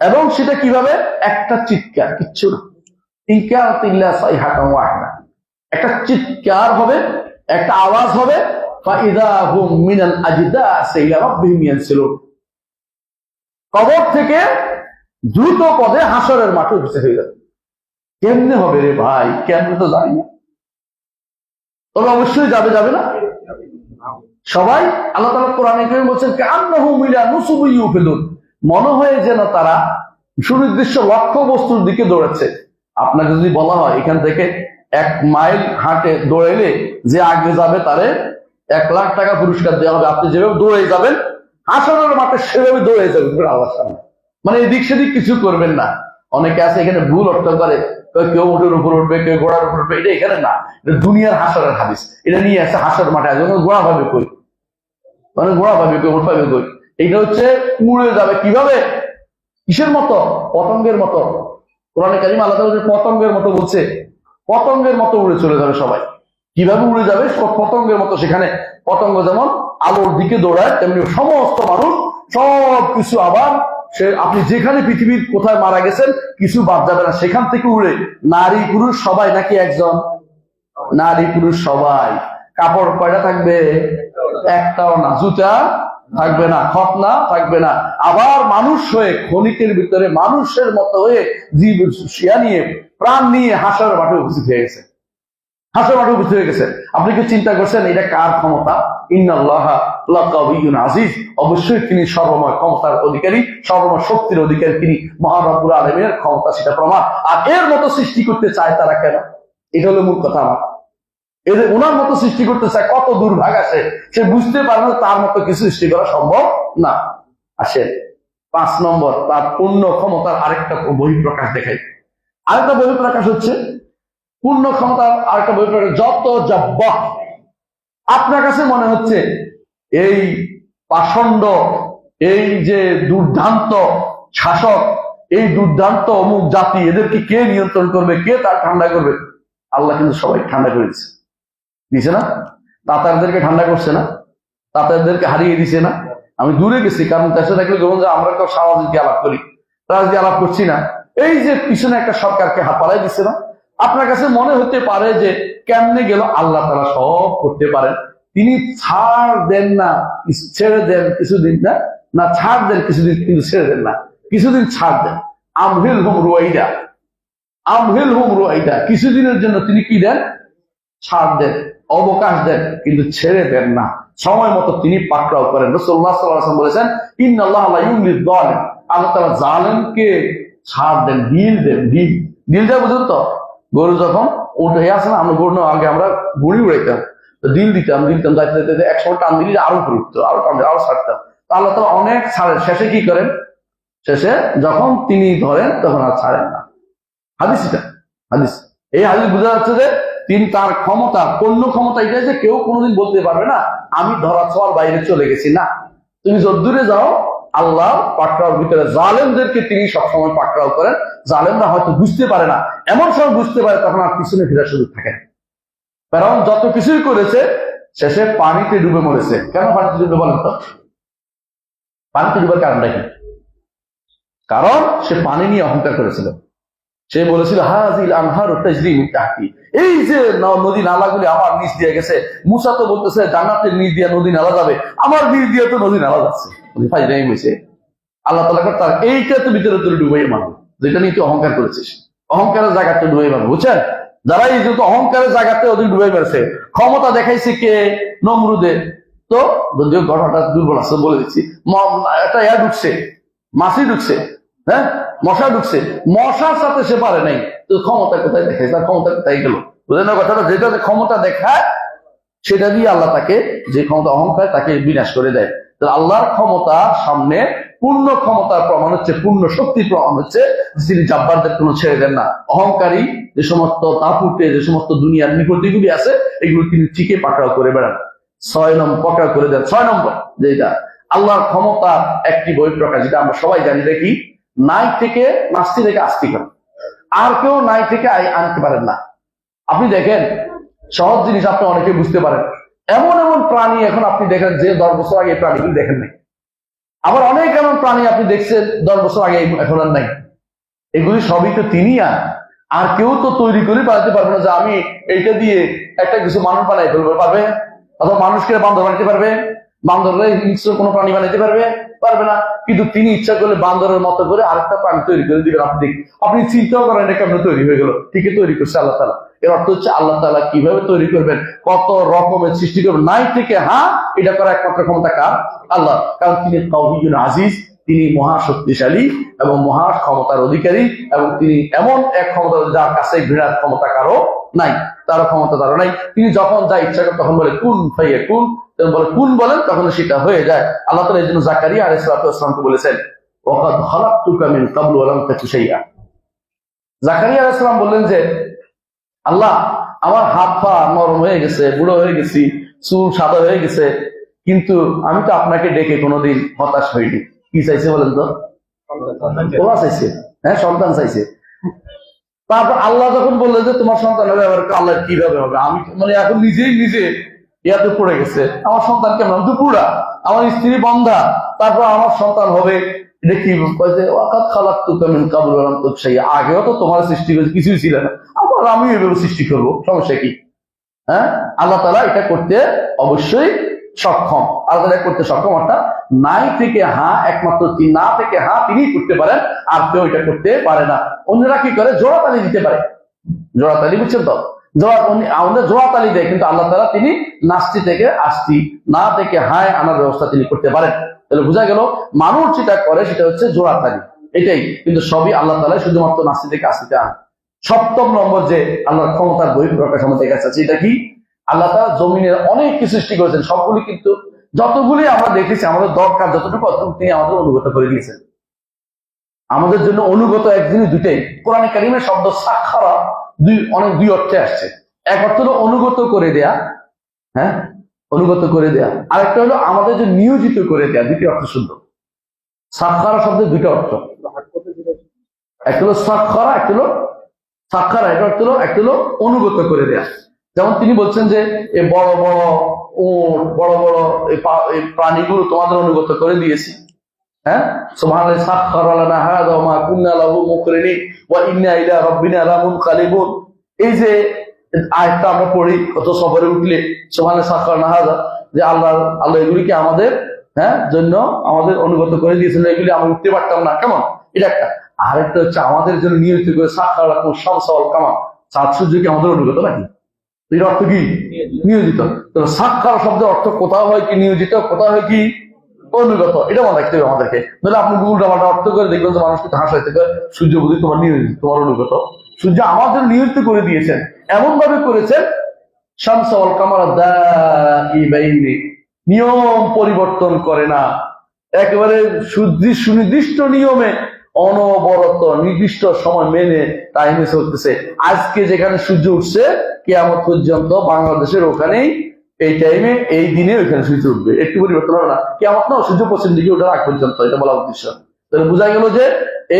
এবং সেটা কিভাবে? একটা চিৎকার, কিচ্ছু না, ইনকারাতিল্লাহ সাইহাতান ওয়াহিদা, একটা চিৎকার হবে, একটা আওয়াজ হবে, ফাইদা হুম মিনাল আজদাসি ইলা রাব্বিহিম ইয়ানসিলুন, কবর থেকে দ্রুত পদে হাসরের মাঠে উপস্থিত হয়ে যাবে। কেমনে হবে রে ভাই? কেমনে তো জানি না, তবে অবশ্যই যাবে, যাবে না সবাই। আল্লাহ তাআলা কোরআনে কারীমে বলেছেন কান্নাহু মিলা নুসুবি ইউফিদুন, মনে হয় যেন তারা সুনির্দিষ্ট লক্ষ্য বস্তুর দিকে দৌড়াচ্ছে। আপনাকে যদি বলা হয় এখান থেকে 1 মাইল হাঁটে দৌড়াইলে যে আগে যাবে তারে 1 লাখ টাকা পুরস্কার দেওয়া হবে, আপনি যেভাবে দৌড়ে যাবেন হাসরের মাঠে সেভাবে দৌড়ে যাবেন আল্লাহর সামনে, মানে এদিক সেদিক কিছু করবেন না। অনেকে আছে এখানে ভুল অর্থ করে, কেউ উঠের উপর উঠবে, কেউ ঘোড়ার উপর উঠবে, এটা এখানে না, এটা দুনিয়ার হাসরের হাদিস। এটা নিয়ে আসে হাসর মাঠে আসবে, ঘোড়া পাবে কই, মানে ঘোড়া পাবে কই, উঠ পাবে কই? এইটা হচ্ছে উড়ে যাবে কিভাবে? কিসের মতো? পতঙ্গের মতো। কোরআনে কারিমে আল্লাহ তাআলা পতঙ্গের মতো বলছে, পতঙ্গের মতো উড়ে চলে যাবে সবাই। কিভাবে উড়ে যাবে? পতঙ্গের মতো। সেখানে পতঙ্গ যেমন আলোর দিকে দৌড়ায়, তেমনি সমস্ত মানুষ সব কিছু আবার সে, আপনি যেখানে পৃথিবীর কোথায় মারা গেছেন কিছু বাদ যাবে না, সেখান থেকে উড়ে নারী পুরুষ সবাই, নাকি একজন? নারী পুরুষ সবাই। কাপড় কয়টা থাকবে? একটাও না। জুতা থাকবে না, খতনা থাকবে না। আবার মানুষ হয়ে, ক্ষণিকের ভিতরে মানুষের মতো হয়ে, জীব নিয়ে, প্রাণ নিয়ে হাসরের মাঠে উপস্থিত হয়ে গেছে, হাসরের মাঠে উপস্থিত হয়ে গেছে। আপনি কি চিন্তা করছেন এটা কার ক্ষমতা? ইন্নাল্লাহা লাকাওয়িয়্যুন আজিজ, অবশ্যই তিনি সর্বময় ক্ষমতার অধিকারী, সর্বময় শক্তির অধিকারী, তিনি মহান রব্বুল আলামিনের ক্ষমতা, সেটা প্রমাণ। আর এর মতো সৃষ্টি করতে চায় তারা কেন? এটা হলো মূল কথা। আমার এদের ওনার মতো সৃষ্টি করতে চায়, কত দুর্ভাগ আছে, সে বুঝতে পারে না তার মতো কিছু সৃষ্টি করা সম্ভব না। আসেন 5 নম্বর, তার পূর্ণ ক্ষমতার আরেকটা বহিঃপ্রকাশ দেখাই। আরেকটা বহিঃপ্রকাশ হচ্ছে পূর্ণ ক্ষমতার আরেকটা বহিঃপ্রকাশ, যত জব্বাহ। আপনার কাছে মনে হচ্ছে এই পাষণ্ড, এই যে দুর্দান্ত শাসক, এই দুর্দান্ত অমুক জাতি, এদেরকে কে নিয়ন্ত্রণ করবে, কে তার ঠান্ডা করবে? আল্লাহ কিন্তু সবাই ঠান্ডা করে দিছে না? তাতারদেরকে ঠান্ডা করছে না? তাতারদেরকে হারিয়ে দিছে না? আমি দূরে গেছি, কারণ দেশে থাকলে যখন আমরা কেউ সামাজিক আলাপ করি, রাজনীতি আলাপ করছি না। এই যে পিছনে একটা সরকারকে হাঁপালাই দিচ্ছে না? আপনার কাছে মনে হতে পারে যে কেমনে গেল? আল্লাহ তাআলা সব করতে পারেন, তিনি ছাড় দেন না, ছেড়ে দেন কিছুদিন, না না ছাড় দেন কিছুদিন, কিন্তু ছেড়ে দেন না, কিছুদিন ছাড় দেন। আমহিলহুম রুয়াইদা, আমহিলহুম রুয়াইদা, কিছুদিনের জন্য তিনি কি দেন? ছাড় দেন, অবকাশ দেন, কিন্তু ছেড়ে দেন না। সময় মতো তিনি পাকড়াও করেন। রাসূলুল্লাহ সাল্লাল্লাহু আলাইহি ওয়াসাল্লাম বলেছেন ইন্নাল্লাহা লা ইউমলিয যালিম, আল্লাহ তাআলা জালেমকে ছাড় দেন, ডিল দেন। ডিল দেয় বুঝুন তো, গরু যখন উঠে আসে না, আমরা গরু আগে আমরা গুড়ি উড়াইতাম, ডিল দিতাম যাইতে যাইতে 100 টান দিলে আরো উপরে উঠতো, আরো টান আরো ছাড়তাম। আল্লাহ তাআলা অনেক ছাড়েন, শেষে কি করেন? শেষে যখন তিনি ধরেন তখন আর ছাড়েন না। হাদিস এটা, হাদিস। এই হাদিস বোঝা যাচ্ছে যে তিনি তার ক্ষমতা, পূর্ণ ক্ষমতা এটা যে কেউ কোনোদিন বলতে পারবে না আমি ধরা ছোঁয়ার বাইরে চলে গেছি। না, তুমি যদ্দূরে যাও আল্লাহ পাকড়াওর ভিতরে জালেমদেরকে তিনি সবসময় পাকড়াও করেন। জালেমরা হয়তো বুঝতে পারে না, এমন সময় বুঝতে পারে তখন আর পিছনে ফেরার সুযোগ থাকে না। কারণ যত কিছুই করেছে শেষে পানিতে ডুবে মরেছে। কেন পানিতে ডুবে বলেন তো? পানিতে ডুবার কারণটা কি? কারণ সে পানি নিয়ে অহংকার করেছিল। সে বলেছিল হাজিল আনহার তাজরি মিন তাহতি, এই যে নদী নালাগুলি আমার নিচ দিয়ে গেছে। মুসা তো বলতেছে জান্নাতের নিচ দিয়ে নদী নালা যাবে, আমার নিচ দিয়ে তো নদী নালা যাচ্ছে। ফাইজলামি হয়েছে। আল্লাহ তাআলা তার এইটা তো ভিতরে তোর ডুবাই মারবো, যেটা নিয়ে তুই অহংকার করেছিস, অহংকারের জায়গাতে ডুবাই মারবো। বুঝছেন? যারা এই যে অহংকারের জায়গাতে ওদের ডুবাই মারছে, ক্ষমতা দেখাইছে কে? নমরুদে। তো যদিও ঘটনাটা দুর্বল আছে বলে দিচ্ছি, একটা ঢুকছে, মাছি ঢুকছে, হ্যাঁ মশা ঢুকছে, মশার সাথে সে পারে নাই। তো ক্ষমতা কোথায় দেখায়? তার ক্ষমতা কোথায় গেল? বুঝলেন না কথাটা? যেটা ক্ষমতা দেখায় সেটা দিয়ে আল্লাহ তাকে, যে ক্ষমতা অহংকার, তাকে বিনাশ করে দেয়। তো আল্লাহর ক্ষমতার সামনে পূর্ণ ক্ষমতার প্রমাণ হচ্ছে, পূর্ণ শক্তির প্রমাণ হচ্ছে যিনি জাব্বারদের কোনো ছেড়ে দেন না। অহংকারী যে সমস্ত তাপুটে, যে সমস্ত দুনিয়ার নিকটিগুলি আছে, এগুলো তিনি ঠিকই পাকড়াও করে বেড়ান। 6 নম্বর পাকড়াও করে দেন। 6 নম্বর যেটা আল্লাহর ক্ষমতার একটি বই প্রকাশ, যেটা আমরা সবাই জানি, দেখি নাই থেকে নাস্তি থেকে আস্তি করেন। আর কেউ নাই থেকে আনতে পারেন না। আপনি দেখেন সহজ জিনিস আপনি অনেকে বুঝতে পারেন, এমন এমন প্রাণী এখন আপনি দেখেন যে 10 বছর আগে প্রাণীগুলি দেখেন নাই। আবার অনেক এমন প্রাণী আপনি দেখছেন 10 বছর আগে এখন আর নাই। এগুলি সবই তো তিনি। আর কেউ তো তৈরি করে বানাতে পারবে না যে আমি এইটা দিয়ে একটা কিছু মানুষ বানাই ফেলবে, পারবে? অথবা মানুষকে বান্দর বানাতে পারবে? বান্দরে হিংস্র কোনো প্রাণী বানাইতে পারবে? পারবে না। কিন্তু তিনি ইচ্ছা করলে বান্দরের মতো করে আরেকটা প্রাণী তৈরি করে দিবেন। আপনি চিন্তাও করেন এটা কেমন তৈরি হয়ে গেল। ঠিকই তৈরি করছে আল্লাহ তাআলা। এর অর্থ হচ্ছে আল্লাহ তাআলা কিভাবে তৈরি করবেন, কত রকমের সৃষ্টি করবেন, নাই থেকে হ্যাঁ এটা করা একমাত্র ক্ষমতা কার? আল্লাহ। কারণ তিনি কাউহিয়ুন আজিজ, তিনি মহা শক্তিশালী এবং মহা ক্ষমতার অধিকারী, এবং তিনি এমন এক ক্ষমতা যার কাছে ঘৃণার ক্ষমতা কারো নাই, তারও ক্ষমতা তারও নাই। তিনি যখন যা ইচ্ছা করেন তখন বলে কুন ফায়াকুন, বলে কুন বলেন তখন সেটা হয়ে যায়। আল্লাহ তাআলা এই জন্য জাকারিয়া আলাইহিস সালামকে বলেছেন ওয়াকাদ খালাকতুকা মিন ক্বাবলু ওয়া লাম তাকু শাইআ। জাকারিয়া আলাইহিস সালাম বললেন যে আল্লাহ আমার হাত পা নরম হয়ে গেছে, বুড়ো হয়ে গেছি, চুল সাদা হয়ে গেছে, কিন্তু আমি তো আপনাকে ডেকে কোনোদিন হতাশ হইনি। কি চাইছে বলেন তো? ওরা চাইছে, হ্যাঁ সন্তান চাইছে। তারপর আল্লাহ যখন বললেন যে তোমার সন্তান হবে, এবার আল্লাহ কিভাবে হবে? আমি মানে এখন নিজে ইয়াতে পড়ে গেছে, আমার সন্তান কেমন? আমি তো পুরা, আমার স্ত্রী বন্ধা, তারপর আমার সন্তান হবে, এটা কি? ওয়াকাদ খালাকতুকা মিন ক্বাবলু ওয়া লাম তাকু শাইআ, আগেও তো তোমার সৃষ্টি করেছে, কিছুই ছিল না, আবার আমি এভাবে সৃষ্টি করবো, সমস্যা কি? হ্যাঁ, আল্লাহ তাআলা এটা করতে অবশ্যই সক্ষম। আল্লাহ তাআলা করতে সক্ষম, অর্থাৎ নাই থেকে হ্যাঁ একমাত্র না থেকে হ্যাঁ তিনি করতে পারেন, আর কেউ এটা করতে পারে না। অন্যরা কি করে? জোড়াতালি দিতে পারে। জোড়াতালি, বুঝছেন তো? আমাদের জোড়াতালি দেয়, কিন্তু আল্লাহ তাআলা তিনি নাস্তি থেকে আস্তি, না থেকে হায় আনার ব্যবস্থা তিনি করতে পারেন। তাহলে বোঝা গেল মানুষ যেটা করে সেটা হচ্ছে জোড়াতালি, এটাই। কিন্তু সবই আল্লাহ তাআলা শুধুমাত্র নাস্তি থেকে আস্তিতে আন। 7 নম্বর যে আল্লাহর ক্ষমতার বহিঃপ্রকাশ আমাদের কাছে আছে, এটা কি? আল্লাহ তাআলা জমিনের অনেক কিছু সৃষ্টি করেছেন, সবগুলি কিন্তু যতগুলি আমরা দেখেছি আমাদের দরকার যতটুকু তিনি আমাদের অনুগত করে দিয়েছেন। আমাদের জন্য অনুগত এক জিনিস দুইটাই। কোরআনে কারিমের শব্দ সাখারা দুই অর্থে আসছে। এক অর্থ হলো অনুগত করে দেয়া, হ্যাঁ অনুগত করে দেয়া, আরেকটা হলো আমাদের যে নিয়োজিত করে দেয়া, দুটি অর্থ শুদ্ধ। সাখারা শব্দের দুইটা অর্থ, একটা হলো সাখারা, একটা হলো সাখারা, এটা অর্থ হলো একটা হলো অনুগত করে দেয়া। যেমন তিনি বলছেন যে এই বড় বড় উট, বড় বড় এই প্রাণীগুলো তোমাদের অনুগত করে দিয়েছি। হ্যাঁ, সুবহানাল্লাহি সাখখারা লানা হাযা ওয়া মা কুন্না লাহু মুকরিনিন ওয়া ইন্না ইলা রাব্বিনা লামুনকালিবুন। এই যে আয়াতটা আমরা পড়ি কত সফরে উঠলে, সুবহানাল্লাহি সাখখারা লানা হাযা, যে আল্লাহ এগুলিকে আমাদের জন্য আমাদের অনুগত করে দিয়েছেন, এগুলি আমরা উঠতে পারতাম না, কেমন? এটা একটা। আরেকটা হচ্ছে আমাদের জন্য নিয়োজিত করে সাখখারা লাকুম শামসা ওয়াল কামার, চাঁদ সূর্যকে আমাদের অনুগত নাকি? এর অর্থ কি? নিয়োজিত। তো সাখখারা শব্দের অর্থ কোথাও হয় কি নিয়োজিত, কোথাও হয় কি অনুগত। এটা মনে রাখতে হবে আমাদেরকে। নাহলে আপনি গুগলটা অর্থ করে দেখবেন যে মানুষকে হাসাইতে পারে সূর্য বুঝি তোমার নিয়োজিত, তোমার অনুগত। সূর্য আমাদের নিয়োজিত করে দিয়েছেন, এমন ভাবে করেছেন শামসা ওয়াল কামার দাইবাইনি, নিয়ম পরিবর্তন করে না, একেবারে সুনির্দিষ্ট নিয়মে অনবরত নির্দিষ্ট সময় মেনে টাইমে চলতেছে। আজকে যেখানে সূর্য উঠছে কিয়ামত পর্যন্ত বাংলাদেশের ওখানেই এই টাইমে এই দিনে ওইখানে সূর্য উঠবে, একটু পরিবর্তন হবে না। কিয়ামত না, সূর্য পশ্চিম দিকে ওঠার আগ পর্যন্ত, এটা বলা উদ্দেশ্য। তাহলে বোঝা গেল যে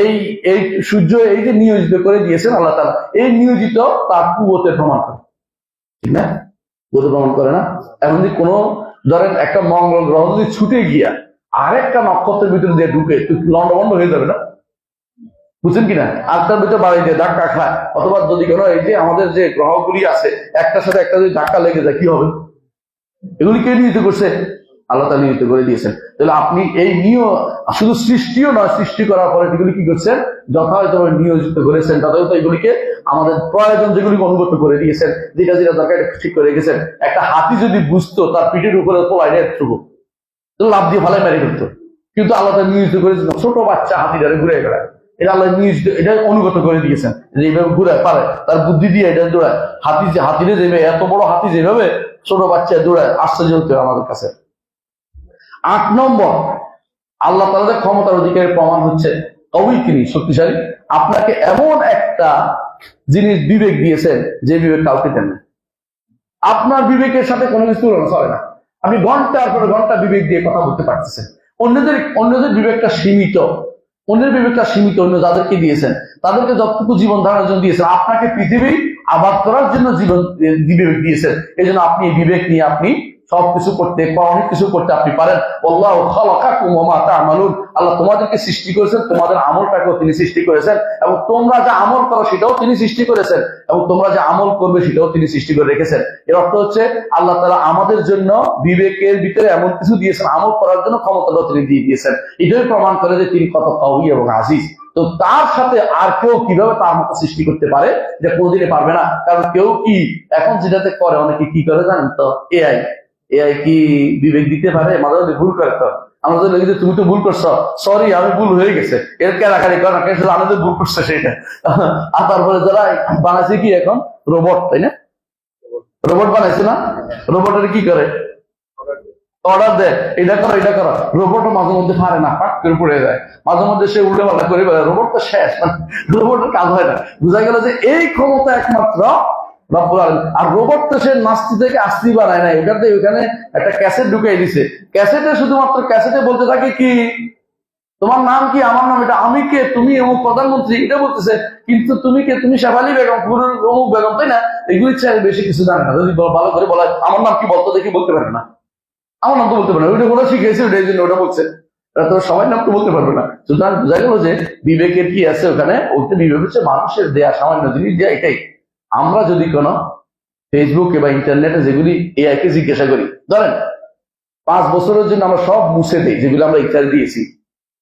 এই এই সূর্য এই যে নিয়োজিত করে দিয়েছেন আল্লাহ তাআলা, এই নিয়োজিত তার কুওয়াতের প্রমাণ করে, ঠিক না? কুওয়াতের প্রমাণ করে না? এখন যদি কোনো ধরেন একটা মঙ্গল গ্রহ যদি ছুটে গিয়া আরেকটা নক্ষত্রের ভিতরে দিয়ে ঢুকে, লন্ডভন্ড হয়ে যাবে না? বুঝছেন কিনা? আটটার ভিতরে বাড়ি দিয়ে ধাক্কা খায়, অথবা যদি কোনো এই যে আমাদের যে গ্রহগুলি আছে একটার সাথে একটা যদি ধাক্কা লেগে যায় কি হবে? এগুলি কে নিয়োজিত করছে? আল্লাহ তাআলা নিয়োজিত করে দিয়েছেন। তাহলে আপনি এই শুধু সৃষ্টিও নয়, সৃষ্টি করার পরে এগুলি কি করছেন? যথাযথভাবে নিয়োজিত করেছেন, যথাযথ এগুলিকে আমাদের প্রয়োজন যেগুলিকে অনুগত করে দিয়েছেন, যেটা যেটা দরকার ঠিক করে রেখেছেন। একটা হাতি যদি বুঝতো তার পিঠের উপরে তোলায় এতটুকু লাভ দিয়ে ভালো মেরে করতো, কিন্তু আল্লাহ তাআলা নিয়োজিত করেছেন ছোট বাচ্চা হাতিটারে ঘুরে বেড়ায়, এটা আল্লাহ নিয়োজিত, এটা অনুগত করে দিয়েছেন যে এইভাবে ঘুরে পারে, তার বুদ্ধি দিয়ে এটা দৌড়ায়। হাতিরে যেভাবে, এত বড় হাতি যেভাবে ছোট বাচ্চা দৌড়ায়, আশ্চর্য হতে হয় আমাদের কাছে। 8 নম্বর, আল্লাহ তাআলার ক্ষমতার অধিকারের প্রমাণ হচ্ছে কবি, তিনি শক্তিশালী। আপনাকে এমন একটা জিনিস বিবেক দিয়েছেন যে বিবেক কাউকে দেন না। আপনার বিবেকের সাথে কোনো কিছু তুলনা চলে না। আপনি ঘন্টার পর ঘন্টা বিবেক দিয়ে কথা বলতে পারতেছেন। অন্যদের বিবেকটা সীমিত, অন্যের বিবেকটা সীমিত। অন্য যাদেরকে দিয়েছেন তাদেরকে যতটুকু জীবন ধারণের জন্য দিয়েছেন, আপনাকে পৃথিবী আবাদ করার জন্য বিবেক দিয়েছেন। এই জন্য আপনি এই বিবেক নিয়ে আপনি সবকিছু করতে, অনেক কিছু করতে আপনি পারেন। আল্লাহ খালাকাকুম ওয়া মা তা'মালুন, আল্লাহ তোমাদেরকে সৃষ্টি করেছেন, তোমাদের আমলটাকেও তিনি সৃষ্টি করেছেন, এবং তোমরা যা আমল করো সেটাও তিনি সৃষ্টি করেছেন, এবং তোমরা যা আমল করবে সেটাও তিনি সৃষ্টি করে রেখেছেন। এর অর্থ হচ্ছে আল্লাহ তাআলা আমাদের জন্য বিবেকের ভিতরে এমন কিছু দিয়েছেন, আমল করার জন্য ক্ষমতাটাও তিনি দিয়ে দিয়েছেন। এটাই প্রমাণ করে যে তিনি কত কওয়ি এবং আজিজ। তো তার সাথে আর কেউ কিভাবে তার মতো সৃষ্টি করতে পারে? যে কোনোদিনই পারবে না। কারণ কেউ কি এখন যেটাতে করে, অনেকে কি করে জানেন তো? এআই কি বিবেক দিতে পারে? মাঝে মাঝে ভুল করে। তো আমরা তো লিখি যে তুমি তো ভুল করছো, সরি আমি ভুল হয়ে গেছে, এর কেনাকাটি করে না, আমি তো ভুল করছে সেটা। আর তারপরে যারা বানাইছে কি এখন রোবট, তাই না? রোবট বানাইছে না? রোবটের কি করে? অর্ডার দেয়, এটা করো এটা করো। রোবটও মাঝে মধ্যে পারে না, পাক করে পড়ে যায়, মাঝে মধ্যে সে উল্টে পাল্টা করে বেড়ায়। রোবট তো শেষ, রোবটের কাজ হয় না। বোঝা গেল যে এই ক্ষমতা একমাত্র রব্বুল আলামিন। আর রোবট তো সে নাস্তি থেকে আস্তি বানায় নাই, ওখানে একটা ক্যাসেট ঢুকাই দিছে। ক্যাসেটে শুধুমাত্র ক্যাসেটে বলতে থাকে কি, তোমার নাম কি, আমার নাম এটা, আমি কে, তুমি অমুক প্রধানমন্ত্রী, এটা বলতেছে। কিন্তু তুমি কে, তুমি শেফালি বেগম, অমুক বেগম, তাই না? এগুলি চাই বেশি কিছু জানে না। যদি ভালো করে বলা আমার নাম কি বলতো দেখি, বলতে পারে না। আমার নাম তো বলতে পারে না, ওইটা ওরা শিখেছে, ওটা এই জন্য ওটা বলছে। তো সবাই নাম তো বলতে পারবে না। সুতরাং বোঝা গেল যে বিবেকের কি আছে ওখানে। ওইটা বিবেক হচ্ছে মানুষের দেয়া সামান্য জিনিস দেয়া, এটাই। আমরা যদি কোনো ফেসবুকে বা ইন্টারনেটে যেগুলি এআই কে জিজ্ঞাসা করি, ধরেন 5 বছরের জন্য আমরা সব মুছে দিই, যেগুলো আমরা ইত্যাদি দিয়েছি,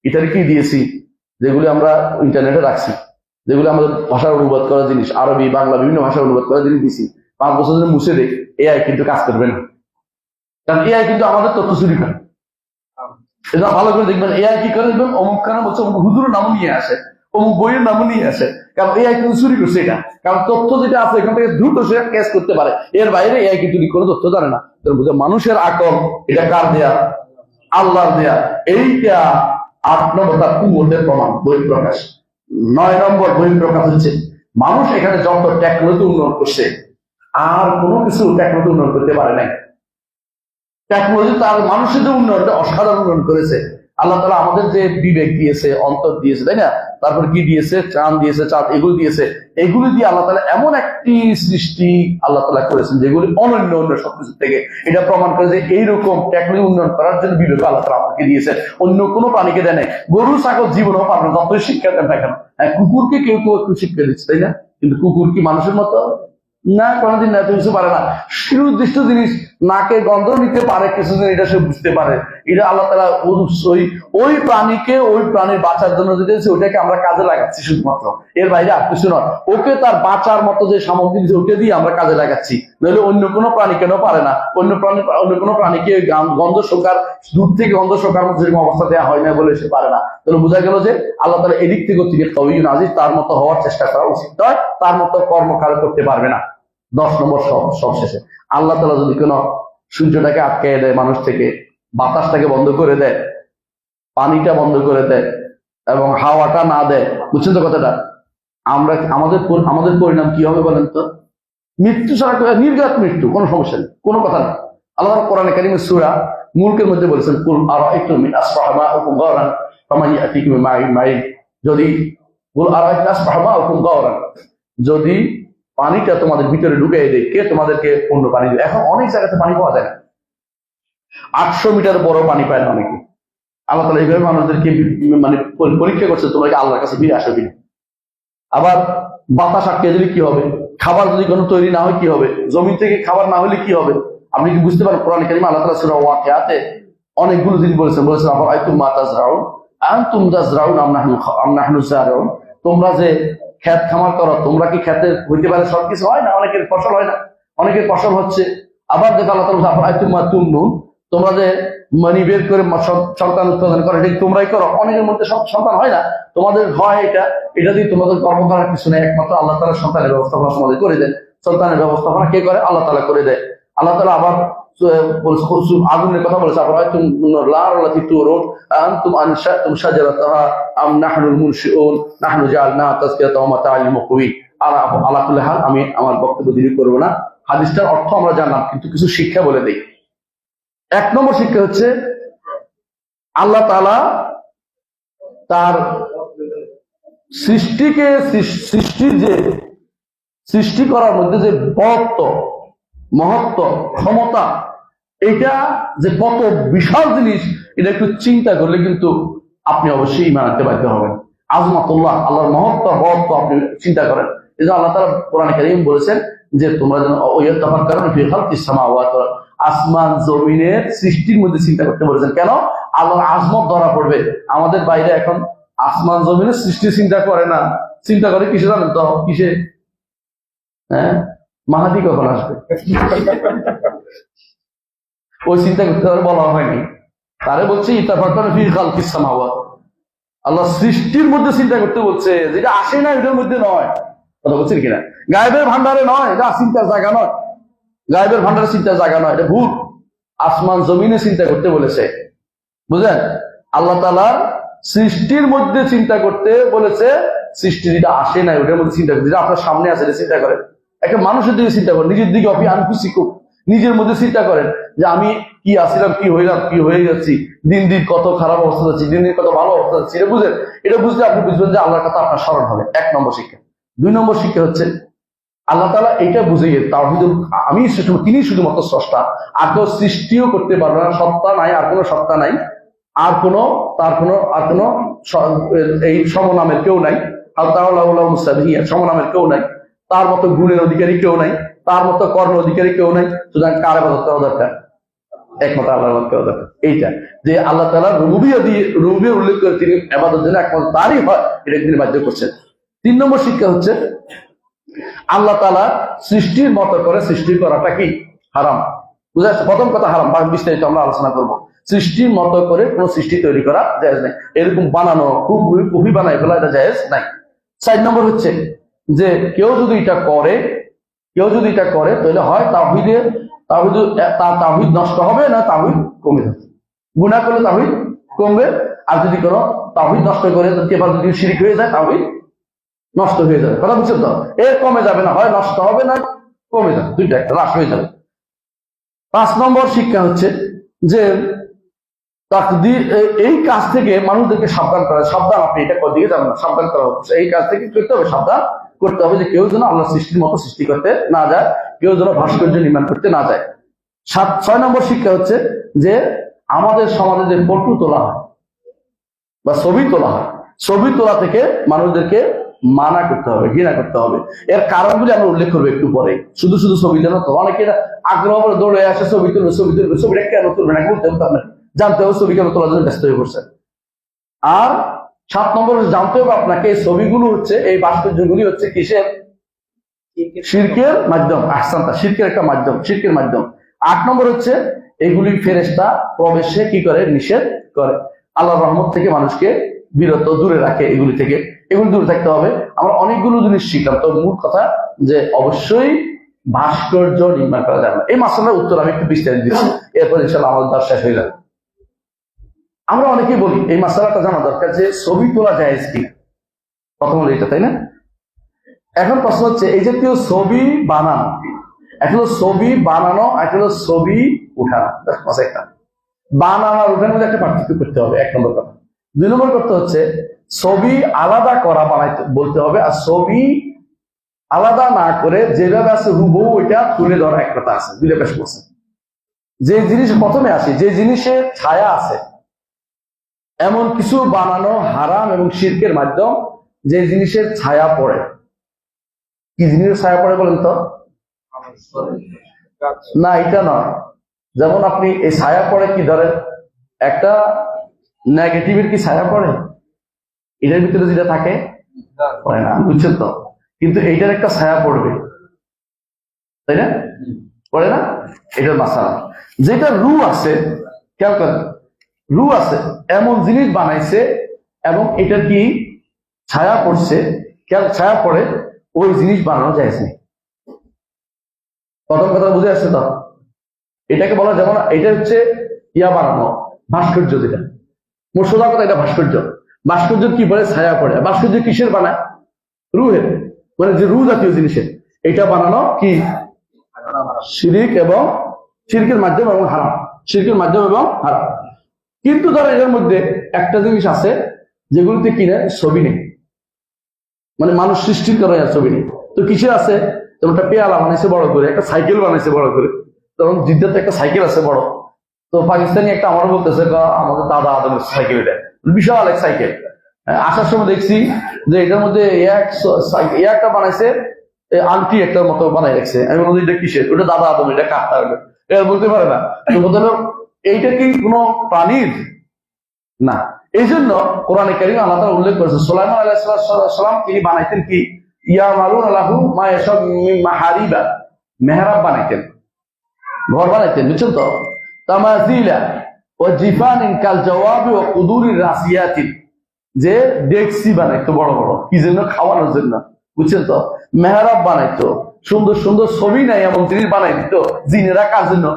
ইত্যাদি কি দিয়েছি, যেগুলি আমরা ইন্টারনেটে রাখছি, যেগুলো আমাদের ভাষার অনুবাদ করা জিনিস, আরবি বাংলা বিভিন্ন ভাষার অনুবাদ করা জিনিস দিয়েছি, 5 বছর জন্য মুছে দেই, এআই কিন্তু কাজ করবে না। কারণ এআই কিন্তু আমাদের তথ্য চুরি করে। এটা ভালো করে দেখবেন, এআই কি করে দেখবেন, অমুক খানা বলছে, অমুক হুজুরের নামও নিয়ে আসে, অমুক বইয়ের নামও নিয়ে আসে। কারণ এআই কিন্তু চুরি করছে এটা। কারণ তথ্য যেটা আছে এখান থেকে দ্রুত সে ক্যাচ করতে পারে, এর বাইরে এআই কিন্তু কোনো তথ্য জানে না। মানুষের আকল এটা কার দেয়া? আল্লাহর দেয়া। এইটা 8 নম্বর তার কুওয়াতের প্রমাণ, বহিঃপ্রকাশ। 9 নম্বর বহিঃপ্রকাশ হচ্ছে মানুষ এখানে যত টেকনোলজি উন্নয়ন করছে, আর কোনো কিছু টেকনোলজি উন্নয়ন করতে পারে নাই। টেকনোলজি তার মানুষের যে উন্নয়নটা অসাধারণ উন্নয়ন করেছে। আল্লাহ তাআলা আমাদের যে বিবেক দিয়েছে, অন্তর দিয়েছে, তাই না? তারপর কি দিয়েছে? চাঁদ দিয়েছে, এগুলো দিয়েছে। এগুলি দিয়ে আল্লাহ তাআলা এমন একটি সৃষ্টি আল্লাহ তাআলা করেছেন যেগুলি অনন্য অন্য সবকিছু থেকে। এটা প্রমাণ করে যে এইরকম টেকনোলজি উন্নয়ন করার জন্য বিবেক আল্লাহ তাআলা আমাকে দিয়েছে, অন্য কোনো প্রাণীকে দেয় নাই। গরু ছাগল জীবনেও পারবে না, যতই শিক্ষা দেন না কেন। কুকুরকে কেউ কেউ একটু শিক্ষা দিচ্ছে, তাই না? কিন্তু কুকুর কি মানুষের মতো? না, কোনোদিন না, কিছু পারে না। সুনির্দিষ্ট জিনিস নাকে গন্ধ নিতে পারে, কিছুদিন এটা সে বুঝতে পারে। এটা আল্লাহ তাআলা ওই প্রাণীকে ওই প্রাণীর বাঁচার জন্য দিয়েছে, ওইটাকে আমরা কাজে লাগাচ্ছি শুধুমাত্র, এর বাইরে আর কিছু নয়। ওকে তার বাঁচার মতো যে সামগ্রী দিয়েছে ওকে দিয়ে আমরা কাজে লাগাচ্ছি, নইলে অন্য কোনো প্রাণী কেন পারে না? অন্য কোনো প্রাণীকে গন্ধ শোকার, দূর থেকে গন্ধ শোকার মতো যেরকম অবস্থা দেওয়া হয় না বলে সে পারে না। তাহলে বোঝা গেল যে আল্লাহ তাআলা এদিক থেকে তিনি কওয়িয়ুন আজিজ, তার মতো হওয়ার চেষ্টা করা উচিত নয়, তার মতো কর্মকার করতে পারবে না। 10 নম্বর সব শেষে, আল্লাহ তাআলা যদি কোনো সূর্যটাকে আটকে দেয় মানুষ থেকে, বাতাসটাকে বন্ধ করে দেয়, পানিটা বন্ধ করে দেয়, এবং হাওয়াটা না দেয়, বুঝছেন তো কথাটা, আমরা আমাদের পরিণাম কি হবে বলেন তো? মৃত্যু ছাড়া, নির্ঘাত মৃত্যু, কোনো সমস্যা নেই, কোনো কথা নেই। আল্লাহ কোরআনে কারিমের সূরা মুলকের মধ্যে বলেছেন, কুল আরাআইতুম মিন আসবাহা মাউকুম গাওরান ফামান ইয়াতিকুম বিমাইন মাইন। যদি কুল আরাআইতুম আসবাহা মাউকুম গাওরান, যদি পানিটা তোমাদের ভিতরে ঢুকিয়ে দেয়, কে তোমাদেরকে পূর্ণ পানি দেবে? এখন অনেক জায়গাতে পানি পাওয়া যায় না, 800 মিটার বড় পানি পায় না অনেকে। আল্লাহ তাআলা এইভাবে মানুষদেরকে মানে পরীক্ষা করছে, তোমরা কি আল্লাহর কাছে ফিরে আসো কিনা। আবার বাতাস আটকে দিলে কি হবে? খাবার যদি কোনো তৈরি না হয় কি হবে? জমিন থেকে খাবার না হলে কি হবে? আপনি কি বুঝতে পারেন? কোরআন কারীমে আল্লাহ তাআলা সূরা ওয়াকিয়াতে অনেকগুলো জিনিস বলেছেন আফারাআইতুম মা তাজরাউন আনতুম তাজরাউন আম নাহনু যারিউন। তোমরা যে ক্ষেত খামার করো, তোমরা কি খেতে হইতে পারে? সবকিছু হয় না, অনেকের ফসল হয় না, অনেকের ফসল হচ্ছে। আবার দেখো আল্লাহ তাআলা আফারাআইতুম মা তুমনুন, তোমরা যে মানি বের করে সন্তান উৎপাদন করো, এটা তোমরাই করো। অনেকের মধ্যে সন্তান হয় না, তোমাদের হয় এটা দিয়ে তোমাদের কর্ম করার কিছু নেই, একমাত্র আল্লাহ তাআলা সন্তানের ব্যবস্থাপনা তোমাদের করে দেন। সন্তানের ব্যবস্থাপনা কে করে? আল্লাহ তাআলা করে দেয়। আল্লাহ তাআলা আবার আগুনের কথা বলেছে, আফারাআইতুম নার আল্লাতী তুরুন আনতুম আনশাতুম শাজারাতাহা আম নাহনুল মুনশিউন নাহনু জাআলনাহা তাযকিরাতাও ওয়া মাতাআল লিল মুকওয়িন। আলা কুল্লি হাল, আমি আমার বক্তব্য দীর্ঘ করব না। হাদিসটার অর্থ আমরা জানলাম, কিন্তু কিছু শিক্ষা বলে দেই। 1 নম্বর শিক্ষা হচ্ছে, আল্লাহ তাআলা তার সৃষ্টি করার মধ্যে যে বড়ত্ব, মহত্ব, ক্ষমতা, এটা যে কত বিশাল জিনিস, এটা একটু চিন্তা করলে কিন্তু আপনি অবশ্যই ঈমান আনতে বাধ্য হবেন। আজমাতুল্লাহ, আল্লাহর মহত্ব, বড়ত্ব আপনি চিন্তা করেন। এই জন্য আল্লাহ তাআলা কোরআনে কারীম বলেছেন যে তোমরা যেন ইয়াতাফাক্কারুন ফি খালকিস সামাওয়াতি ওয়াল আরদ, আসমান জমিনের সৃষ্টির মধ্যে চিন্তা করতে বলেছেন। কেন? আল্লাহর আজমত ধরা পড়বে। আমাদের বাইরে এখন আসমান জমিনের সৃষ্টি চিন্তা করে না, চিন্তা করে কিসে জানেন তো? কিসে? হ্যাঁ, মাহাদি কখন আসবে ওই চিন্তা করতে বলা হয়নি। তারে বলছে ইতাফাক্কারুন ফি খালকিস সামাওয়াতি, আল্লাহ সৃষ্টির মধ্যে চিন্তা করতে বলছে, যেটা আসে না এটার মধ্যে নয়। কথা বলছেন কিনা? গায়েবের ভান্ডারে নয়, এটা চিন্তার জায়গা নয়, গায়েবের ভান্ডারে চিন্তার জায়গা নয়, এটা ভুল। আসমান জমিনে চিন্তা করতে বলেছে, বুঝলেন? আল্লাহ তাআলার সৃষ্টির মধ্যে চিন্তা করতে বলেছে। সৃষ্টি যেটা আসে নাই ওটার মধ্যে চিন্তা করতে, যেটা আপনার সামনে আছে এটা চিন্তা করেন। একটা মানুষের দিকে চিন্তা করেন, নিজের দিকে নিজের মধ্যে চিন্তা করেন যে আমি কি আসছিলাম, কি হইলাম, কি হয়ে যাচ্ছি, দিন দিন কত খারাপ অবস্থা যাচ্ছি, দিন দিন কত ভালো অবস্থা যাচ্ছি, এটা বুঝেন। এটা বুঝলে আপনি বুঝবেন যে আল্লাহর কথা আপনার স্মরণ হবে। 1 নম্বর শিক্ষা। 2 নম্বর শিক্ষা হচ্ছে, আল্লাহ তাআলা এইটা বুঝিয়ে তাওহীদুল, আমি তিনি শুধুমাত্র স্রষ্টা, আর কেউ সৃষ্টিও করতে পারবে না, সত্তা নাই, আর কোনো সত্তা নাই, আর কোনো এই সমনামের কেউ নাই, সমনামের কেউ নাই, তার মতো গুণের অধিকারী কেউ নাই, তার মতো কর্ম অধিকারী কেউ নাই। সুতরাং কার ইবাদত করা দরকার? একমাত্র আল্লাহর ইবাদত করা দরকার। এইটা যে আল্লাহ তাআলা রুবুবিয়্যাহ উল্লেখ করে তিনি ইবাদতের জন্য একমাত্র তারই হয়, এটা তিনি বাধ্য করছেন। 3 নম্বর শিক্ষা হচ্ছে, আল্লাহ তাআলা সৃষ্টির মতো করে সৃষ্টি করাটা কি? হারাম। বুঝা যাচ্ছে? প্রথম কথা হারাম, বিস্তারিত আমরা আলোচনা করবো। সৃষ্টির মতো করে কোন সৃষ্টি তৈরি করা জায়েজ নাই, এরকম বানানো কুফি বানাই ফেলা, এটা জায়েজ নাই। 4 নম্বর হচ্ছে যে কেউ যদি এটা করে তাহলে হয় তাওহীদ নষ্ট হবে, না তাওহীদ কমে যাবে। গুনাহ করলে তাওহীদ কমবে, আর যদি কোনো তাওহীদ নষ্ট করে যদি শিরক হয়ে যায়, তাওহীদ নষ্ট হয়ে যাবে। কথা বুঝছেন তো? এর কমে যাবে না, হয় নষ্ট হবে না কমে যাবে, দুইটা হ্রাস হয়ে যাবে। 5 নম্বর শিক্ষা হচ্ছে যে এই কাজ থেকে মানুষদেরকে সাবধান করা, সাবধান, আপনি এটা দিকে যাবেন না, সাবধান করা হচ্ছে। এই কাজ থেকে করতে হবে, সাবধান করতে হবে যে কেউ যেন আল্লাহ সৃষ্টির মতো সৃষ্টি করতে না যায়, কেউ যেন ভাস্কর্য নির্মাণ করতে না যায়। 6 নম্বর শিক্ষা হচ্ছে যে আমাদের সমাজে যে ফটো তোলা হয় বা ছবি তোলা হয়, ছবি তোলা থেকে মানুষদেরকে মানা করতে হবে, ঘৃণা করতে হবে। এর কারণগুলি আমরা উল্লেখ করবো একটু পরে। শুধু ছবি যেন তো অনেকে আগ্রহ করে দৌড়ে আসে, ছবিটা কেন তুলবে না বলতে হবে, আপনার জানতে হবে ছবি কেন তোলার জন্য ব্যস্ত হয়ে পড়ছে। আর 7 নম্বর জানতে হবে আপনাকে, এই ছবিগুলো হচ্ছে, এই ভাস্কর্যগুলি হচ্ছে কিসের? শিরকের মাধ্যম। আহসানতা, শিরকের একটা মাধ্যম, শিরকের মাধ্যম। 8 নম্বর হচ্ছে এগুলি ফেরেশতা প্রবেশে কি করে? নিষেধ করে। আল্লাহর রহমত থেকে মানুষকে বিরত, দূরে রাখে এগুলি থেকে, এগুলি দূরে থাকতে হবে। আমরা অনেকগুলো জিনিস শিখলাম, তো মূল কথা যে অবশ্যই ভাস্কর্য নির্মাণ করা যাবে না। এই মাসলার উত্তর আমি একটু বিস্তারিত দিচ্ছি, এরপর ইনশাআল্লাহ আমাদের দাস শেষ হয়ে যাবে। আমরা অনেকেই বলি এই মাসালাটা জানা দরকার যে ছবি তোলা জায়েজ কিনা, প্রথম হলো এটা, তাই না? এখন প্রশ্ন হচ্ছে এই জাতীয় ছবি বানানো, একটা হলো ছবি বানানো, একটা হলো ছবি উঠানো। একটা বানানো আর উঠানোর মধ্যে একটা পার্থক্য করতে হবে, এক নম্বর কথা। দুই নম্বর করতে হচ্ছে ছবি আলাদা করা বানাইতে বলতে হবে, আর ছবি আলাদা না করে যেভাবে আছে হুবহু ওইটা তুলে ধরা এক কথা আছে, দুইটা পেশ করছে। যে জিনিস প্রথমে আসে, যে জিনিসের ছায়া আছে এমন কিছু বানানো হারাম এবং শিরকের মাধ্যম, যে জিনিসের ছায়া পড়ে। কি জিনিসের ছায়া পড়ে বলেন তো? না, এটা নয়। যেমন আপনি এই ছায়া পড়ে কি ধরেন, একটা নেগেটিভের কি ছায়া পড়ে? এটার ভিতরে যেটা থাকে পড়ে না, বুঝছেন তো? কিন্তু এইটার একটা ছায়া পড়বে, তাই না? পড়ে না? এটার মাসালা। যেটা রু আছে, খেয়াল করেন, রু আছে এমন জিনিস বানাইছে এবং এটা কি ছায়া পড়ছে, ছায়া পড়ে, ওই জিনিস বানানো যায় না। প্রথম কথা বুঝে আসছে তো? এটাকে বলা, যেমন এটা হচ্ছে ইয়া বানানো, ভাস্কর্য, যেটা মোট সোজা কথা, এটা ভাস্কর্য। ভাস্কর্য কি বলে? ছায়া পড়ে। ভাস্কর্য কিসের বানায়? রুহের, মানে যে রু জাতীয় জিনিসের। এটা বানানো কি শিরিক এবং শিরকের মাধ্যম এবং হারাম, শিরকের মাধ্যম এবং হারাম। কিন্তু ধরো এর মধ্যে একটা জিনিস আছে যেগুলোতে কিনে ছবি নেই, মানে মানুষ সৃষ্টির করে ছবি নেই। তো কিসের আছে? যেমন একটা পেয়ালা বানাইছে বড় করে, একটা সাইকেল বানাইছে বড় করে। তখন জিদ্দাতে একটা সাইকেল আছে বড়, তো পাকিস্তানি একটা আমার বলতেছে আমাদের দাদা আদমের সাইকেল, এটা বিশাল এক সাইকেল। আসার সময় দেখছি যে এটার মধ্যে একটা বানাইছে আংটি একটার মতো বানাই রাখছে। আমি বলছি এটা কিসের? ওটা দাদা আদম, এটা কাঠটা, এটা বলতে পারে না। এইটা কি কোনো প্রাণীর? না। এই জন্য কোরআনে কারিমে আল্লাহ তাআলা উল্লেখ করেছে, সুলাইমান আলাইহিস সালাম তিনি বানাইতেন কি, ইয়ামালুন লাহু মা ইয়াশা মিন মাহারিবা, মেহরাব বানাইতেন, ঘর বানাইতেন, বুঝছেন তো? তামাযিলা ওয়া জিফানিন কাল জাওয়াবি ওয়া কুদুরির রাসিয়াতিন, যে ডেক্সি বানাইতো বড় বড়, কি জন্য? খাওয়ানোর জন্য, বুঝছেন তো? মেহরাব বানাইতো, সুন্দর সুন্দর ছবি নাই এমন জিনিস বানাই দিত জিনেরা, কার জন্য?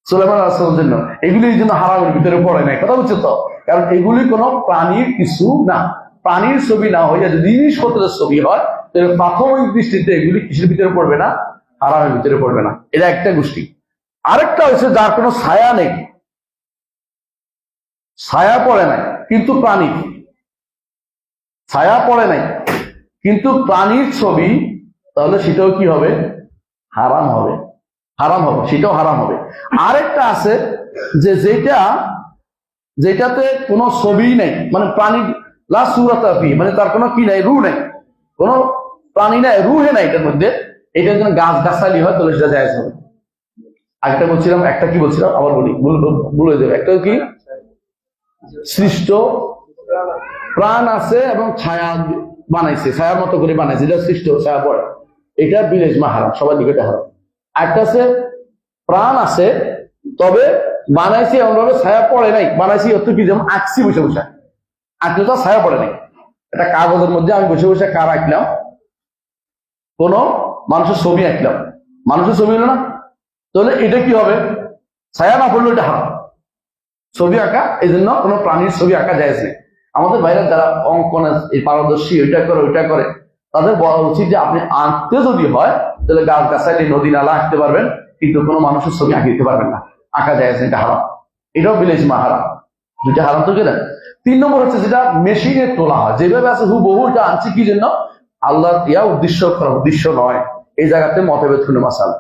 সুলাইমান আলাইহিস সালামের জন্য। এগুলি এই জন্য হারামের ভিতরে পড়ে নাই, কথা বুঝছো তো? কারণ এগুলি কোনো প্রাণীর কিছু না। প্রাণীর ছবি না হইয়া যদি জিনিসপত্রের ছবি হয়, তাহলে প্রাথমিক দৃষ্টিতে এগুলি কিসের ভিতরে পড়বে না? হারামের ভিতরে পড়বে না। এটা একটা গোষ্ঠী। আরেকটা হচ্ছে যার কোনো ছায়া নেই, ছায়া পড়ে নাই কিন্তু প্রাণী, ছায়া পড়ে নাই কিন্তু প্রাণীর ছবি, তাহলে সেটাও কি হবে? হারাম হবে, হারাম হবে, সেটাও হারাম হবে। আরেকটা আছে যে যেটাতে কোনো ছবি নেই, মানে প্রাণী লা সুরাতা ফি, মানে তার কোনো কি নাই, রু নাই, কোনো প্রাণী নাই, রুহে নাই এটার মধ্যে, এটার জন্য গাছ গাছালি হয়, তাহলে সেটা জায়েজ হবে। একটা বলছিলাম, একটা কি বলছিলাম আবার বলি, বলে দেবো। একটা কি সৃষ্ট প্রাণ আছে এবং ছায়া বানাইছে, ছায়ার মতো করে বানাইছে, যেটা সৃষ্ট ছায়া পড়ে, এটা বিলেজমা হারাম, সবার দিকে হারাম। একটা আছে প্রাণ আছে তবে বানাইছি এমন ভাবে ছায়া পড়ে নাই, বানাইছি অত কি, যেমন আঁকছি বসে বসে, আঁকলে তো ছায়া পড়ে নাই। একটা কাগজের মধ্যে আমি বসে বসে কার আঁকলাম, কোন মানুষের ছবি আঁকলাম, মানুষের ছবি হলো না, তাহলে এটা কি হবে? ছায়া না পড়লে এটা হারাম। ছবি আঁকা, এই জন্য কোনো প্রাণীর ছবি আঁকা জায়েজ নেই। আমাদের বাইরে যারা অঙ্কনে পারদর্শী, ওইটা করে ওইটা করে, তাদের বলা উচিত যে আপনি আঁকতে যদি হয় তাহলে গাছ গাছালি নদী নালা আঁকতে পারবেন, কিন্তু কোনো মানুষের ছবি আঁকে দিতে পারবেন না, আঁকা যায়, এটা হারাম। এটাও বিলেজমা হারাম, দুইটা হারাম তো গেলেন। 3 নম্বর হচ্ছে যেটা মেশিনে তোলা হয়, যেভাবে আছে হুবহু, এটা আনছি কি জন্য? আল্লাহ ইয়া উদ্দেশ্য নয়। এই জায়গাতে মতভেদ শুনে মাসালা,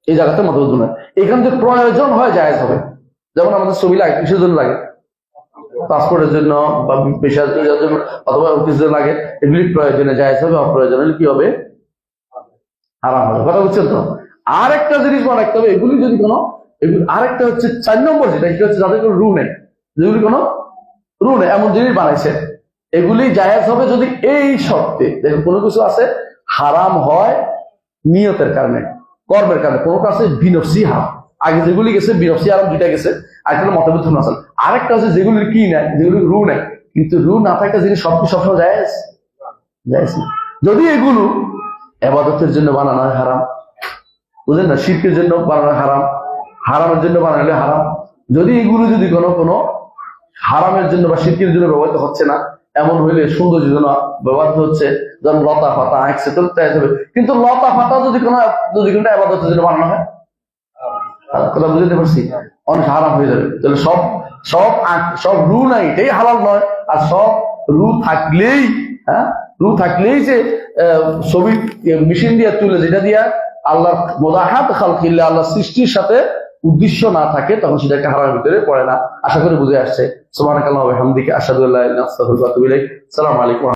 এই জায়গাতে মতভেদ নয়। এখানে যে প্রয়োজন হয় জায়েজ হবে। যেমন আমাদের ছবি লাগে কিসের জন্য লাগে? পাসপোর্টের জন্য বা পেশার জন্য অথবা অফিসের লাগে, এগুলি প্রয়োজনে জায়েজ হবে, অপ্রয়োজনে কি হবে? হারাম হবে, কথা বুঝছেন তো? আরেকটা জিনিস মনে রাখতে হবে, এগুলি যদি কোনো, আরেকটা হচ্ছে 4 নম্বর যেটা, সেটা হচ্ছে যাদের কোনো রু নেই, যেগুলি কোনো রু নেই এমন জিনিস বানাইছে, এগুলি জায়েজ হবে যদি এই শর্তে, দেখুন কোনো কিছু আছে হারাম হয় নিয়তের কারণে, কর্মের কারণে, কোনো কাছে বিনফসি হারাম। আগে যেগুলি গেছে বিনফসি হারাম, দুইটা গেছে, আরেকটা মতভেদ আছে। আরেকটা হচ্ছে যেগুলির কি নাই, যেগুলি রু নাই, কিন্তু রু না থাকা জিনিস সবসময় জায়েজ, জায়েজ না। যদি এগুলো ইবাদতের জন্য বানানো হয় হারাম, বুঝলেন না? শিরকের জন্য বানানো হারাম, হারামের জন্য বানালে হারাম, যদি এগুলো যদি কোনো হারামের জন্য বা শিরকের জন্য ব্যবহৃত হচ্ছে না, এমন হইলে সৌন্দর্যের জন্য ব্যবহৃত হচ্ছে, যেমন লতা পাতা আঁকছে তো তাই হবে। কিন্তু লতা পাতা যদি কোনো ইবাদতের জন্য বানানো হয়, কথা বুঝতে পারছি, অনেক হারাম হয়ে যাবে। তাহলে সব রু নাই এটাই হালাল নয়, আর সব রু থাকলেই রু থাকলেই যে ছবি মেশিন দিয়ে তুলে যেটা দিয়া আল্লাহর মোদাহাত খালকিল্লাহ, আল্লাহর সৃষ্টির সাথে উদ্দেশ্য না থাকে, তখন সেটা একটা হারামের ভিতরে পড়ে না। আশা করি বুঝে আসছে। সুবহানাকাল্লাহি ওয়া বিহামদিহি আশহাদু আল্লা ইলাহা ইল্লা আনতা আস্তাগফিরুকা ওয়া আতুবু ইলাইক। আসসালামু আলাইকুম।